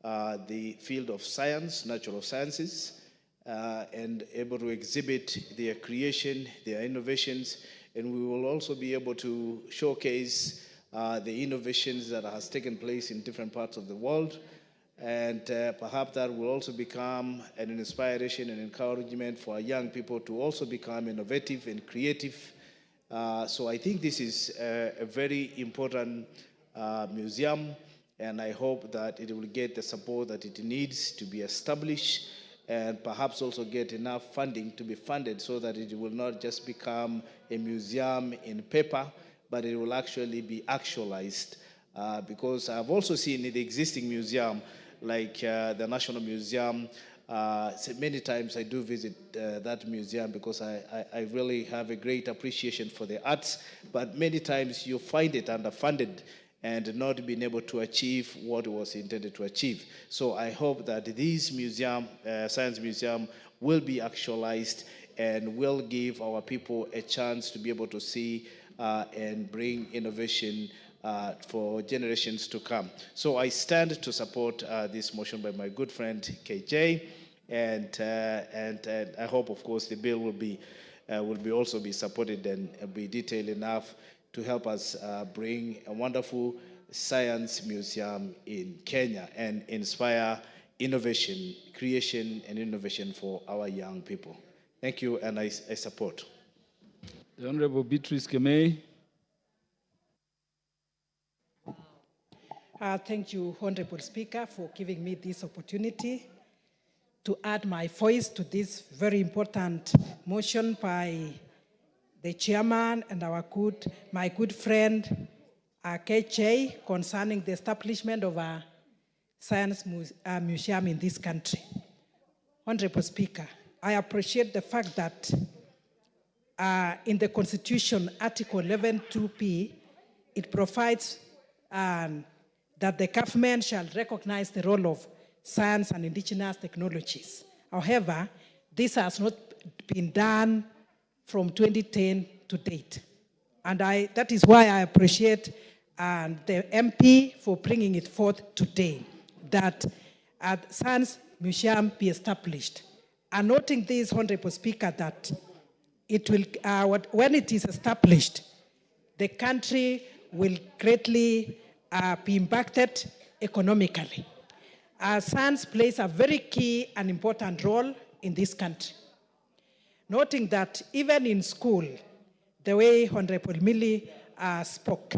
the field of science, natural sciences, and able to exhibit their creation, their innovations, and we will also be able to showcase the innovations that has taken place in different parts of the world. And perhaps that will also become an inspiration and encouragement for our young people to also become innovative and creative. So I think this is a very important museum, and I hope that it will get the support that it needs to be established, and perhaps also get enough funding to be funded so that it will not just become a museum in paper, but it will actually be actualized. Because I've also seen in the existing museum, like the National Museum, many times I do visit that museum because I really have a great appreciation for the arts, but many times you find it underfunded and not being able to achieve what was intended to achieve. So I hope that this museum, Science Museum, will be actualized and will give our people a chance to be able to see and bring innovation for generations to come. So I stand to support this motion by my good friend KJ, and I hope, of course, the bill will also be supported and be detailed enough to help us bring a wonderful science museum in Kenya and inspire innovation, creation and innovation for our young people. Thank you, and I support. The Honorable Beatrice Kemei. Thank you, Honorable Speaker, for giving me this opportunity to add my voice to this very important motion by the chairman and my good friend, KJ, concerning the establishment of a science museum in this country. Honorable Speaker, I appreciate the fact that in the Constitution, Article 11(2)(p), it provides that the government shall recognize the role of science and indigenous technologies. However, this has not been done from 2010 to date. And that is why I appreciate the MP for bringing it forth today, that a science museum be established. And noting this, Honorable Speaker, that it will, when it is established, the country will greatly be impacted economically. Science plays a very key and important role in this country. Noting that even in school, the way Honorable Millie spoke,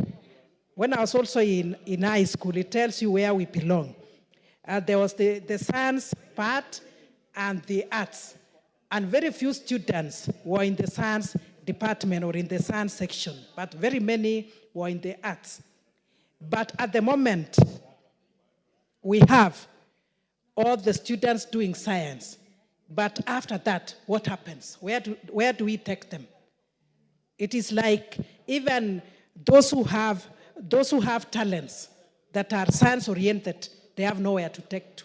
when I was also in high school, it tells you where we belong. There was the science part and the arts, and very few students were in the science department or in the science section, but very many were in the arts. But at the moment, we have all the students doing science. But after that, what happens? Where do we take them? It is like even those who have talents that are science-oriented, they have nowhere to take to.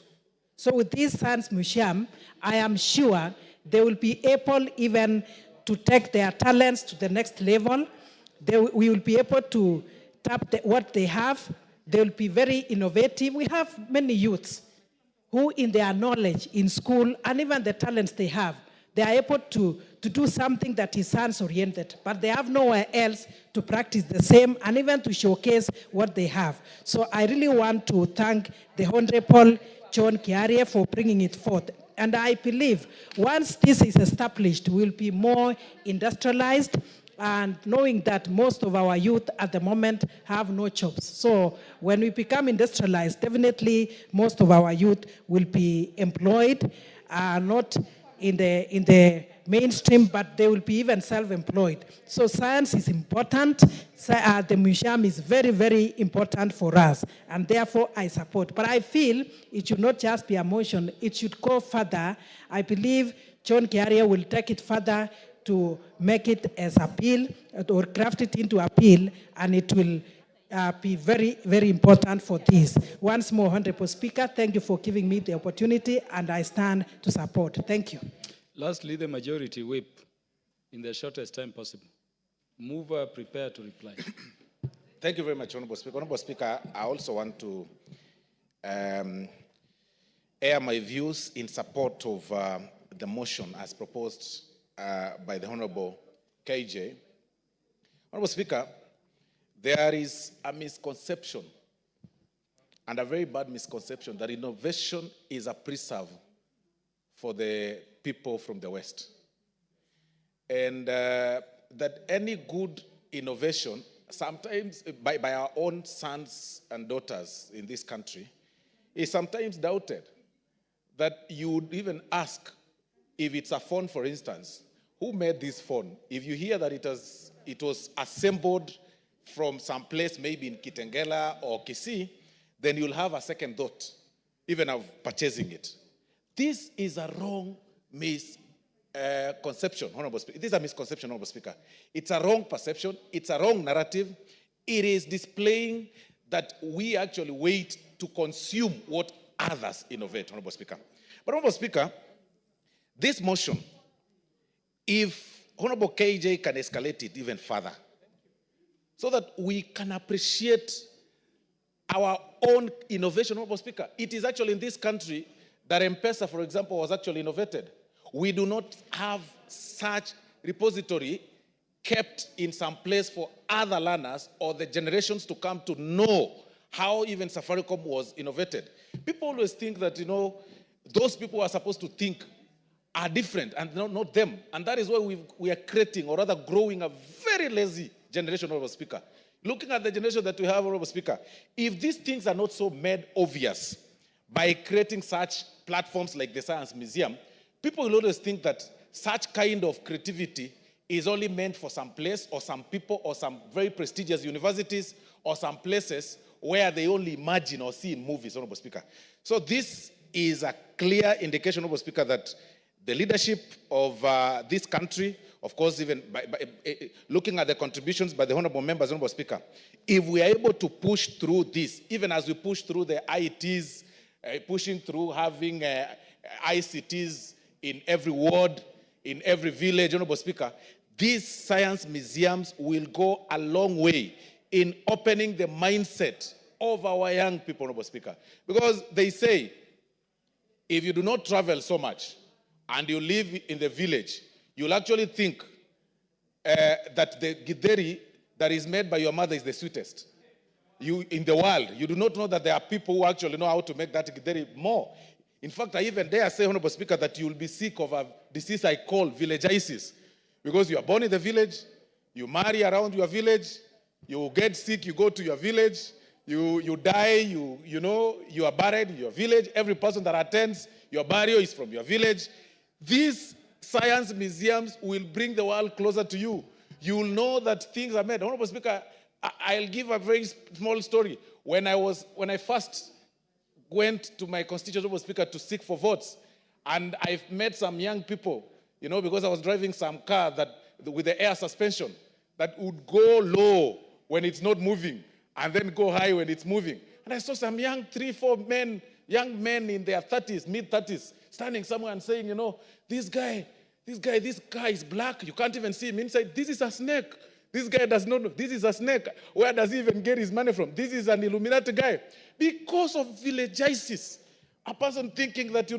So with this science museum, I am sure they will be able even to take their talents to the next level. We will be able to tap what they have. They will be very innovative. We have many youths who in their knowledge in school and even the talents they have, they are able to do something that is science-oriented, but they have nowhere else to practice the same and even to showcase what they have. So I really want to thank the Honorable John Kiarie for bringing it forth. And I believe once this is established, we'll be more industrialized, and knowing that most of our youth at the moment have no jobs. So when we become industrialized, definitely most of our youth will be employed, not in the mainstream, but they will be even self-employed. So science is important. The museum is very, very important for us, and therefore I support. But I feel it should not just be a motion, it should go further. I believe John Kiarie will take it further to make it as a bill or craft it into a bill, and it will be very, very important for this. Once more, Honorable Speaker, thank you for giving me the opportunity, and I stand to support. Thank you. Lastly, the majority whip in the shortest time possible. Mover, prepare to reply. Thank you very much, Honorable Speaker. Honorable Speaker, I also want to air my views in support of the motion as proposed by the Honorable KJ. Honorable Speaker, there is a misconception, and a very bad misconception, that innovation is a preserve for the people from the West. And that any good innovation, sometimes by our own sons and daughters in this country, is sometimes doubted. That you would even ask, if it's a phone, for instance, who made this phone? If you hear that it was assembled from some place, maybe in Kitengela or Kisii, then you'll have a second thought, even of purchasing it. This is a wrong misconception, Honorable Speaker. This is a misconception, Honorable Speaker. It's a wrong perception. It's a wrong narrative. It is displaying that we actually wait to consume what others innovate, Honorable Speaker. But, Honorable Speaker, this motion, if Honorable KJ can escalate it even further, so that we can appreciate our own innovation, Honorable Speaker. It is actually in this country that M-Pesa, for example, was actually innovated. We do not have such repository kept in some place for other learners or the generations to come to know how even Safaricom was innovated. People always think that, those people who are supposed to think are different and not them. And that is why we are creating, or rather growing, a very lazy generation, Honorable Speaker. Looking at the generation that we have, Honorable Speaker, if these things are not so made obvious by creating such platforms like the Science Museum, people will always think that such kind of creativity is only meant for some place or some people or some very prestigious universities or some places where they only imagine or see in movies, Honorable Speaker. So this is a clear indication, Honorable Speaker, that the leadership of this country, of course, even by looking at the contributions by the honorable members, Honorable Speaker, if we are able to push through this, even as we push through the ITs, pushing through having ICTs in every ward, in every village, Honorable Speaker, these science museums will go a long way in opening the mindset of our young people, Honorable Speaker. Because they say, if you do not travel so much and you live in the village, you'll actually think that the githeri that is made by your mother is the sweetest in the world. You do not know that there are people who actually know how to make that githeri more. In fact, I even dare say, Honorable Speaker, that you will be sick of a disease I call villagitis. Because you are born in the village, you marry around your village, you get sick, you go to your village, you die, you are buried in your village. Every person that attends your burial is from your village. These science museums will bring the world closer to you. You will know that things are made. Honorable Speaker, I'll give a very small story. When I first went to my constituency, Honorable Speaker, to seek for votes, and I've met some young people, because I was driving some car with the air suspension that would go low when it's not moving and then go high when it's moving. And I saw some young 3-4 men, young men in their 30s, mid-30s, standing somewhere and saying, this guy is black. You can't even see him inside. This is a snake. This guy does not know. This is a snake. Where does he even get his money from? This is an Illuminati guy. Because of villagitis. A person thinking that,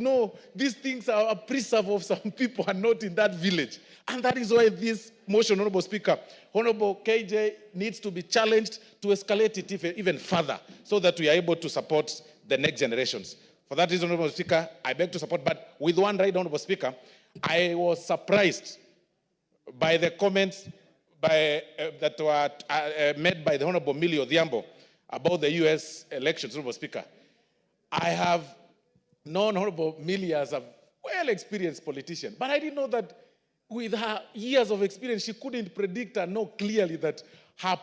these things are a preserve of some people and not in that village. And that is why this motion, Honorable Speaker, Honorable KJ needs to be challenged to escalate it even further so that we are able to support the next generations. For that reason, Honorable Speaker, I beg to support, but with one right, Honorable Speaker, I was surprised by the comments that were made by the Honorable Millie Odhiambo about the U.S. elections, Honorable Speaker. I have known Honorable Millie as a well-experienced politician, but I didn't know that with her years of experience, she couldn't predict and know clearly that her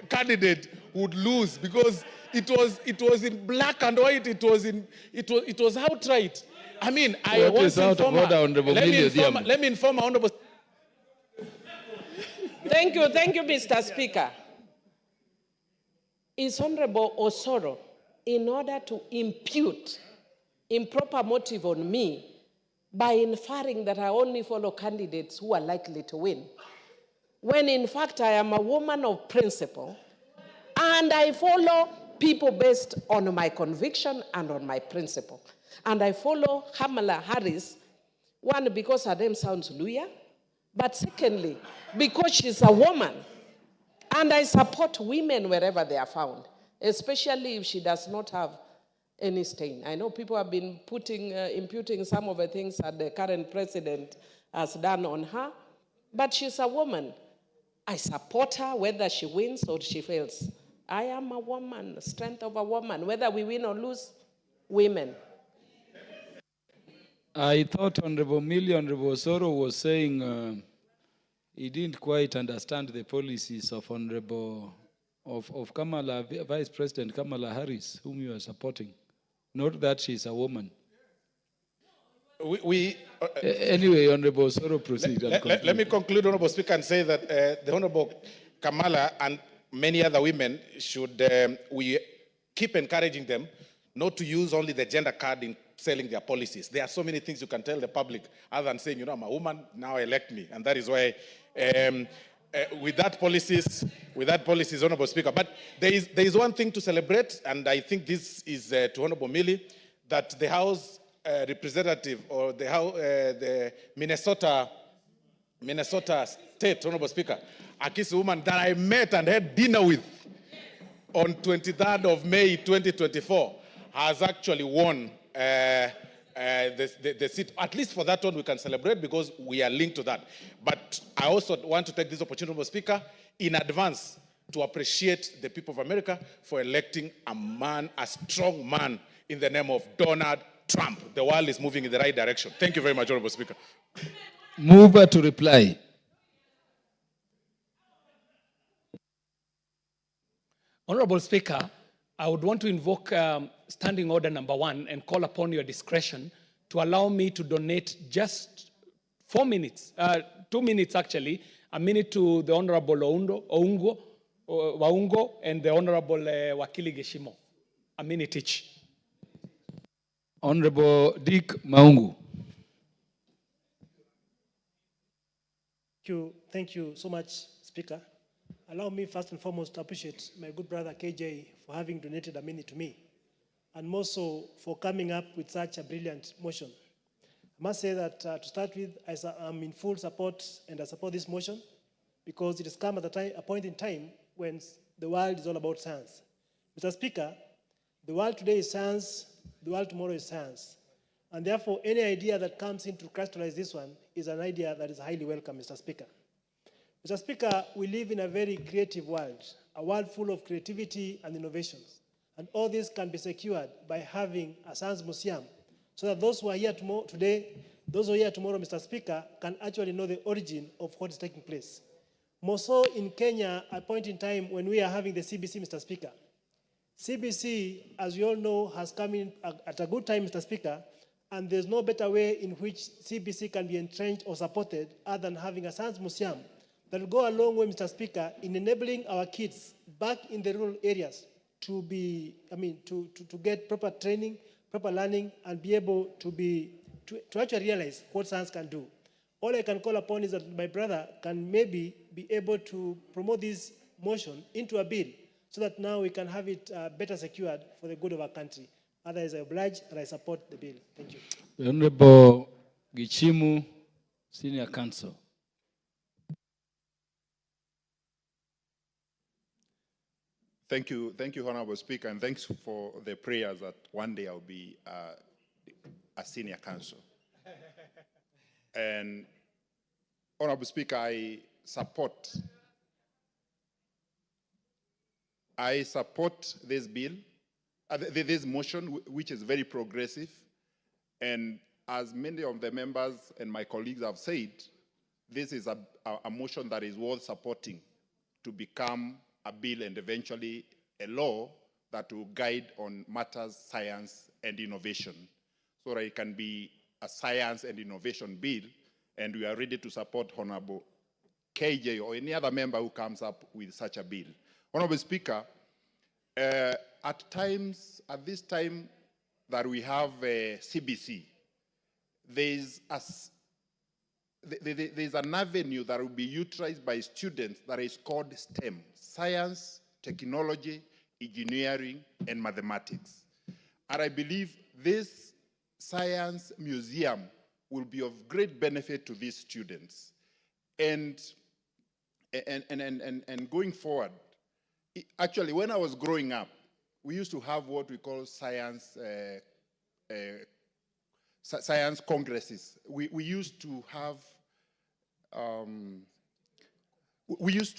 candidate would lose, because it was in black and white. It was outright. I mean, I want to inform her. Let me inform her, Honorable. Thank you, Mr. Speaker. Is Honorable Osoro, in order to impute improper motive on me by inferring that I only follow candidates who are likely to win, when in fact I am a woman of principle and I follow people based on my conviction and on my principle. And I follow Kamala Harris, one, because her name sounds Luya, but secondly, because she's a woman. And I support women wherever they are found, especially if she does not have any stain. I know people have been imputing some of the things that the current president has done on her, but she's a woman. I support her whether she wins or she fails. I am a woman, strength of a woman, whether we win or lose, women. I thought Honorable Osoro was saying he didn't quite understand the policies of of Kamala, Vice President Kamala Harris, whom you are supporting. Not that she's a woman. Anyway, Honorable Osoro, proceed. Let me conclude, Honorable Speaker, and say that the Honorable Kamala and many other women should, we keep encouraging them not to use only the gender card in selling their policies. There are so many things you can tell the public other than saying, I'm a woman, now elect me. And that is why with that policies, Honorable Speaker. But there is one thing to celebrate, and I think this is to Honorable Millie, that the House representative or the Minnesota State, Honorable Speaker, a Kisi woman that I met and had dinner with, on 23rd of May 2024 has actually won the seat. At least for that one we can celebrate because we are linked to that. But I also want to take this opportunity, Mr. Speaker, in advance to appreciate the people of America for electing a man, a strong man in the name of Donald Trump. The world is moving in the right direction. Thank you very much, Honorable Speaker. Mover to reply. Honorable Speaker, I would want to invoke Standing Order number 1 and call upon your discretion to allow me to donate just 4 minutes, 2 minutes actually, a minute to the Honorable Waungo and the Honorable Wakili Geshimo. A minute each. Honorable Dick Maungu. Thank you so much, Speaker. Allow me first and foremost to appreciate my good brother KJ for having donated a minute to me, and more so for coming up with such a brilliant motion. I must say that to start with, I'm in full support and I support this motion because it has come at a point in time when the world is all about science. Mr. Speaker, the world today is science, the world tomorrow is science. And therefore, any idea that comes in to crystallize this one is an idea that is highly welcome, Mr. Speaker. Mr. Speaker, we live in a very creative world, a world full of creativity and innovations. And all this can be secured by having a science museum so that those who are here today, those who are here tomorrow, Mr. Speaker, can actually know the origin of what is taking place. More so in Kenya, at a point in time when we are having the CBC, Mr. Speaker. CBC, as you all know, has come in at a good time, Mr. Speaker, and there's no better way in which CBC can be entrenched or supported other than having a science museum that will go a long way, Mr. Speaker, in enabling our kids back in the rural areas to get proper training, proper learning, and be able to actually realize what science can do. All I can call upon is that my brother can maybe be able to promote this motion into a bill so that now we can have it better secured for the good of our country. Otherwise, I oblige and I support the bill. Thank you. The Honorable Gichimu, Senior Counsel. Thank you, Honorable Speaker, and thanks for the prayers that one day I'll be a senior counsel. And Honorable Speaker, I support this bill, this motion, which is very progressive. And as many of the members and my colleagues have said, this is a motion that is worth supporting to become a bill and eventually a law that will guide on matters, science, and innovation, so that it can be a science and innovation bill, and we are ready to support Honorable KJ or any other member who comes up with such a bill. Honorable Speaker, at this time that we have CBC, there's an avenue that will be utilized by students that is called STEM, science, technology, engineering, and mathematics. And I believe this science museum will be of great benefit to these students. And going forward, actually, when I was growing up, we used to have what we call science congresses. We used to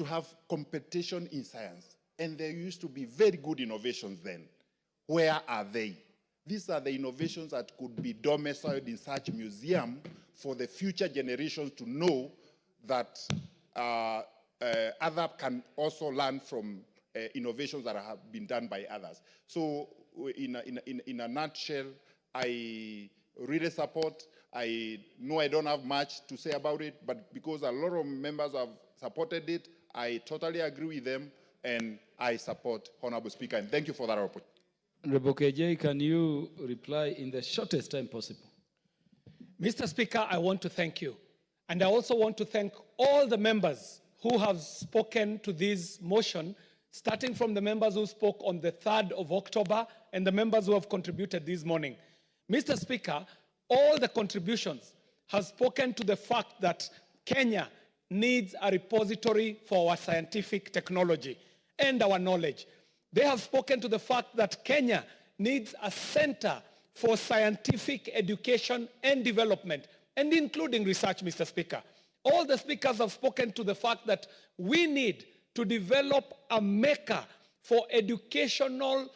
have competition in science, and there used to be very good innovations then. Where are they? These are the innovations that could be domiciled in such a museum for the future generations to know that others can also learn from innovations that have been done by others. So in a nutshell, I really support. I know I don't have much to say about it, but because a lot of members have supported it, I totally agree with them, and I support, Honorable Speaker, and thank you for that opportunity. Honorable KJ, can you reply in the shortest time possible? Mr. Speaker, I want to thank you. And I also want to thank all the members who have spoken to this motion, starting from the members who spoke on the 3rd of October and the members who have contributed this morning. Mr. Speaker, all the contributions have spoken to the fact that Kenya needs a repository for our scientific technology and our knowledge. They have spoken to the fact that Kenya needs a center for scientific education and development, and including research, Mr. Speaker. All the speakers have spoken to the fact that we need to develop a mecca for educational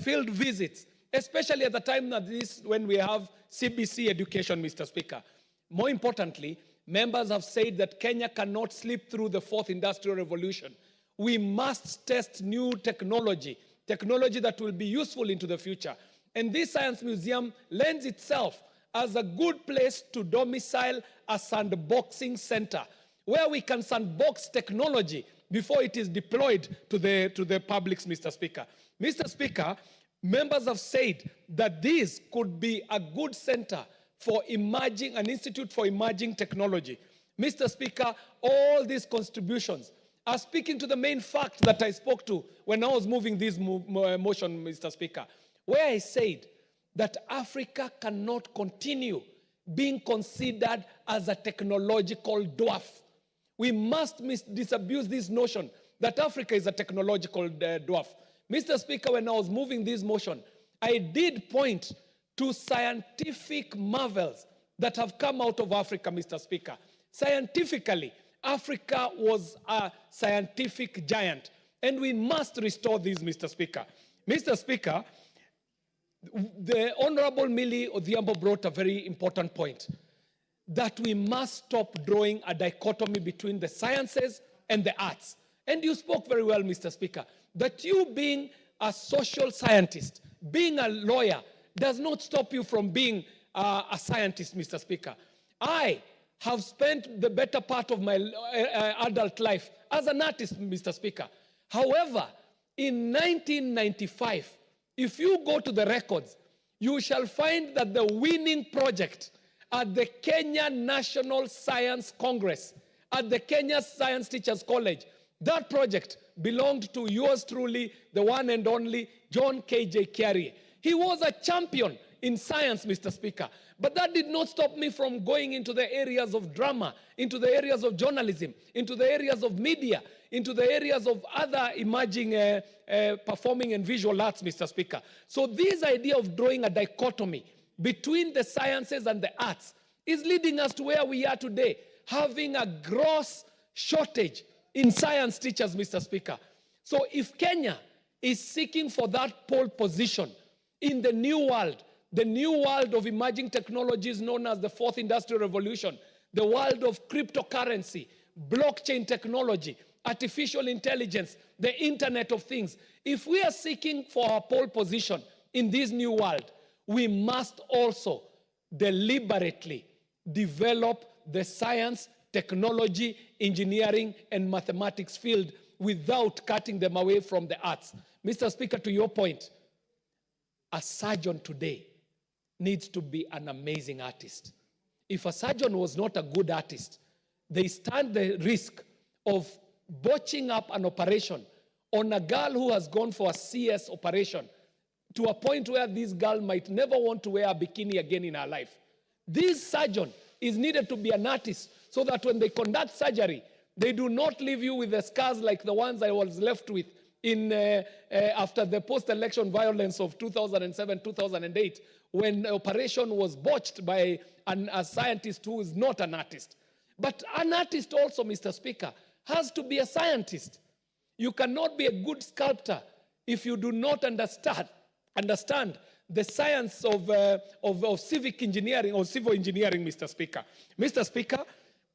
field visits, especially at the time that this, when we have CBC education, Mr. Speaker. More importantly, members have said that Kenya cannot slip through the fourth industrial revolution. We must test new technology that will be useful into the future. And this science museum lends itself as a good place to domicile a sandboxing center, where we can sandbox technology before it is deployed to the public, Mr. Speaker. Mr. Speaker, members have said that this could be a good center for an institute for emerging technology. Mr. Speaker, all these contributions are speaking to the main fact that I spoke to when I was moving this motion, Mr. Speaker, where I said that Africa cannot continue being considered as a technological dwarf. We must disabuse this notion that Africa is a technological dwarf. Mr. Speaker, when I was moving this motion, I did point to scientific marvels that have come out of Africa, Mr. Speaker. Scientifically, Africa was a scientific giant, and we must restore this, Mr. Speaker. Mr. Speaker, the Honorable Millie Odhiambo brought a very important point, that we must stop drawing a dichotomy between the sciences and the arts. And you spoke very well, Mr. Speaker, that you being a social scientist, being a lawyer, does not stop you from being a scientist, Mr. Speaker. I have spent the better part of my adult life as an artist, Mr. Speaker. However, in 1995, if you go to the records, you shall find that the winning project at the Kenya National Science Congress, at the Kenya Science Teachers College, that project belonged to yours truly, the one and only John K.J. Kiarie. He was a champion in science, Mr. Speaker. But that did not stop me from going into the areas of drama, into the areas of journalism, into the areas of media, into the areas of other emerging performing and visual arts, Mr. Speaker. So this idea of drawing a dichotomy between the sciences and the arts is leading us to where we are today, having a gross shortage in science teachers, Mr. Speaker. So if Kenya is seeking for that pole position in the new world of emerging technologies known as the fourth industrial revolution, the world of cryptocurrency, blockchain technology, artificial intelligence, the Internet of Things. If we are seeking for our pole position in this new world, we must also deliberately develop the science, technology, engineering, and mathematics field without cutting them away from the arts. Mr. Speaker, to your point, a surgeon today needs to be an amazing artist. If a surgeon was not a good artist, they stand the risk of botching up an operation on a girl who has gone for a CS operation to a point where this girl might never want to wear a bikini again in her life. This surgeon is needed to be an artist so that when they conduct surgery, they do not leave you with the scars like the ones I was left with after the post-election violence of 2007, 2008, when the operation was botched by a scientist who is not an artist. But an artist also, Mr. Speaker, has to be a scientist. You cannot be a good sculptor if you do not understand the science of civic engineering or civil engineering, Mr. Speaker. Mr. Speaker,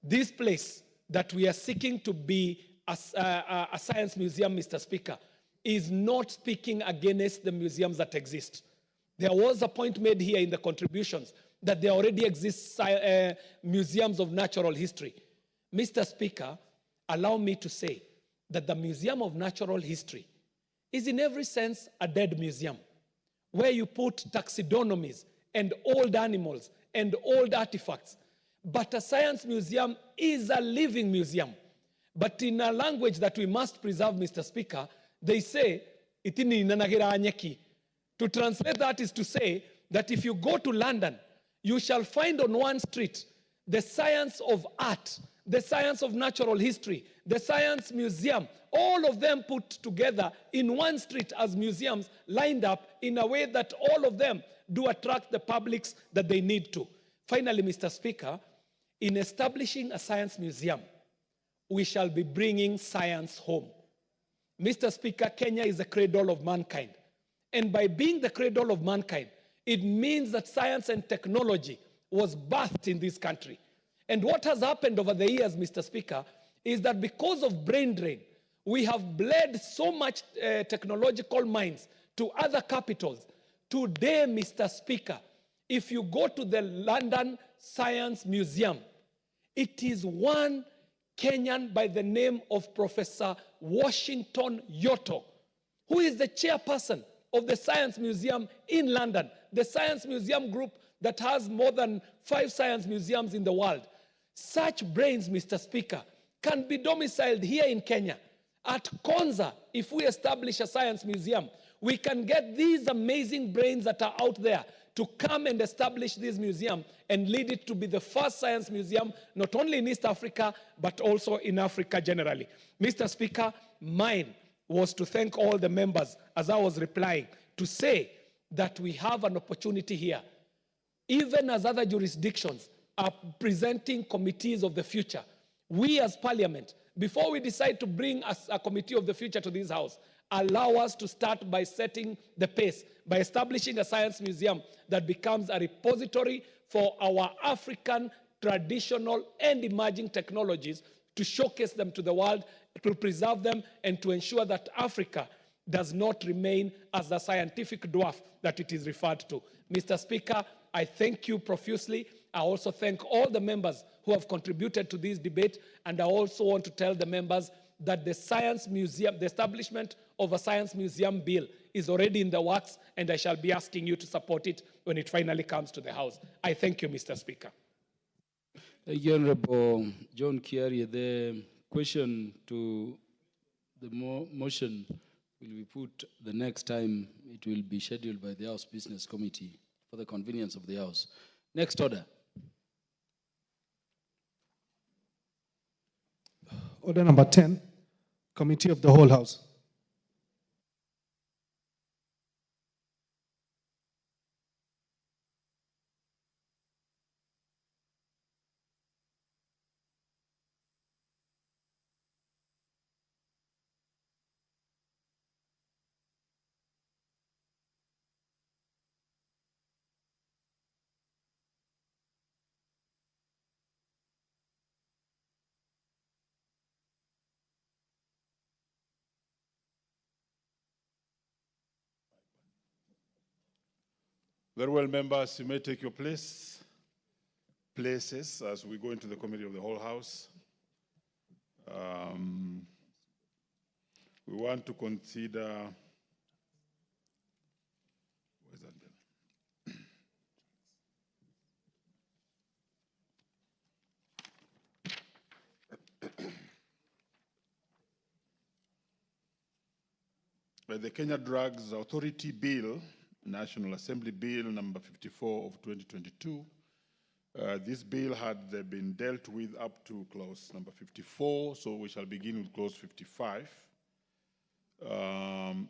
this place that we are seeking to be a science museum, Mr. Speaker, is not speaking against the museums that exist. There was a point made here in the contributions that there already exist museums of natural history. Mr. Speaker, allow me to say that the Museum of Natural History is in every sense a dead museum, where you put taxidermies and old animals and old artifacts. But a science museum is a living museum. But in a language that we must preserve, Mr. Speaker, they say, itini nanagira anyeki. To translate that is to say that if you go to London, you shall find on one street the science of art, the science of natural history, the science museum, all of them put together in one street as museums lined up in a way that all of them do attract the publics that they need to. Finally, Mr. Speaker, in establishing a science museum, we shall be bringing science home. Mr. Speaker, Kenya is the cradle of mankind. And by being the cradle of mankind, it means that science and technology was birthed in this country. And what has happened over the years, Mr. Speaker, is that because of brain drain, we have bled so much technological minds to other capitals. Today, Mr. Speaker, if you go to the London Science Museum, it is one Kenyan by the name of Professor Washington Yotto, who is the chairperson of the Science Museum in London, the Science Museum group that has more than 5 science museums in the world. Such brains, Mr. Speaker, can be domiciled here in Kenya. At Konza, if we establish a science museum, we can get these amazing brains that are out there to come and establish this museum and lead it to be the first science museum, not only in East Africa, but also in Africa generally. Mr. Speaker, mine was to thank all the members, as I was replying, to say that we have an opportunity here. Even as other jurisdictions are presenting committees of the future, we as Parliament, before we decide to bring a committee of the future to this House, allow us to start by setting the pace, by establishing a science museum that becomes a repository for our African traditional and emerging technologies, to showcase them to the world, to preserve them, and to ensure that Africa does not remain as the scientific dwarf that it is referred to. Mr. Speaker, I thank you profusely. I also thank all the members who have contributed to this debate, and I also want to tell the members that the Science Museum, the establishment of a Science Museum bill is already in the works, and I shall be asking you to support it when it finally comes to the House. I thank you, Mr. Speaker. Thank you, Honorable John Kiari. The question to the motion will be put the next time. It will be scheduled by the House Business Committee for the convenience of the House. Next order. Order number 10, Committee of the Whole House. Very well, members, you may take your places as we go into the Committee of the Whole House. We want to consider, where's that bill? The Kenya Drugs Authority Bill, National Assembly Bill number 54 of 2022. This bill had been dealt with up to clause number 54, so we shall begin with clause 55.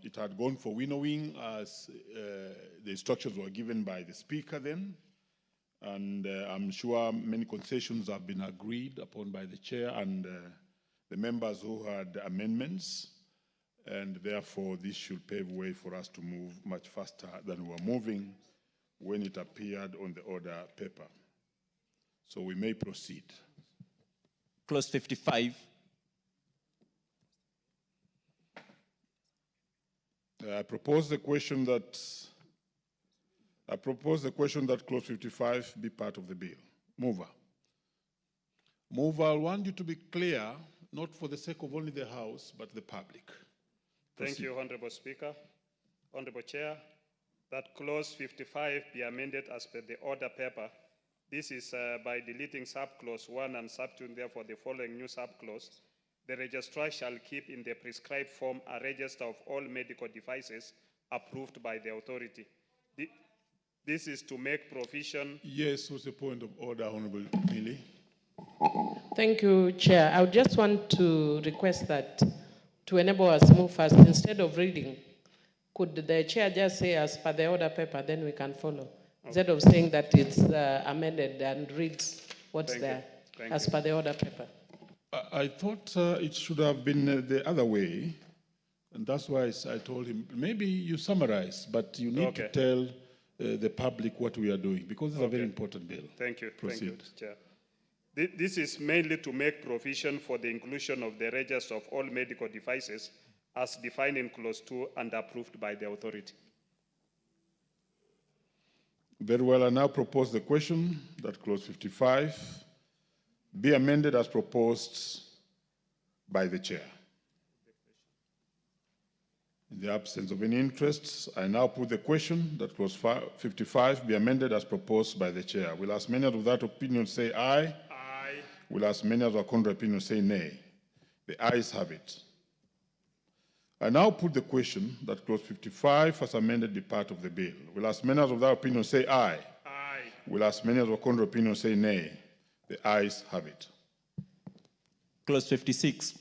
It had gone for winnowing as the instructions were given by the Speaker then, and I'm sure many concessions have been agreed upon by the Chair and the members who had amendments. And therefore, this should pave way for us to move much faster than we were moving when it appeared on the order paper. So we may proceed. Clause 55. I propose the question that clause 55 be part of the bill. Mover. Mover, I want you to be clear, not for the sake of only the House, but the public. Thank you, Honorable Speaker. Honorable Chair, that clause 55 be amended as per the order paper. This is by deleting subclause 1 and sub 2, therefore the following new subclause. The registrar shall keep in the prescribed form a register of all medical devices approved by the authority. This is to make provision. Yes, what's the point of order, Honorable Millie? Thank you, Chair. I would just want to request that to enable us to move fast, instead of reading, could the Chair just say as per the order paper, then we can follow, instead of saying that it's amended and reads what's there as per the order paper. I thought it should have been the other way, and that's why I told him, maybe you summarize, but you need to tell the public what we are doing, because it's a very important bill. Thank you. Proceed. Thank you, Chair. This is mainly to make provision for the inclusion of the register of all medical devices as defined in Clause 2 and approved by the authority. Very well, I now propose the question that Clause 55 be amended as proposed by the Chair. In the absence of any interests, I now put the question that Clause 55 be amended as proposed by the Chair. Will as many of that opinion say aye? Aye. Will as many of the contrary opinion say nay? The ayes have it. I now put the question that Clause 55 as amended be part of the bill. Will as many of that opinion say aye? Aye. Will as many of the contrary opinion say nay? The ayes have it. Clause 56.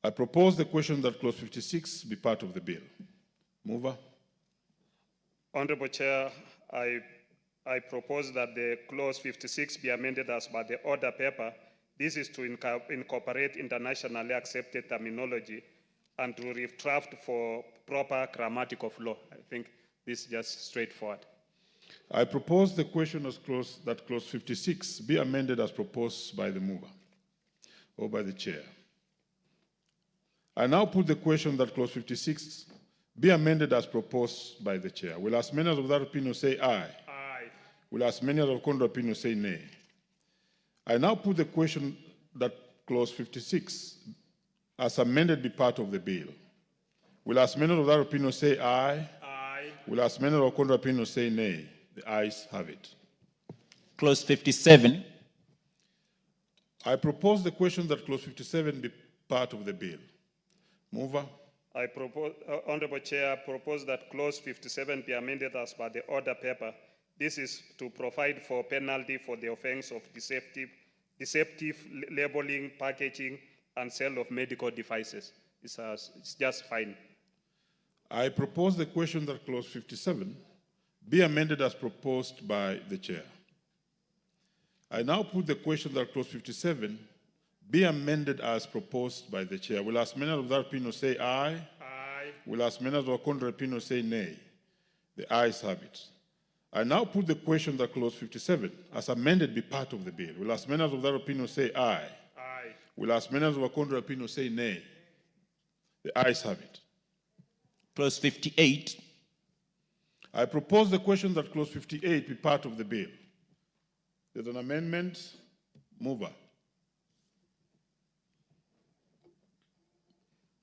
I propose the question that Clause 56 be part of the bill. Mover. Honorable Chair, I propose that the Clause 56 be amended as by the order paper. This is to incorporate internationally accepted terminology and to redraft for proper grammatic of law. I think this is just straightforward. I propose the question as that Clause 56 be amended as proposed by the mover or by the Chair. I now put the question that Clause 56 be amended as proposed by the Chair. Will as many of that opinion say aye? Aye. Will as many of the contrary opinion say nay? I now put the question that Clause 56 as amended be part of the bill. Will as many of that opinion say aye? Aye. Will as many of the contrary opinion say nay? The ayes have it. Clause 57. I propose the question that Clause 57 be part of the bill. Mover. I propose, Honorable Chair, propose that Clause 57 be amended as per the order paper. This is to provide for penalty for the offense of deceptive labeling, packaging, and sale of medical devices. It's just fine. I propose the question that Clause 57 be amended as proposed by the Chair. I now put the question that Clause 57 be amended as proposed by the Chair. Will as many of that opinion say aye? Aye. Will as many of the contrary opinion say nay? The ayes have it. I now put the question that Clause 57 as amended be part of the bill. Will as many of that opinion say aye? Aye. Will as many of the contrary opinion say nay? The ayes have it. Clause 58. I propose the question that Clause 58 be part of the bill. There's an amendment. Mover.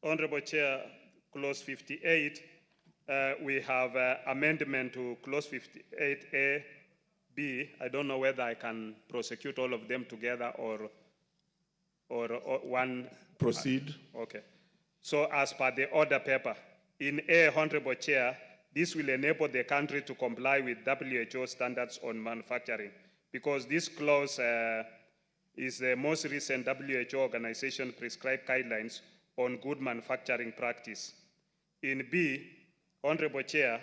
Honorable Chair, Clause 58, we have amendment to Clause 58A, B. I don't know whether I can prosecute all of them together or one. Proceed. Okay. So as per the order paper, in A, Honorable Chair, this will enable the country to comply with WHO standards on manufacturing, because this clause is the most recent WHO organization prescribed guidelines on good manufacturing practice. In B, Honorable Chair,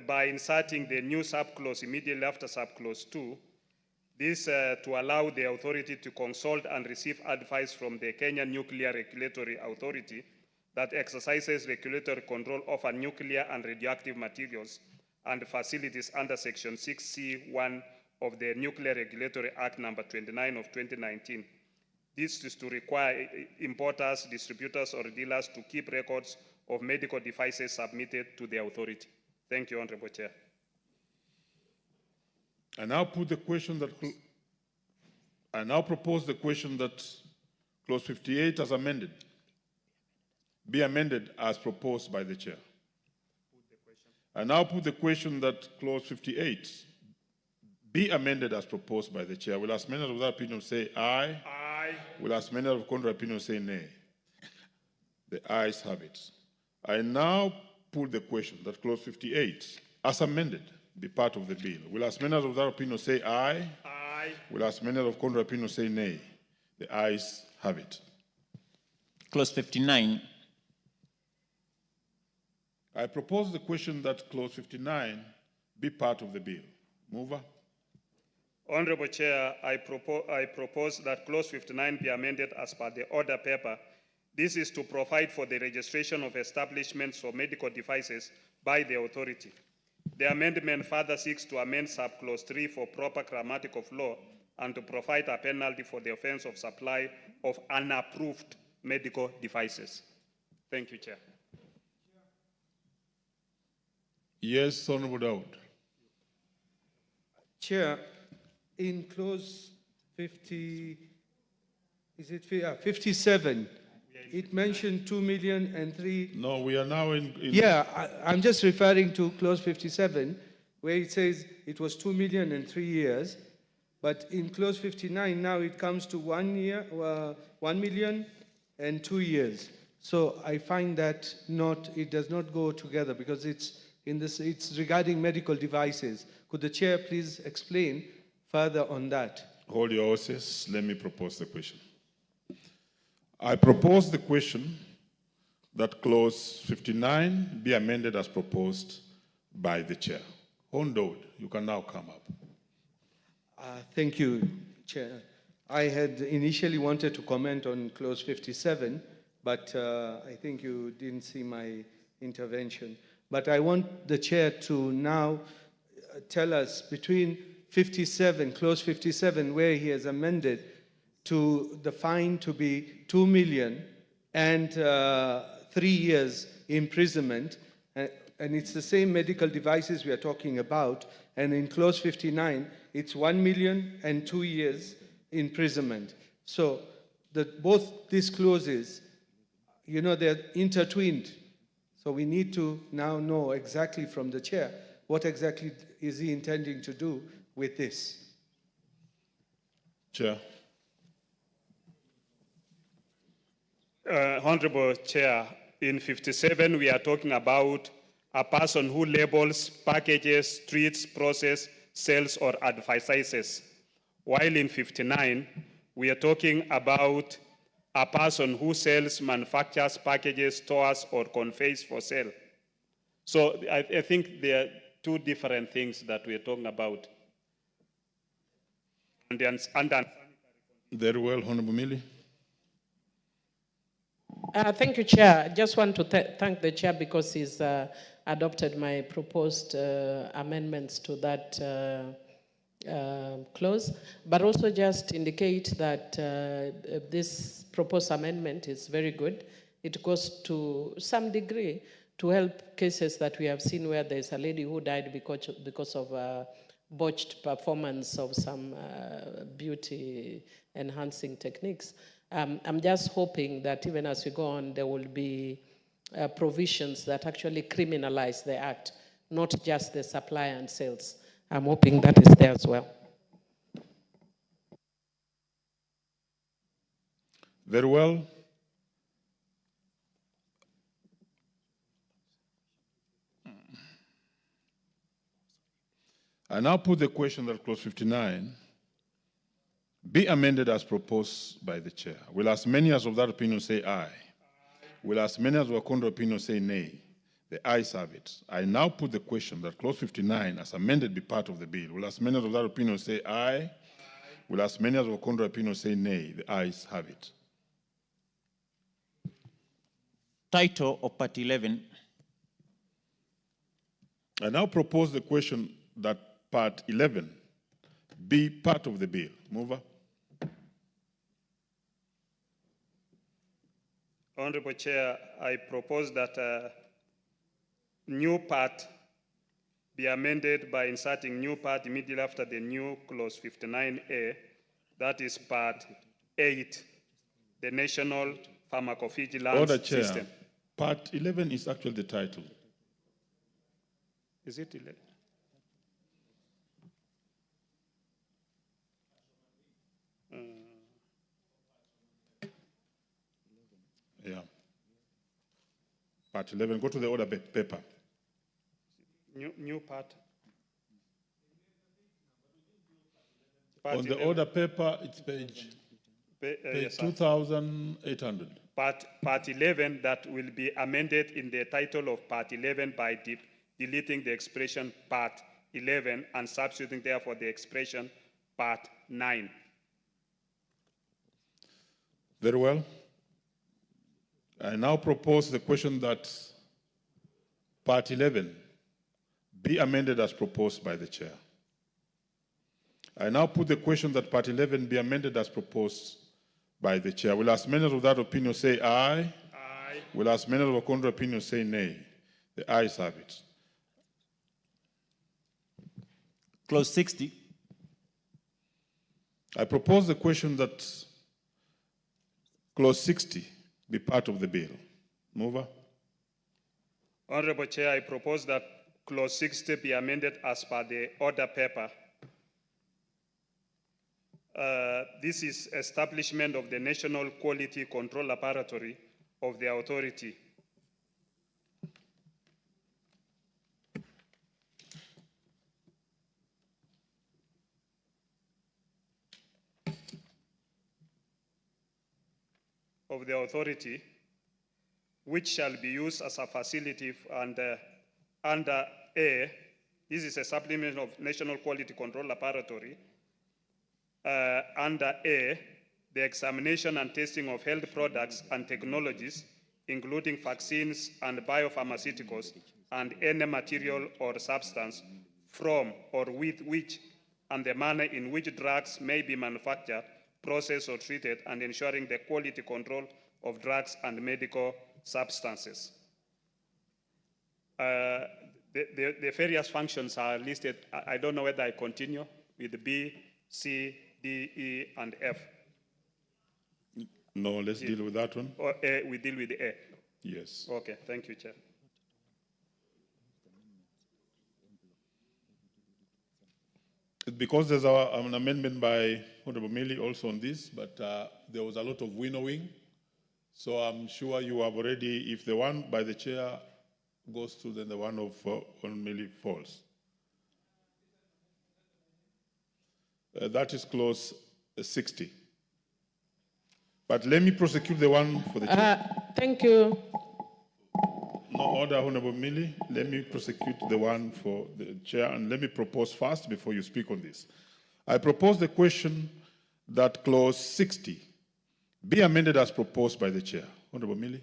by inserting the new subclause immediately after subclause 2, this to allow the authority to consult and receive advice from the Kenya Nuclear Regulatory Authority that exercises regulatory control over nuclear and radioactive materials and facilities under Section 6C1 of the Nuclear Regulatory Act number 29 of 2019. This is to require importers, distributors, or dealers to keep records of medical devices submitted to the authority. Thank you, Honorable Chair. I now put the question that I now propose the question that Clause 58 as amended be amended as proposed by the Chair. I now put the question that Clause 58 be amended as proposed by the Chair. Will as many of that opinion say aye? Aye. Will as many of contrary opinion say nay? The ayes have it. I now put the question that clause 58, as amended, be part of the bill. Will as many as of that opinion say aye? Aye. Will as many as of contrary opinion say nay? The ayes have it. Clause 59. I propose the question that clause 59 be part of the bill. Mover? Honorable Chair, I propose that clause 59 be amended as per the order paper. This is to provide for the registration of establishments for medical devices by the authority. The amendment further seeks to amend subclause 3 for proper grammatic of law and to provide a penalty for the offense of supply of unapproved medical devices. Thank you, Chair. Yes, Honorable Daud. Chair, in clause 57, it mentioned 2 million and 3. No, we are now in Yeah, I'm just referring to clause 57, where it says it was 2 million and 3 years. But in clause 59, now it comes to 1 year, 1 million and 2 years. So I find that it does not go together because it's regarding medical devices. Could the chair please explain further on that? Hold your horses. Let me propose the question. I propose the question that clause 59 be amended as proposed by the chair. Hondoud, you can now come up. Thank you, Chair. I had initially wanted to comment on clause 57, but I think you didn't see my intervention. But I want the chair to now tell us between 57, clause 57, where he has amended to the fine to be 2 million and 3 years imprisonment, and it's the same medical devices we are talking about, and in clause 59, it's 1 million and 2 years imprisonment. So both these clauses, they're intertwined. So we need to now know exactly from the chair what exactly is he intending to do with this. Chair. Honorable Chair, in 57, we are talking about a person who labels, packages, treats, processes, sells, or advertises. While in 59, we are talking about a person who sells, manufactures, packages, stores, or conveys for sale. So I think there are two different things that we are talking about. Very well, Honorable Millie. Thank you, Chair. I just want to thank the Chair because he's adopted my proposed amendments to that clause, but also just indicate that this proposed amendment is very good. It goes to some degree to help cases that we have seen where there's a lady who died because of botched performance of some beauty enhancing techniques. I'm just hoping that even as we go on, there will be provisions that actually criminalize the act, not just the supply and sales. I'm hoping that is there as well. Very well. I now put the question that clause 59 be amended as proposed by the chair. Will as many as of that opinion say aye? Will as many as of a contrary opinion say nay? The ayes have it. I now put the question that clause 59 as amended be part of the bill. Will as many as of that opinion say aye? Will as many as of a contrary opinion say nay? The ayes have it. Title of Part 11. I now propose the question that Part 11 be part of the bill. Mover. Honorable Chair, I propose that new part be amended by inserting new part immediately after the new clause 59A, that is part 8, the National Pharmacovigilance Order, Chair. System. Part 11 is actually the title. Is it 11? Yeah. Part 11. Go to the order paper. New part. On the order paper, it's page yes, sir. 2,800. Part 11 that will be amended in the title of Part 11 by deleting the expression Part 11 and substituting therefore the expression Part 9. Very well. I now propose the question that Part 11 be amended as proposed by the chair. I now put the question that Part 11 be amended as proposed by the chair. Will as many of that opinion say aye? Aye. Will as many of the contrary opinion say nay? The ayes have it. Clause 60. I propose the question that Clause 60 be part of the bill. Mover? Honorable Chair, I propose that Clause 60 be amended as per the order paper. This is establishment of the National Quality Control Laboratory of the authority. Of the authority, which shall be used as a facility and under A, this is a supplement of National Quality Control Laboratory. Under A, the examination and testing of health products and technologies, including vaccines and biopharmaceuticals, and any material or substance from or with which, and the manner in which drugs may be manufactured, processed, or treated, and ensuring the quality control of drugs and medical substances. The various functions are listed. I don't know whether I continue with B, C, D, E, and F. No, let's deal with that one. Or A, we deal with A. Yes. Okay, thank you, Chair. Because there's an amendment by Honorable Millie also on this, but there was a lot of winnowing. So I'm sure you have already, if the one by the chair goes through, then the one of Honorable Millie falls. That is Clause 60. But let me prosecute the one for the chair. Thank you. No order, Honorable Millie. Let me prosecute the one for the chair, and let me propose first before you speak on this. I propose the question that Clause 60 be amended as proposed by the chair. Honorable Millie.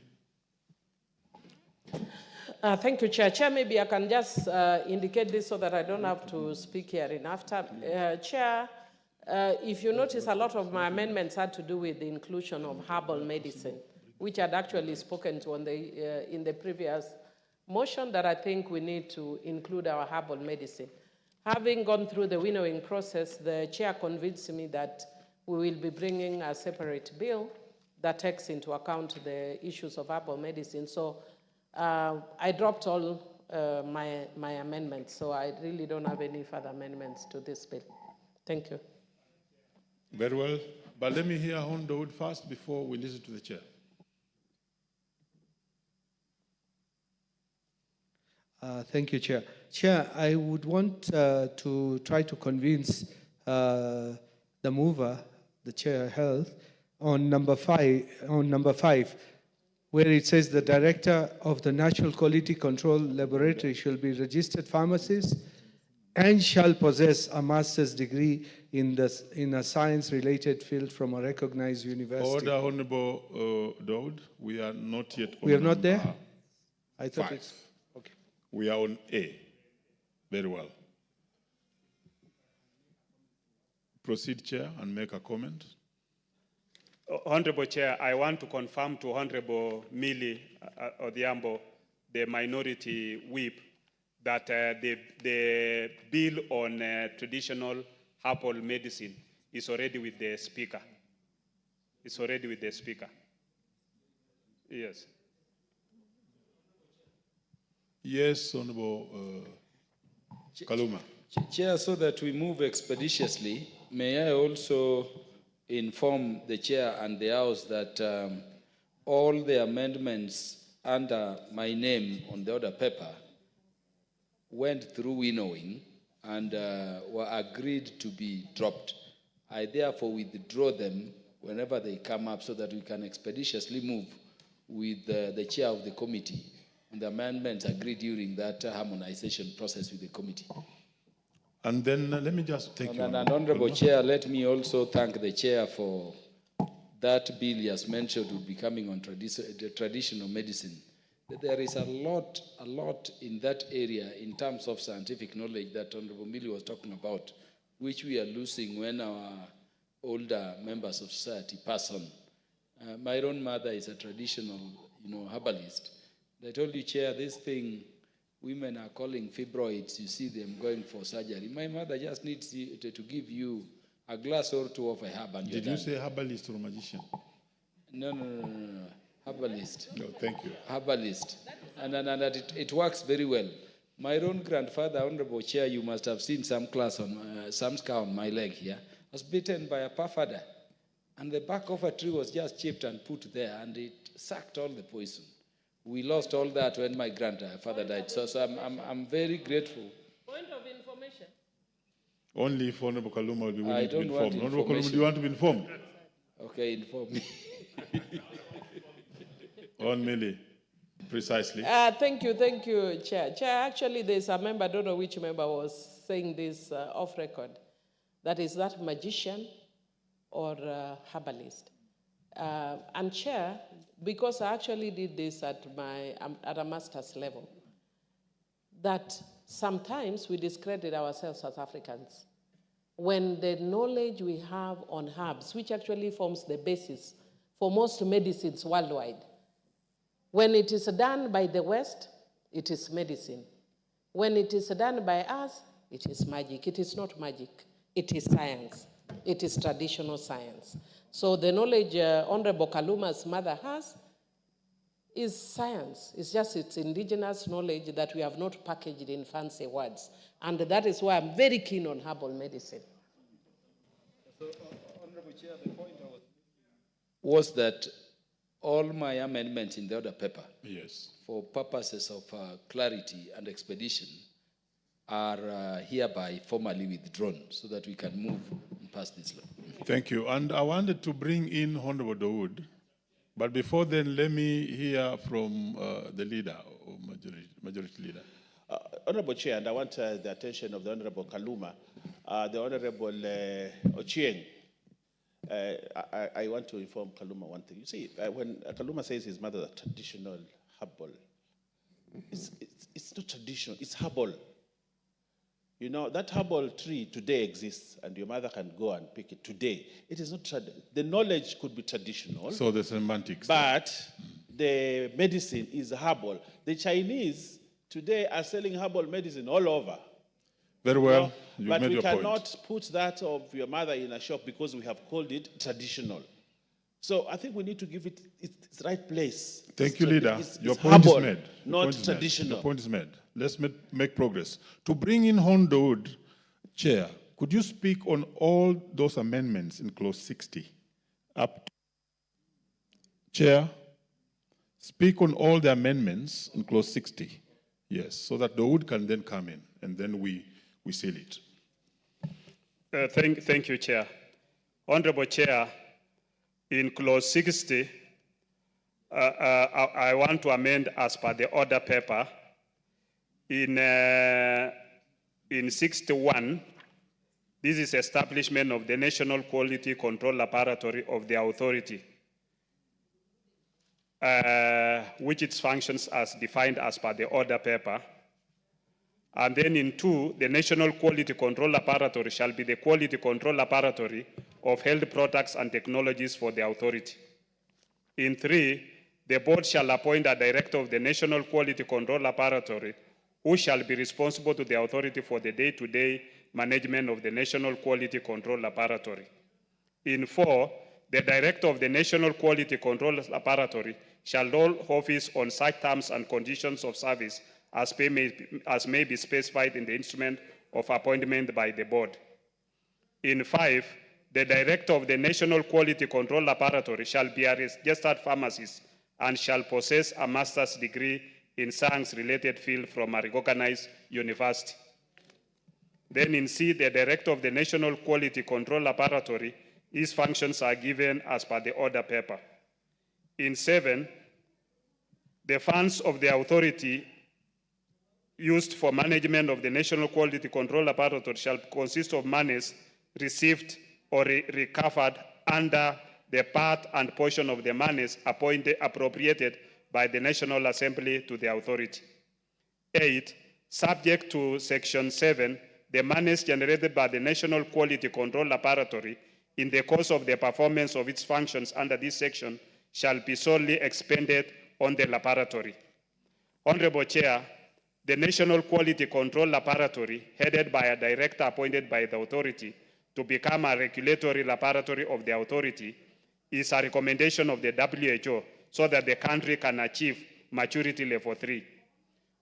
Thank you, Chair. Chair, maybe I can just indicate this so that I don't have to speak here in after. Chair, if you notice, a lot of my amendments had to do with the inclusion of herbal medicine, which I'd actually spoken to on in the previous motion, that I think we need to include our herbal medicine. Having gone through the winnowing process, the chair convinced me that we will be bringing a separate bill that takes into account the issues of herbal medicine. So I dropped all my amendments, so I really don't have any further amendments to this bill. Thank you. Very well. But let me hear Honorable first before we listen to the chair. Thank you, Chair. Chair, I would want to try to convince the mover, the Chair of Health, on number five, where it says the Director of the National Quality Control Laboratory shall be registered pharmacist and shall possess a master's degree in a science-related field from a recognized university. Order, Honorable Dowd. We are not yet on We are not there? number I thought 5. it's okay. We are on A. Very well. Proceed, Chair, and make a comment. Honorable Chair, I want to confirm to Honorable Millie Odhiambo, the minority whip, that the bill on traditional herbal medicine is already with the Speaker. It's already with the Speaker. Yes. Yes, Honorable Kaluma. Chair, so that we move expeditiously, may I also inform the Chair and the House that all the amendments under my name on the order paper went through winnowing and were agreed to be dropped. I therefore withdraw them whenever they come up so that we can expeditiously move with the chair of the committee on the amendments agreed during that harmonization process with the committee. And then let me just take you. And Honorable Chair, let me also thank the chair for that bill he has mentioned will be coming on traditional medicine. There is a lot in that area in terms of scientific knowledge that Honorable Millie was talking about, which we are losing when our older members of society pass on. My own mother is a traditional, herbalist. I told you, Chair, this thing women are calling fibroids. You see them going for surgery. My mother just needs to give you a glass or two of a herb. And Did you say herbalist or magician? No. Herbalist. No, thank you. Herbalist. And it works very well. My own grandfather, Honorable Chair, you must have seen some scar on my leg here, was bitten by a pufferder. And the bark of a tree was just chipped and put there, and it sucked all the poison. We lost all that when my grandfather died. So I'm very grateful. Point of information. Only if Honorable Kaluma will be willing to be informed. Honorable Kaluma, do you want to be informed? Okay, inform me. On Millie, precisely. Thank you, Chair. Chair, actually, there's a member, I don't know which member was saying this off record. That is that magician or herbalist. And Chair, because I actually did this at a master's level, that sometimes we discredit ourselves as Africans when the knowledge we have on herbs, which actually forms the basis for most medicines worldwide, when it is done by the West, it is medicine. When it is done by us, it is magic. It is not magic. It is science. It is traditional science. So the knowledge Honorable Kaluma's mother has is science. It's just its indigenous knowledge that we have not packaged in fancy words. And that is why I'm very keen on herbal medicine. So, Honorable Chair, the point was that all my amendments in the order paper, yes, for purposes of clarity and expedition, are hereby formally withdrawn so that we can move and pass this law. Thank you. And I wanted to bring in Honorable Dawood, but before then, let me hear from the leader, or majority leader. Honorable Chair, and I want the attention of the Honorable Kaluma, the Honorable Ochieng. I want to inform Kaluma one thing. You see, when Kaluma says his mother is a traditional herbal, it's not traditional, it's herbal. You know, that herbal tree today exists, and your mother can go and pick it today. It is not the knowledge could be traditional. So the semantics. But the medicine is herbal. The Chinese today are selling herbal medicine all over. Very well. You But made we your point. cannot put that of your mother in a shop because we have called it traditional. So I think we need to give it its right place. Thank you, leader. Your it's point herbal, is made. Your not point is made. traditional. Your point is made. Let's make progress. To bring in Hondood, Chair, could you speak on all those amendments in clause 60? Chair, speak on all the amendments in clause 60. Yes, so that Dawood can then come in, and then we seal it. Thank you, Chair. Honorable Chair, in clause 60, I want to amend as per the order paper. In 61, this is establishment of the National Quality Control Laboratory of the authority, which its functions as defined as per the order paper. And then in 2, the National Quality Control Laboratory shall be the quality control laboratory of health products and technologies for the authority. In 3, the board shall appoint a director of the National Quality Control Laboratory who shall be responsible to the authority for the day-to-day management of the National Quality Control Laboratory. In 4, the director of the National Quality Control Laboratory shall hold office on such terms and conditions of service as may be specified in the instrument of appointment by the board. In 5, the director of the National Quality Control Laboratory shall be a registered pharmacist and shall possess a master's degree in science-related field from a recognized university. Then in C, the director of the National Quality Control Laboratory, his functions are given as per the order paper. In 7, the funds of the authority used for management of the National Quality Control Laboratory shall consist of monies received or recovered under the part and portion of the monies appropriated by the National Assembly to the authority. 8, subject to Section 7, the monies generated by the National Quality Control Laboratory in the course of the performance of its functions under this section shall be solely expended on the laboratory. Honorable Chair, the National Quality Control Laboratory, headed by a director appointed by the authority to become a regulatory laboratory of the authority, is a recommendation of the WHO so that the country can achieve maturity level 3.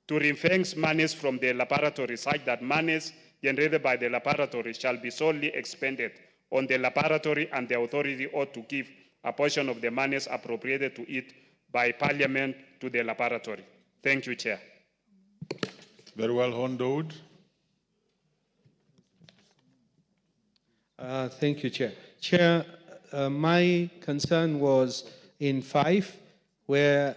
To ring-fence monies from the laboratory such that monies generated by the laboratory shall be solely expended on the laboratory, and the authority ought to give a portion of the monies appropriated to it by Parliament to the laboratory. Thank you, Chair. Very well, Honorable. Thank you, Chair. Chair, my concern was in 5, where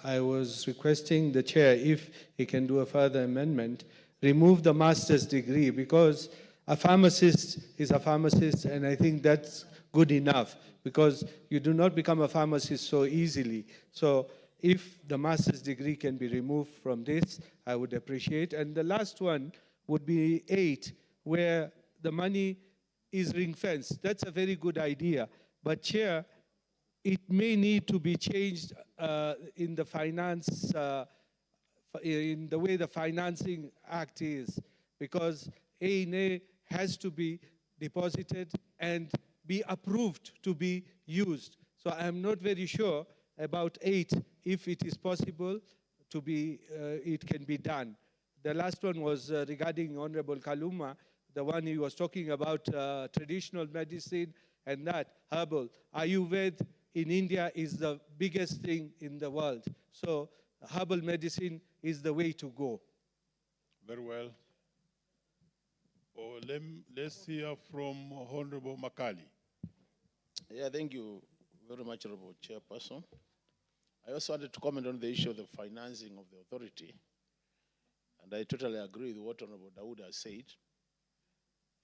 I was requesting the Chair, if he can do a further amendment, remove the master's degree, because a pharmacist is a pharmacist, and I think that's good enough, because you do not become a pharmacist so easily. So if the master's degree can be removed from this, I would appreciate. And the last one would be 8, where the money is ring-fenced. That's a very good idea. But Chair, it may need to be changed in the finance, in the way the Financing Act is, because A&A has to be deposited and be approved to be used. So I'm not very sure about 8, if it is possible to be, it can be done. The last one was regarding Honorable Kaluma, the one he was talking about traditional medicine and that, herbal. Ayurveda in India is the biggest thing in the world. So herbal medicine is the way to go. Very well. Let's hear from Honorable Makali. Yeah, thank you very much, Honorable Chairperson. I also wanted to comment on the issue of the financing of the authority. And I totally agree with what Honorable Dawood has said.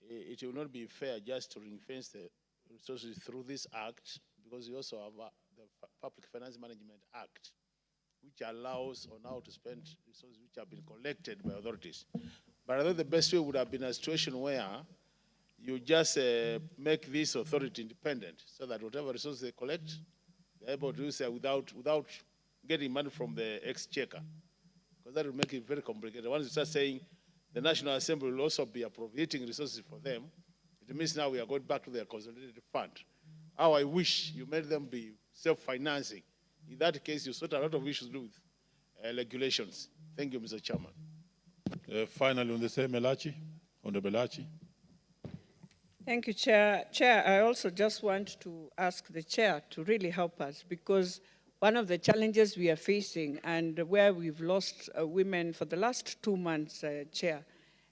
It will not be fair just to ring-fence the resources through this act, because we also have the Public Finance Management Act, which allows on how to spend resources which have been collected by authorities. But I thought the best way would have been a situation where you just make this authority independent, so that whatever resources they collect, they're able to use it without getting money from the exchequer, because that would make it very complicated. Once you start saying the National Assembly will also be appropriating resources for them, it means now we are going back to their consolidated fund. How I wish you made them be self-financing. In that case, you sort a lot of issues with regulations. Thank you, Mr. Chairman. Finally, on the same, Honorable Elachi. Thank you, Chair. Chair, I also just want to ask the Chair to really help us, because one of the challenges we are facing, and where we've lost women for the last 2 months, Chair,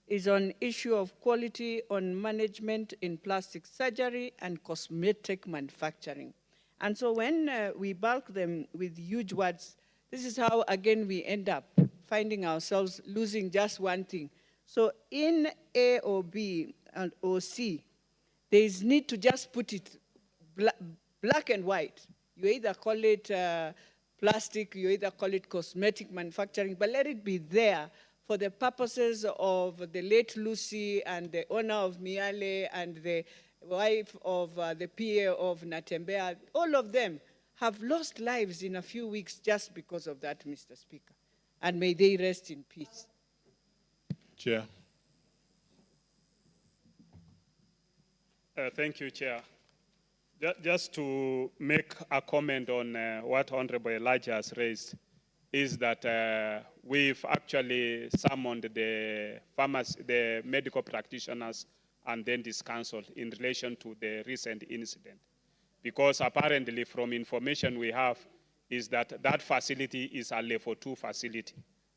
is on issue of quality on management in plastic surgery and cosmetic manufacturing. And so when we bulk them with huge words, this is how, again, we end up finding ourselves losing just one thing. So in A or B and or C, there is need to just put it black and white. You either call it plastic, you either call it cosmetic manufacturing, but let it be there for the purposes of the late Lucy and the owner of Miale and the wife of the PA of Natembea. All of them have lost lives in a few weeks just because of that, Mr. Speaker. And may they rest in peace. Chair. Thank you, Chair. Just to make a comment on what Honorable Elijah has raised, is that we've actually summoned the medical practitioners and then this council in relation to the recent incident. Because apparently from information we have, is that that facility is a level 2 facility,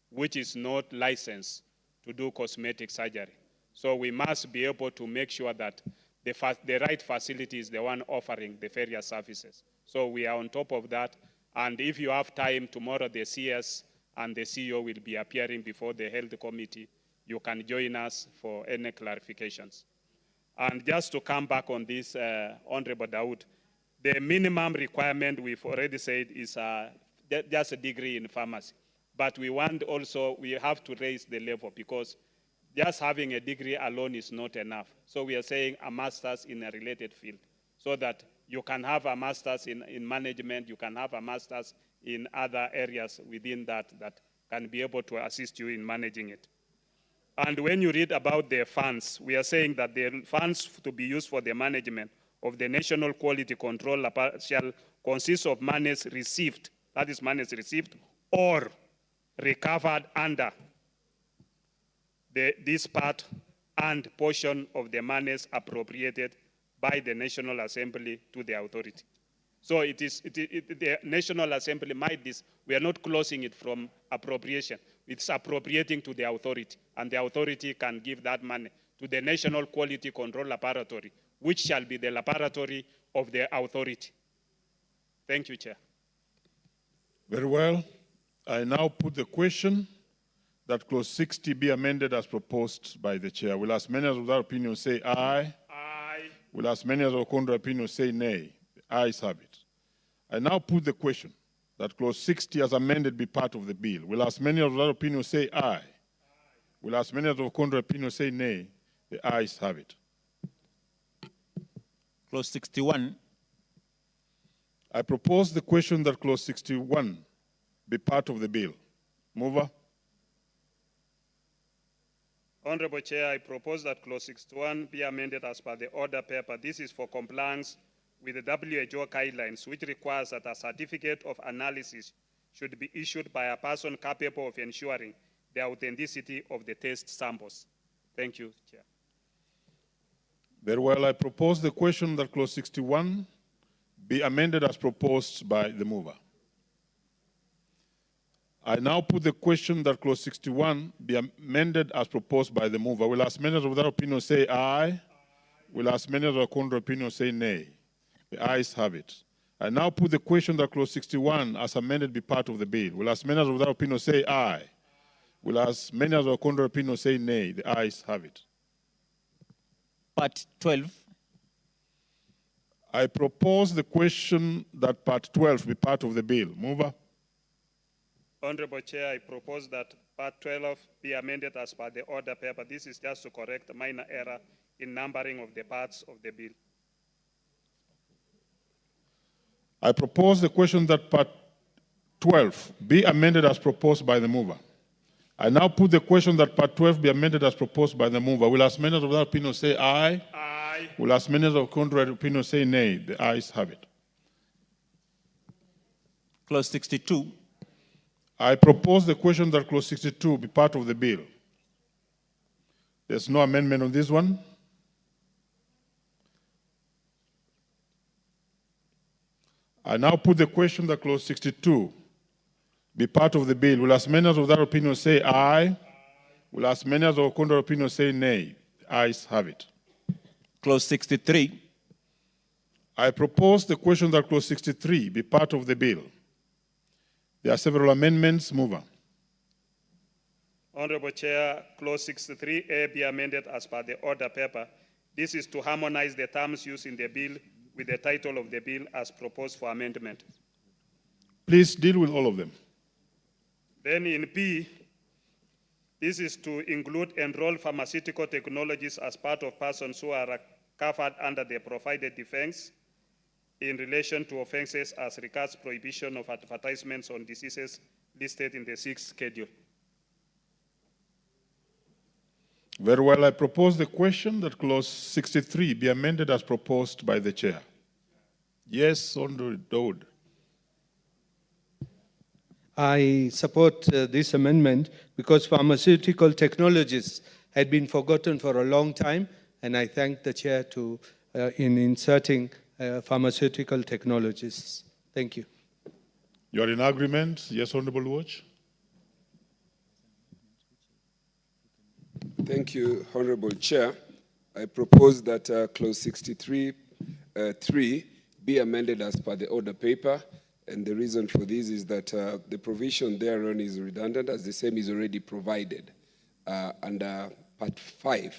which is not licensed to do cosmetic surgery. So we must be able to make sure that the right facility is the one offering the various services. So we are on top of that. And if you have time, tomorrow the CS and the CEO will be appearing before the health committee. You can join us for any clarifications. And just to come back on this, Honorable Dawood, the minimum requirement we've already said is just a degree in pharmacy. But we have to raise the level, because just having a degree alone is not enough. So we are saying a master's in a related field, so that you can have a master's in management, you can have a master's in other areas within that can be able to assist you in managing it. And when you read about the funds, we are saying that the funds to be used for the management of the National Quality Control shall consist of monies received, that is monies received or recovered under this part and portion of the monies appropriated by the National Assembly to the authority. So the National Assembly we are not closing it from appropriation. It's appropriating to the authority, and the authority can give that money to the National Quality Control Laboratory, which shall be the laboratory of the authority. Thank you, Chair. Very well. I now put the question that clause 60 be amended as proposed by the chair. Will as many as without opinion say aye? Aye. Will as many as of contrary opinion say nay? The ayes have it. I now put the question that clause 60 as amended be part of the bill. Will as many as without opinion say aye? Will as many as of contrary opinion say nay? The ayes have it. Clause 61. I propose the question that clause 61 be part of the bill. Mover. Honorable Chair, I propose that clause 61 be amended as per the order paper. This is for compliance with the WHO guidelines, which requires that a certificate of analysis should be issued by a person capable of ensuring the authenticity of the test samples. Thank you, Chair. Very well. I propose the question that clause 61 be amended as proposed by the mover. I now put the question that clause 61 be amended as proposed by the mover. Will as many as without opinion say aye? Will as many as of contrary opinion say nay? The ayes have it. I now put the question that clause 61 as amended be part of the bill. Will as many as without opinion say aye? Will as many as of contrary opinion say nay? The ayes have it. Part 12. I propose the question that part 12 be part of the bill. Mover. Honorable Chair, I propose that part 12 be amended as per the order paper. This is just to correct a minor error in numbering of the parts of the bill. I propose the question that part 12 be amended as proposed by the mover. I now put the question that part 12 be amended as proposed by the mover. Will as many as of that opinion say aye? Aye. Will as many as of contrary opinion say nay? The ayes have it. Clause 62. I propose the question that clause 62 be part of the bill. There's no amendment on this one. I now put the question that clause 62 be part of the bill. Will as many as of that opinion say aye? Will as many as of contrary opinion say nay? The ayes have it. Clause 63. I propose the question that clause 63 be part of the bill. There are several amendments. Mover. Honorable Chair, clause 63A be amended as per the order paper. This is to harmonize the terms used in the bill with the title of the bill as proposed for amendment. Please deal with all of them. Then in B, this is to include enrolled pharmaceutical technologies as part of persons who are covered under the provided defense in relation to offenses as regards prohibition of advertisements on diseases listed in the 6th schedule. Very well. I propose the question that clause 63 be amended as proposed by the chair. Yes, Honorable Dawood. I support this amendment because pharmaceutical technologies had been forgotten for a long time, and I thank the chair in inserting pharmaceutical technologies. Thank you. You are in agreement? Yes, Honorable Watch. Thank you, Honorable Chair. I propose that clause 63(3) be amended as per the order paper. And the reason for this is that the provision thereon is redundant, as the same is already provided under Part 5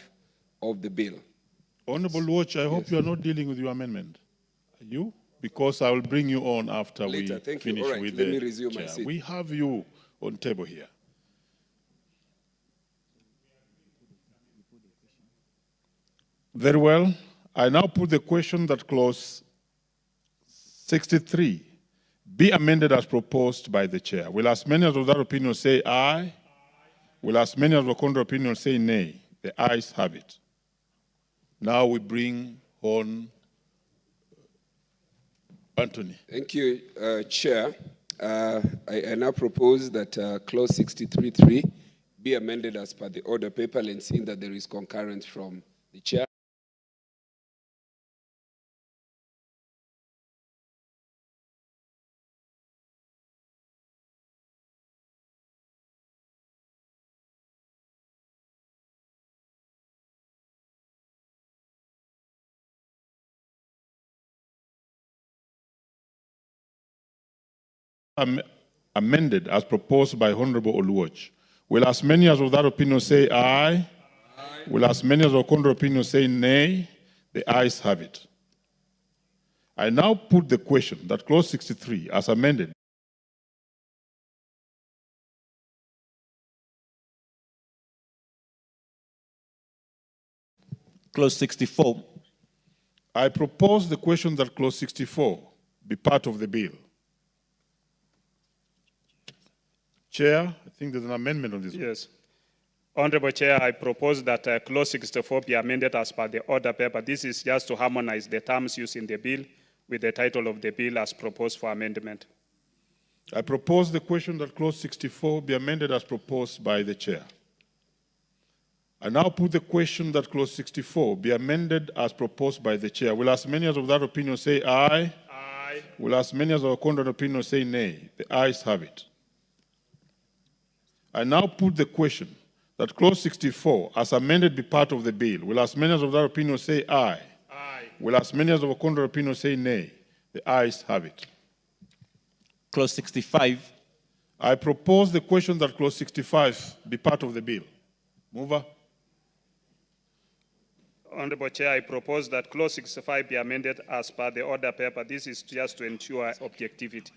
of the bill. Honorable Watch, I hope you are not dealing with your amendment. Are you? Because I will bring you on after Later, we thank you. finish All right, with let the me resume my chair. seat. We have you on table here. Very well. I now put the question that clause 63 be amended as proposed by the chair. Will as many as of that opinion say aye? Will as many as of the contrary opinion say nay? The ayes have it. Now we bring on Anthony. Thank you, Chair. I now propose that clause 63(3) be amended as per the order paper, and seeing that there is concurrence from the chair. Amended as proposed by Honorable Oluoch. Will as many as of that opinion say aye? Aye. Will as many as of the contrary opinion say nay? The ayes have it. I now put the question that clause 63 as amended Clause 64. I propose the question that clause 64 be part of the bill. Chair, I think there's an amendment on this. Yes. Honorable Chair, I propose that clause 64 be amended as per the order paper. This is just to harmonize the terms used in the bill with the title of the bill as proposed for amendment. I propose the question that clause 64 be amended as proposed by the chair. I now put the question that clause 64 be amended as proposed by the chair. Will as many as of that opinion say aye? Aye. Will as many as of the contrary opinion say nay? The ayes have it. I now put the question that clause 64 as amended be part of the bill. Will as many as of that opinion say aye? Aye. Will as many as of the contrary opinion say nay? The ayes have it. Clause 65. I propose the question that clause 65 be part of the bill. Mover. Honorable Chair, I propose that clause 65 be amended as per the order paper. This is just to ensure objectivity.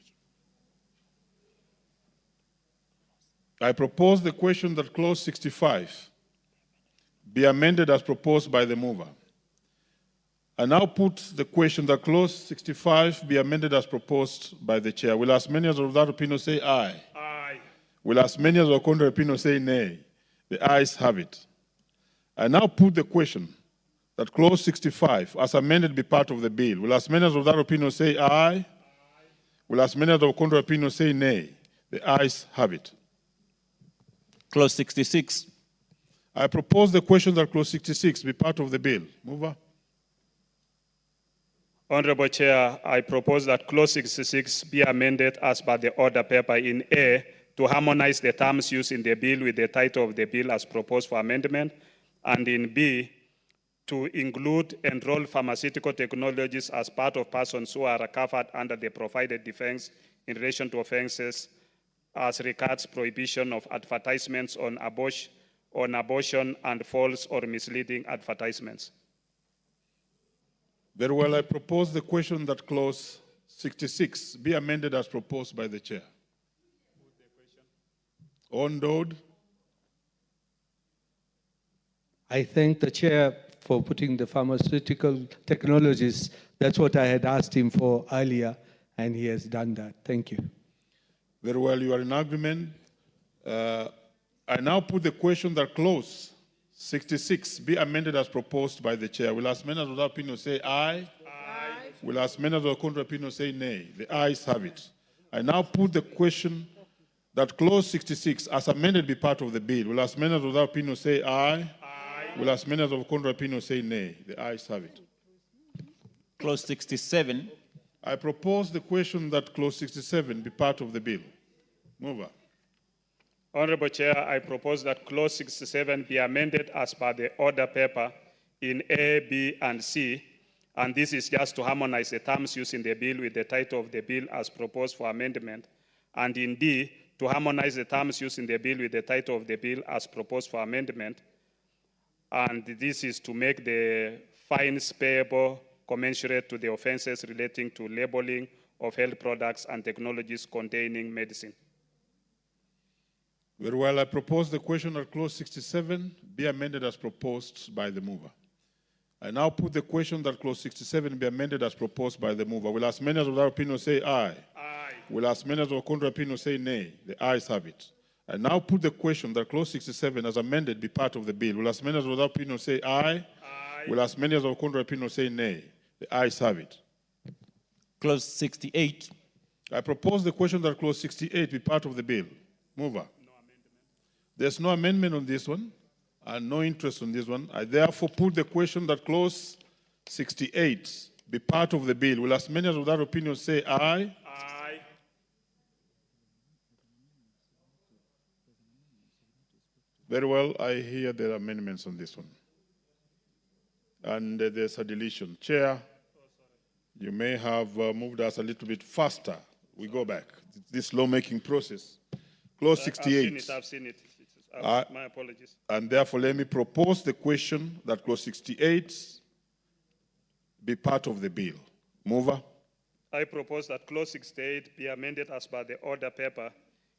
I propose the question that clause 65 be amended as proposed by the mover. I now put the question that clause 65 be amended as proposed by the chair. Will as many as of that opinion say aye? Aye. Will as many as of the contrary opinion say nay? The ayes have it. I now put the question that clause 65 as amended be part of the bill. Will as many as of that opinion say aye? Aye. Will as many as of the contrary opinion say nay? The ayes have it. Clause 66. I propose the question that clause 66 be part of the bill. Mover. Honorable Chair, I propose that clause 66 be amended as per the order paper in A to harmonize the terms used in the bill with the title of the bill as proposed for amendment, and in B to include enrolled pharmaceutical technologies as part of persons who are covered under the provided defense in relation to offenses as regards prohibition of advertisements on abortion and false or misleading advertisements. Very well, I propose the question that clause 66 be amended as proposed by the chair. On Dode. I thank the chair for putting the pharmaceutical technologies. That's what I had asked him for earlier, and he has done that. Thank you. Very well, you are in agreement. I now put the question that clause 66 be amended as proposed by the chair. Will as many as of that opinion say aye? Aye. Will as many as of the contrary opinion say nay? The ayes have it. I now put the question that clause 66 as amended be part of the bill. Will as many as of that opinion say aye? Aye. Will as many as of the contrary opinion say nay? The ayes have it. Clause 67. I propose the question that clause 67 be part of the bill. Mover. Honorable Chair, I propose that clause 67 be amended as per the order paper in A, B, and C, and this is just to harmonize the terms used in the bill with the title of the bill as proposed for amendment, and in D, to harmonize the terms used in the bill with the title of the bill as proposed for amendment, and this is to make the fines payable commensurate to the offenses relating to labeling of health products and technologies containing medicine. Very well, I propose the question that clause 67 be amended as proposed by the mover. I now put the question that clause 67 be amended as proposed by the mover. Will as many as without opinion say aye? Aye. Will as many as of contrary opinion say nay? The ayes have it. I now put the question that clause 67 as amended be part of the bill. Will as many as without opinion say aye? Aye. Will as many as of contrary opinion say nay? The ayes have it. Clause 68. I propose the question that clause 68 be part of the bill. Mover. There's no amendment on this one and no interest on this one. I therefore put the question that clause 68 be part of the bill. Will as many as without opinion say aye? Aye. Very well, I hear there are amendments on this one. And there's a deletion. Chair, you may have moved us a little bit faster. We go back. This lawmaking process. Clause 68. I've seen it. My apologies. And therefore, let me propose the question that clause 68 be part of the bill. Mover. I propose that clause 68 be amended as per the order paper.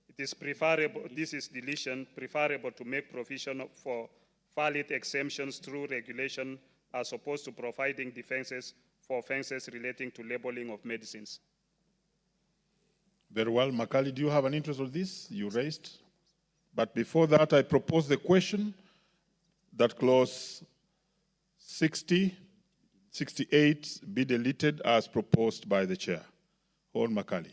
It is preferable, this is deletion, preferable to make provision for valid exemptions through regulation as opposed to providing defenses for offenses relating to labeling of medicines. Very well. Makali, do you have an interest in this? You raised. But before that, I propose the question that clause 60, 68 be deleted as proposed by the chair. Hon Makali.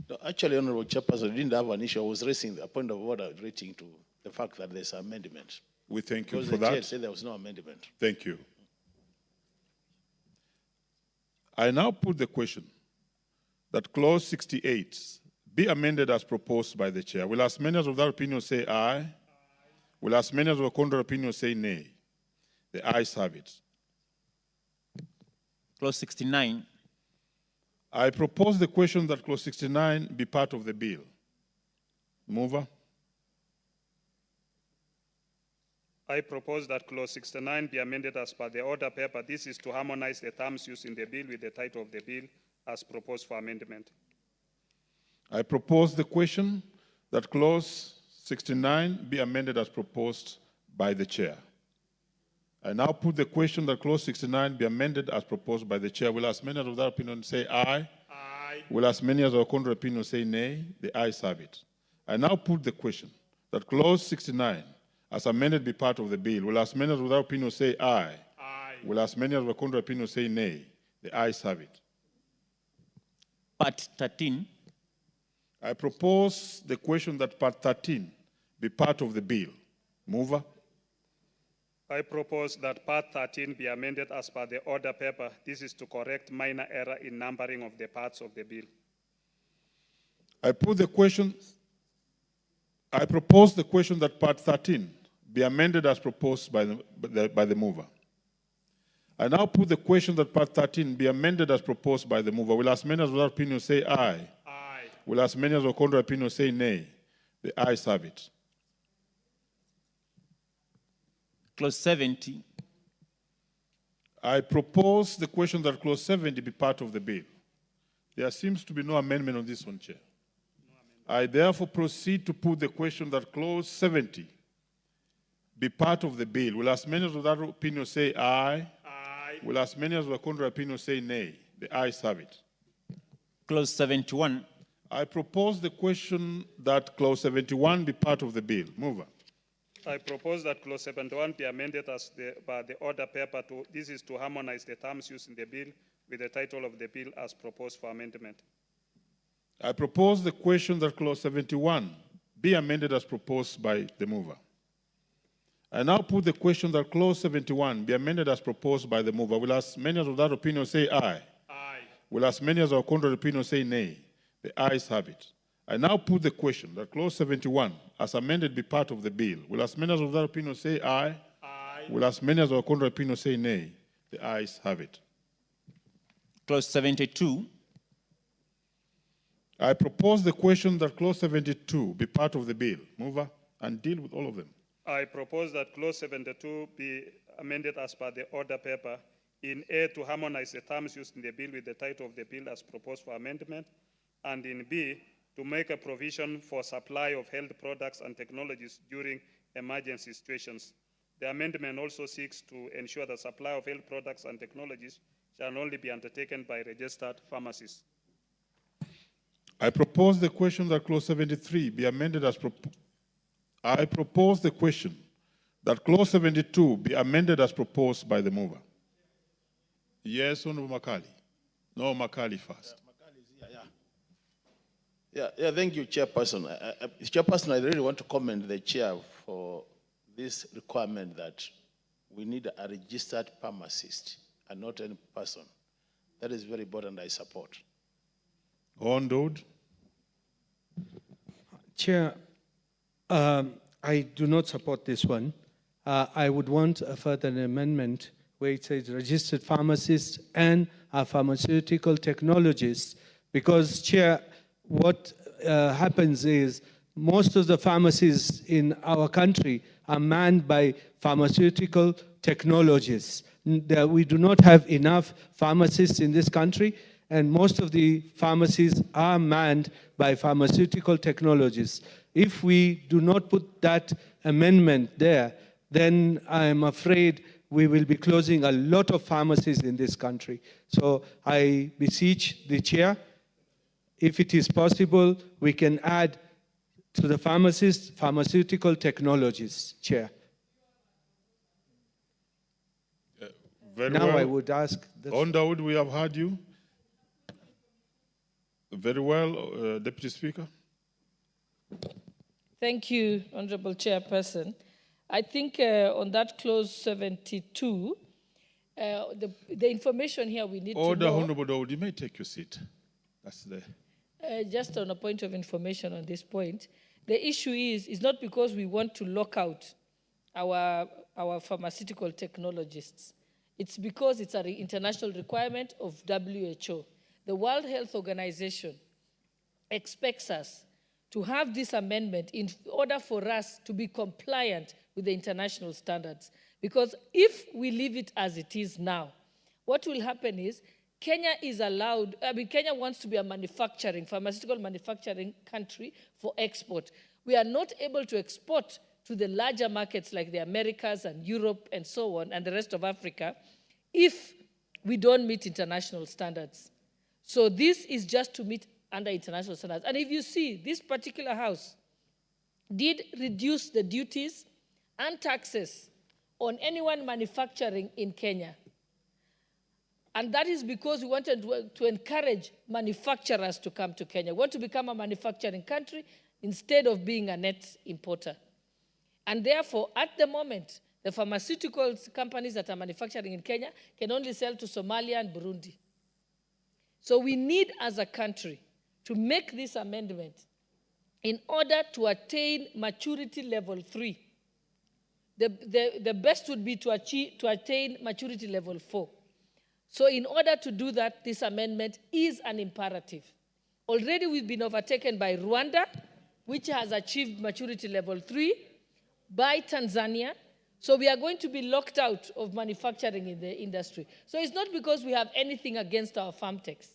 No, actually, Honorable Chairperson, I didn't have an issue. I was raising a point of order relating to the fact that there's an amendment. We thank you because for the chair that. said there was no amendment. Thank you. I now put the question that clause 68 be amended as proposed by the chair. Will as many as of that opinion say aye? Aye. Will as many as of contrary opinion say nay? The ayes have it. Clause 69. I propose the question that clause 69 be part of the bill. Mover. I propose that clause 69 be amended as per the order paper. This is to harmonize the terms used in the bill with the title of the bill as proposed for amendment. I propose the question that clause 69 be amended as proposed by the chair. I now put the question that clause 69 be amended as proposed by the chair. Will as many as of that opinion say aye? Aye. Will as many as of contrary opinion say nay? The ayes have it. I now put the question that clause 69 as amended be part of the bill. Will as many as without opinion say aye? Aye. Will as many as contrary opinion say nay? The ayes have it. Part 13. I propose the question that part 13 be part of the bill. Mover. I propose that part 13 be amended as per the order paper. This is to correct minor error in numbering of the parts of the bill. I propose the question that part 13 be amended as proposed by the mover. I now put the question that part 13 be amended as proposed by the mover. Will as many as without opinion say aye? Aye. Will as many as of contrary opinion say nay? The ayes have it. Clause 70. I propose the question that clause 70 be part of the bill. There seems to be no amendment on this one, Chair. I therefore proceed to put the question that clause 70 be part of the bill. Will as many as of that opinion say aye? Aye. Will as many as of the contrary opinion say nay? The ayes have it. Clause 71. I propose the question that clause 71 be part of the bill. Mover. I propose that clause 71 be amended as by the order paper. This is to harmonize the terms used in the bill with the title of the bill as proposed for amendment. I propose the question that clause 71 be amended as proposed by the mover. I now put the question that clause 71 be amended as proposed by the mover. Will as many as of that opinion say aye? Aye. Will as many as our contrary opinion say nay? The ayes have it. I now put the question that clause 71, as amended, be part of the bill. Will as many as of that opinion say aye? Aye. Will as many as our contrary opinion say nay? The ayes have it. Clause 72. I propose the question that clause 72 be part of the bill. Mover, and deal with all of them. I propose that clause 72 be amended as per the order paper. In A, to harmonize the terms used in the bill with the title of the bill as proposed for amendment, and in B, to make a provision for supply of health products and technologies during emergency situations. The amendment also seeks to ensure the supply of health products and technologies shall only be undertaken by registered pharmacists. I propose the question that clause 73 be amended as I propose the question that clause 72 be amended as proposed by the mover. Yes, Honorable Makali. No, Makali first. Thank you, Chairperson. Chairperson, I really want to commend the chair for this requirement that we need a registered pharmacist and not any person. That is very important, I support. Ondod. Chair, I do not support this one. I would want a further amendment where it says registered pharmacists and pharmaceutical technologists, because, Chair, what happens is most of the pharmacies in our country are manned by pharmaceutical technologists. We do not have enough pharmacists in this country, and most of the pharmacies are manned by pharmaceutical technologists. If we do not put that amendment there, then I'm afraid we will be closing a lot of pharmacies in this country. So I beseech the chair, if it is possible, we can add to the pharmacists, pharmaceutical technologies, Chair. Very now well. I would ask... Ondod, we have heard you. Very well, Deputy Speaker. Thank you, Honorable Chairperson. I think on that clause 72, the information here we need to know... Order, Honorable Dawud, you may take your seat. That's there. Just on a point of information on this point, the issue is not because we want to lock out our pharmaceutical technologists. It's because it's an international requirement of WHO. The World Health Organization expects us to have this amendment in order for us to be compliant with the international standards. Because if we leave it as it is now, what will happen is Kenya wants to be a pharmaceutical manufacturing country for export. We are not able to export to the larger markets like the Americas and Europe and so on, and the rest of Africa, if we don't meet international standards. So this is just to meet under international standards. And if you see, this particular house did reduce the duties and taxes on anyone manufacturing in Kenya. And that is because we wanted to encourage manufacturers to come to Kenya. We want to become a manufacturing country instead of being a net importer. And therefore, at the moment, the pharmaceutical companies that are manufacturing in Kenya can only sell to Somalia and Burundi. So we need, as a country, to make this amendment in order to attain maturity level 3. The best would be to attain maturity level 4. So in order to do that, this amendment is an imperative. Already we've been overtaken by Rwanda, which has achieved maturity level 3, by Tanzania. So we are going to be locked out of manufacturing in the industry. So it's not because we have anything against our farm techs.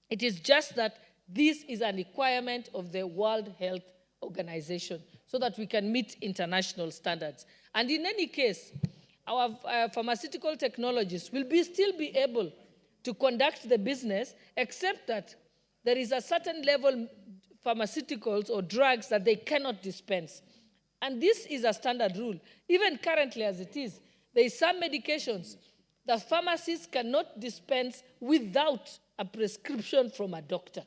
It is just that this is a requirement of the World Health Organization so that we can meet international standards. And in any case, our pharmaceutical technologists will still be able to conduct the business, except that there is a certain level pharmaceuticals or drugs that they cannot dispense. And this is a standard rule. Even currently as it is, there are some medications that pharmacists cannot dispense without a prescription from a doctor.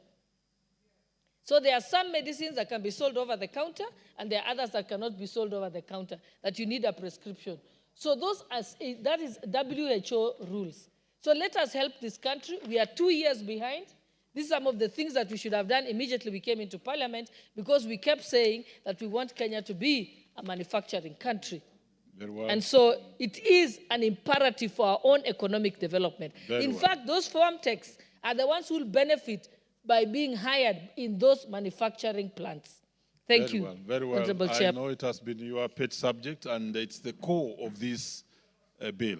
So there are some medicines that can be sold over the counter, and there are others that cannot be sold over the counter, that you need a prescription. So that is WHO rules. So let us help this country. We are 2 years behind. These are some of the things that we should have done immediately we came into parliament, because we kept saying that we want Kenya to be a manufacturing country. Very well. And so it is an imperative for our own economic development. Very In well. fact, those farm techs are the ones who will benefit by being hired in those manufacturing plants. Thank Very you, well, very well. Honorable I Chair. know it has been your pet subject, and it's the core of this bill.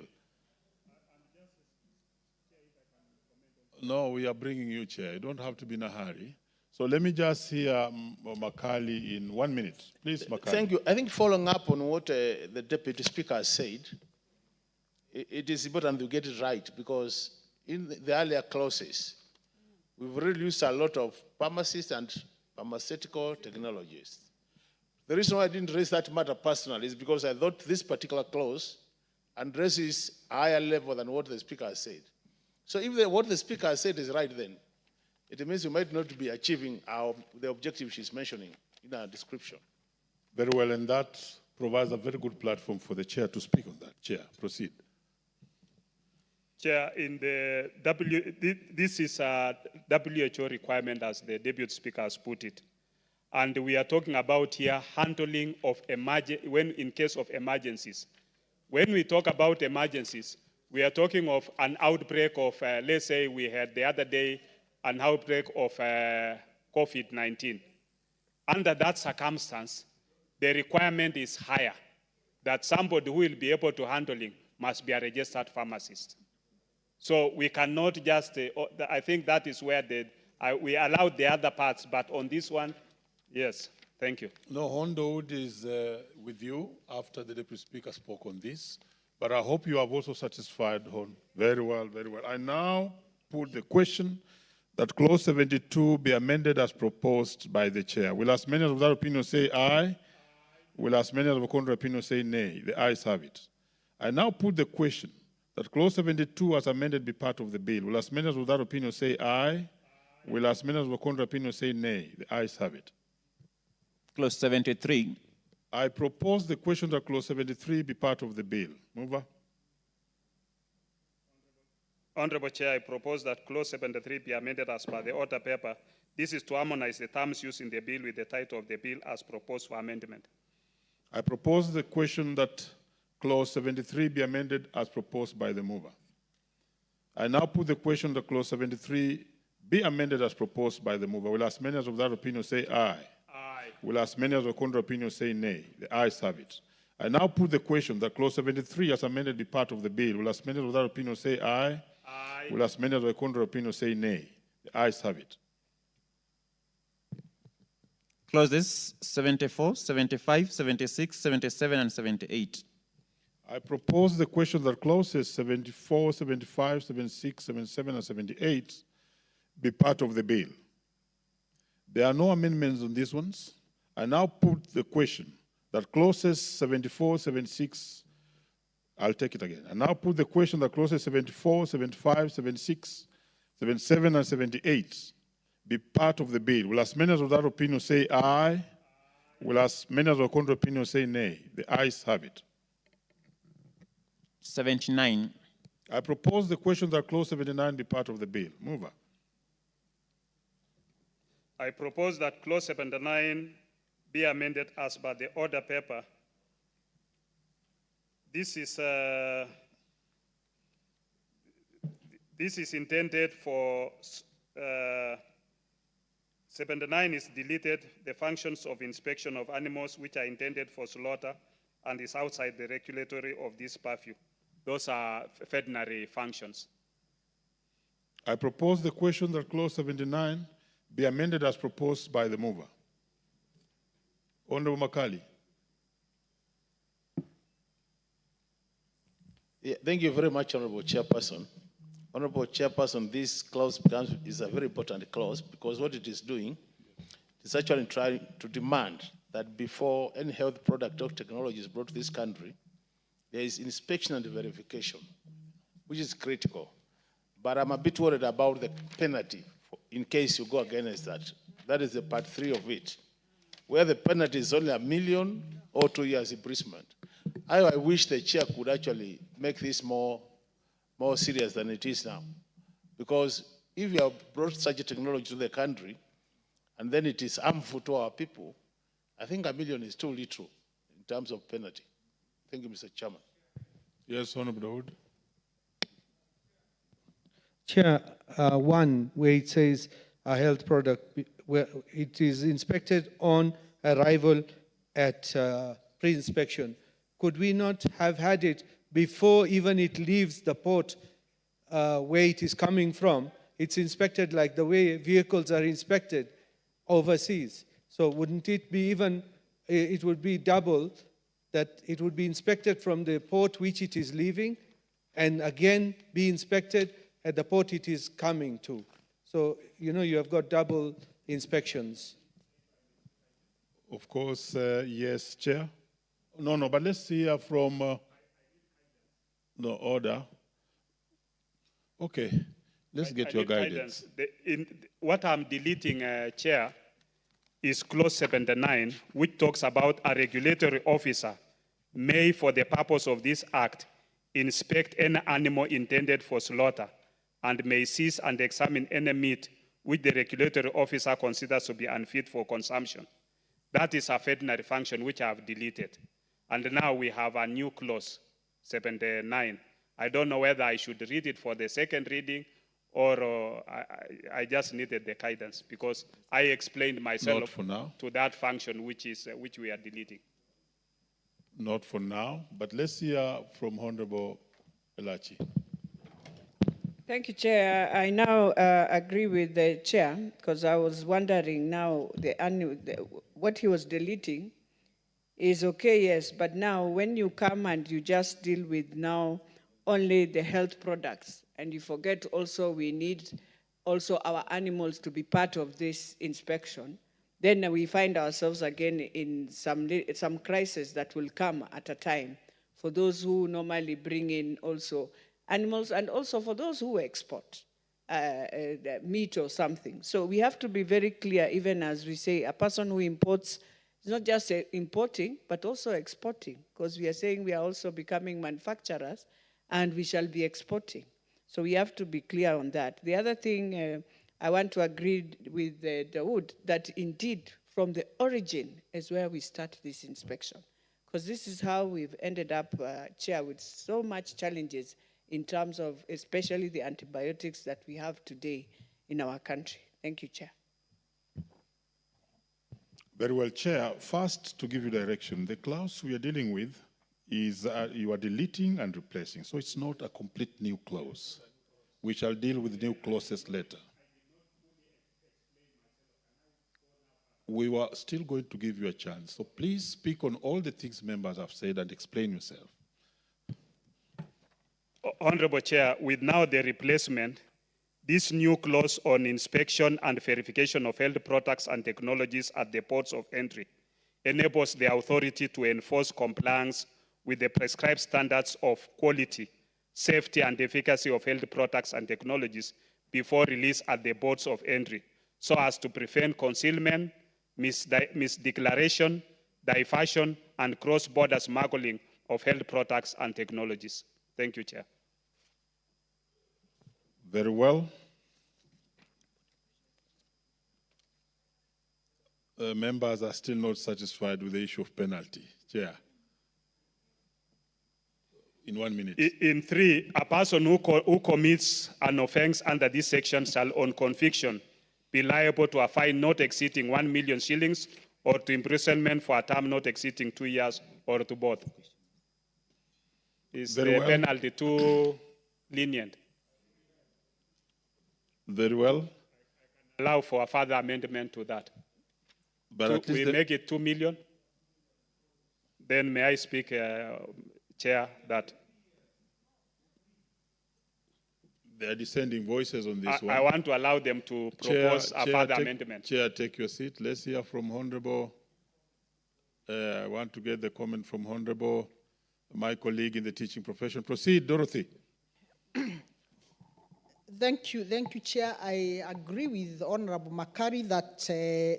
No, we are bringing you, Chair. You don't have to be in a hurry. So let me just hear Makali in 1 minute. Please, Makali. Thank you. I think following up on what the Deputy Speaker has said, it is important to get it right, because in the earlier clauses, we've reduced a lot of pharmacists and pharmaceutical technologists. The reason why I didn't raise that matter personally is because I thought this particular clause addresses a higher level than what the Speaker has said. So if what the Speaker has said is right, then it means we might not be achieving the objective she's mentioning in our description. Very well, and that provides a very good platform for the Chair to speak on that. Chair, proceed. Chair, in this is a WHO requirement, as the Deputy Speaker has put it. And we are talking about here handling of in case of emergencies. When we talk about emergencies, we are talking of an outbreak of, let's say we had the other day, an outbreak of COVID-19. Under that circumstance, the requirement is higher, that somebody who will be able to handle it must be a registered pharmacist. So we cannot just, I think that is where we allowed the other parts, but on this one, yes, thank you. No, Hondowood is with you after the Deputy Speaker spoke on this, but I hope you have also satisfied Hon. Very well, very well. I now put the question that clause 72 be amended as proposed by the Chair. Will as many of that opinion say aye? Will as many of the contrary opinion say nay? The ayes have it. I now put the question that clause 72 as amended be part of the bill. Will as many of that opinion say aye? Will as many of the contrary opinion say nay? The ayes have it. Clause 73. I propose the question that clause 73 be part of the bill. Mover. Honorable Chair, I propose that clause 73 be amended as per the order paper. This is to harmonize the terms used in the bill with the title of the bill as proposed for amendment. I propose the question that clause 73 be amended as proposed by the mover. I now put the question that clause 73 be amended as proposed by the mover. Will as many as of that opinion say aye? Aye. Will as many as of contrary opinion say nay? The ayes have it. I now put the question that clause 73 as amended be part of the bill. Will as many as of that opinion say aye? Aye. Will as many as of the contrary opinion say nay? The ayes have it. Clauses 74, 75, 76, 77, and 78. I propose the question that clauses 74, 75, 76, 77, and 78 be part of the bill. There are no amendments on these ones. I now put the question that clauses 74, 76, I'll take it again. I now put the question that clauses 74, 75, 76, 77, and 78 be part of the bill. Will as many as of that opinion say aye? Will as many as of the contrary opinion say nay? The ayes have it. 79. I propose the question that clause 79 be part of the bill. Mover. I propose that clause 79 be amended as per the order paper. This is intended for 79 is deleted, the functions of inspection of animals which are intended for slaughter and is outside the regulatory of this purview. Those are veterinary functions. I propose the question that clause 79 be amended as proposed by the mover. Honorable Makali. Yeah, thank you very much, Honorable Chairperson. Honorable Chairperson, this clause is a very important clause because what it is doing is actually trying to demand that before any health product or technology is brought to this country, there is inspection and verification, which is critical. But I'm a bit worried about the penalty in case you go against that. That is the part 3 of it, where the penalty is only $1 million or 2 years imprisonment. I wish the chair could actually make this more more serious than it is now. Because if you have brought such a technology to the country, and then it is harmful to our people, I think $1 million is too little in terms of penalty. Thank you, Mr. Chairman. Yes, Honorable Dawood. Chair, one where it says a health product, where it is inspected on arrival at pre-inspection. Could we not have had it before even it leaves the port where it is coming from? It's inspected like the way vehicles are inspected overseas. So wouldn't it be even, it would be double, that it would be inspected from the port which it is leaving and again be inspected at the port it is coming to. So, you know, you have got double inspections. Of course, yes, Chair. No, but let's hear from the order. Okay, let's get your guidance. What I'm deleting, Chair, is clause 79, which talks about a regulatory officer may, for the purpose of this act, inspect any animal intended for slaughter and may seize and examine any meat which the regulatory officer considers to be unfit for consumption. That is a veterinary function which I have deleted. And now we have a new clause, 79. I don't know whether I should read it for the second reading or I just needed the guidance because I explained myself Not for now. to that function which we are deleting. Not for now, but let's hear from Honorable Elachi. Thank you, Chair. I now agree with the Chair because I was wondering now what he was deleting is okay, yes, but now when you come and you just deal with now only the health products and you forget also we need also our animals to be part of this inspection, then we find ourselves again in some crisis that will come at a time for those who normally bring in also animals and also for those who export meat or something. So we have to be very clear, even as we say, a person who imports is not just importing, but also exporting, because we are saying we are also becoming manufacturers and we shall be exporting. So we have to be clear on that. The other thing I want to agree with Dawood, that indeed from the origin is where we start this inspection, because this is how we've ended up, Chair, with so much challenges in terms of especially the antibiotics that we have today in our country. Thank you, Chair. Very well, Chair. First, to give you direction, the clause we are dealing with is you are deleting and replacing, so it's not a complete new clause. We shall deal with new clauses later. We were still going to give you a chance, so please speak on all the things members have said and explain yourself. Honorable Chair, with now the replacement, this new clause on inspection and verification of health products and technologies at the ports of entry enables the authority to enforce compliance with the prescribed standards of quality, safety, and efficacy of health products and technologies before release at the ports of entry, so as to prevent concealment, misdeclaration, diversion, and cross-border smuggling of health products and technologies. Thank you, Chair. Very well. Members are still not satisfied with the issue of penalty. Chair. In 1 minute. In 3, a person who commits an offense under this section shall, on conviction, be liable to a fine not exceeding 1 million shillings or to imprisonment for a term not exceeding 2 years or to both. Is Very the well. penalty too lenient? Very well. Allow for a further amendment to that. But at least we make it 2 million. Then may I speak, Chair, that there are dissenting voices on this one. I want to allow them to propose a further amendment. Chair, take your seat. Let's hear from Honorable. I want to get the comment from Honorable, my colleague in the teaching profession. Proceed, Dorothy. Thank you, Chair. I agree with Honorable Makari that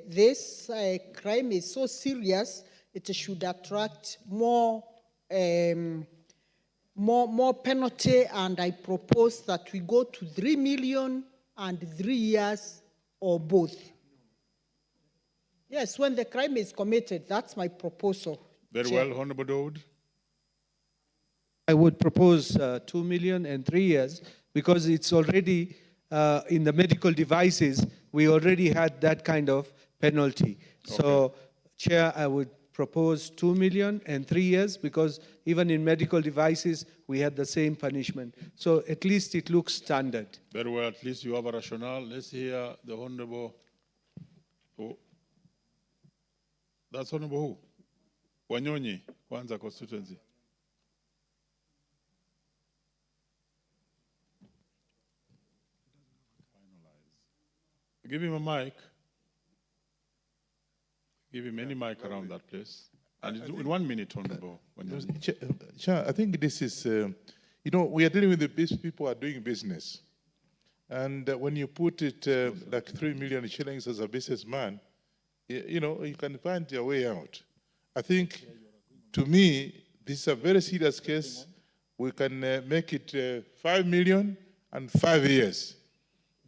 this crime is so serious, it should attract more more penalty, and I propose that we go to 3 million and 3 years or both. Yes, when the crime is committed, that's my proposal. Very Chair. well, Honorable Daud. I would propose 2 million and 3 years because it's already in the medical devices, we already had that kind of penalty. So, Chair, I would propose 2 million and 3 years because even in medical devices, we had the same punishment. So at least it looks standard. Very well, at least you have a rationale. Let's hear the Honorable. Oh. That's Honorable who? Wanyonyi, Kwanza constituency. Give him a mic. Give him any mic around that place. And in 1 minute, Honorable Wanyonyi. Chair, I think this is, you know, we are dealing with the people who are doing business. And when you put it like 3 million shillings as a businessman, you know, you can find your way out. I think, to me, this is a very serious case. We can make it 5 million and 5 years.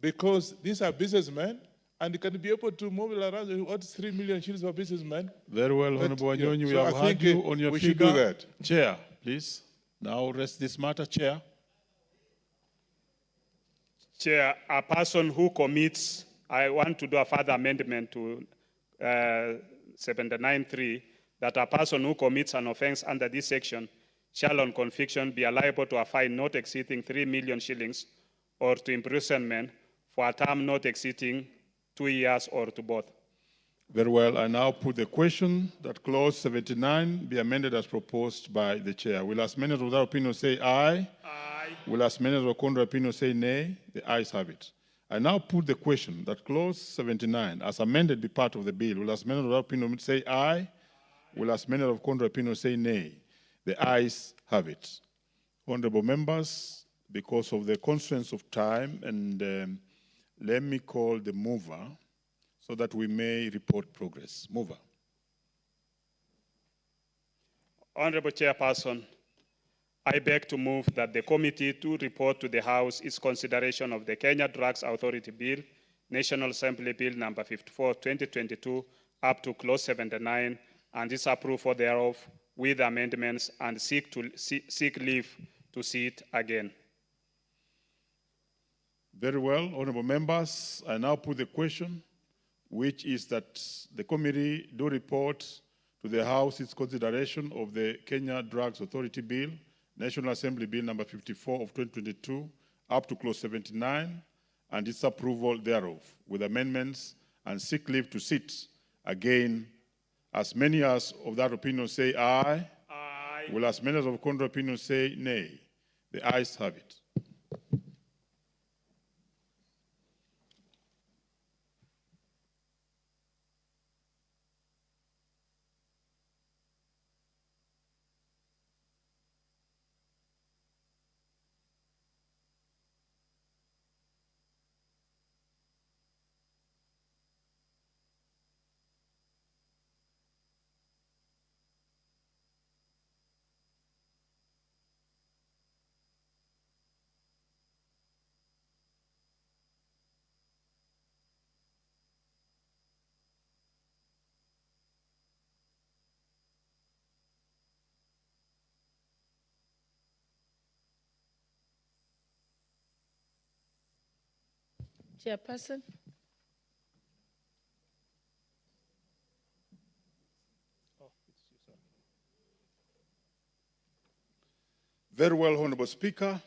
Because these are businessmen, and you can be able to move around what 3 million shillings for businessmen. Very well, Honorable Wanyonyi, we so have I heard think you on your we figure. should do that. Chair, please. Now rest this matter, Chair. Chair, a person who commits, I want to do a further amendment to 79.3, that a person who commits an offense under this section shall on conviction be liable to a fine not exceeding 3 million shillings or to imprisonment for a term not exceeding 2 years or to both. Very well, I now put the question that clause 79 be amended as proposed by the chair. Will as many of that opinion say aye? Aye. Will as many of the contrary opinion say nay? The ayes have it. I now put the question that clause 79 as amended be part of the bill. Will as many of that opinion say aye? Will as many of the contrary opinion say nay? The ayes have it. Honorable members, because of the constraints of time, and let me call the mover so that we may report progress. Mover. Honorable Chairperson, I beg to move that the committee to report to the House its consideration of the Kenya Drugs Authority Bill, National Assembly Bill number 54, 2022, up to clause 79, and its approval thereof with amendments, and seek leave to see it again. Very well, honorable members, I now put the question, which is that the committee do report to the House its consideration of the Kenya Drugs Authority Bill, National Assembly Bill number 54 of 2022, up to clause 79, and its approval thereof, with amendments, and seek leave to sit again. As many as of that opinion say aye. Aye. Will as many as of contrary opinion say nay? The ayes have it. Chairperson. Very well, Honorable Speaker.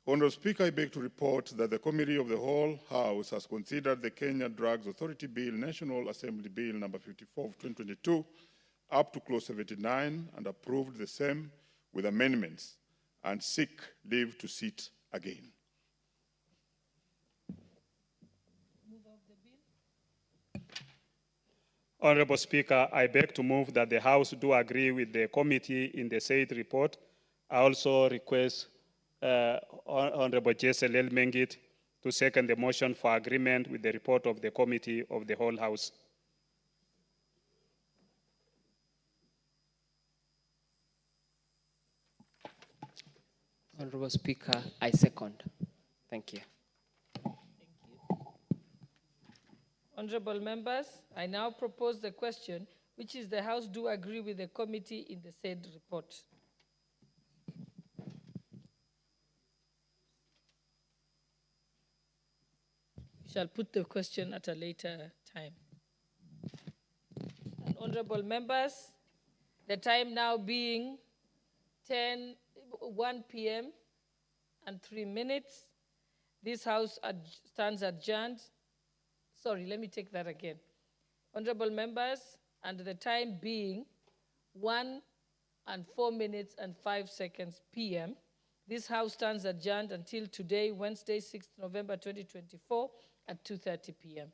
Honorable Speaker, I beg to report that the Committee of the Whole House has considered the Kenya Drugs Authority Bill, National Assembly Bill number 54 of 2022, up to clause 79, and approved the same with amendments, and seek leave to sit again. Honorable Speaker, I beg to move that the House do agree with the committee in the said report. I also request Honorable Jesse Mengit to second the motion for agreement with the report of the committee of the whole House. Honorable Speaker, I second. Thank you. Honorable members, I now propose the question, which is the House do agree with the committee in the said report. We shall put the question at a later time. And honorable members, the time now being 1 p.m. and 3 minutes, this House stands adjourned. Sorry, let me take that again. Honorable members, and the time being 1 and 4 minutes and 5 seconds p.m., this House stands adjourned until today, Wednesday, 6th November 2024 at 2:30 p.m.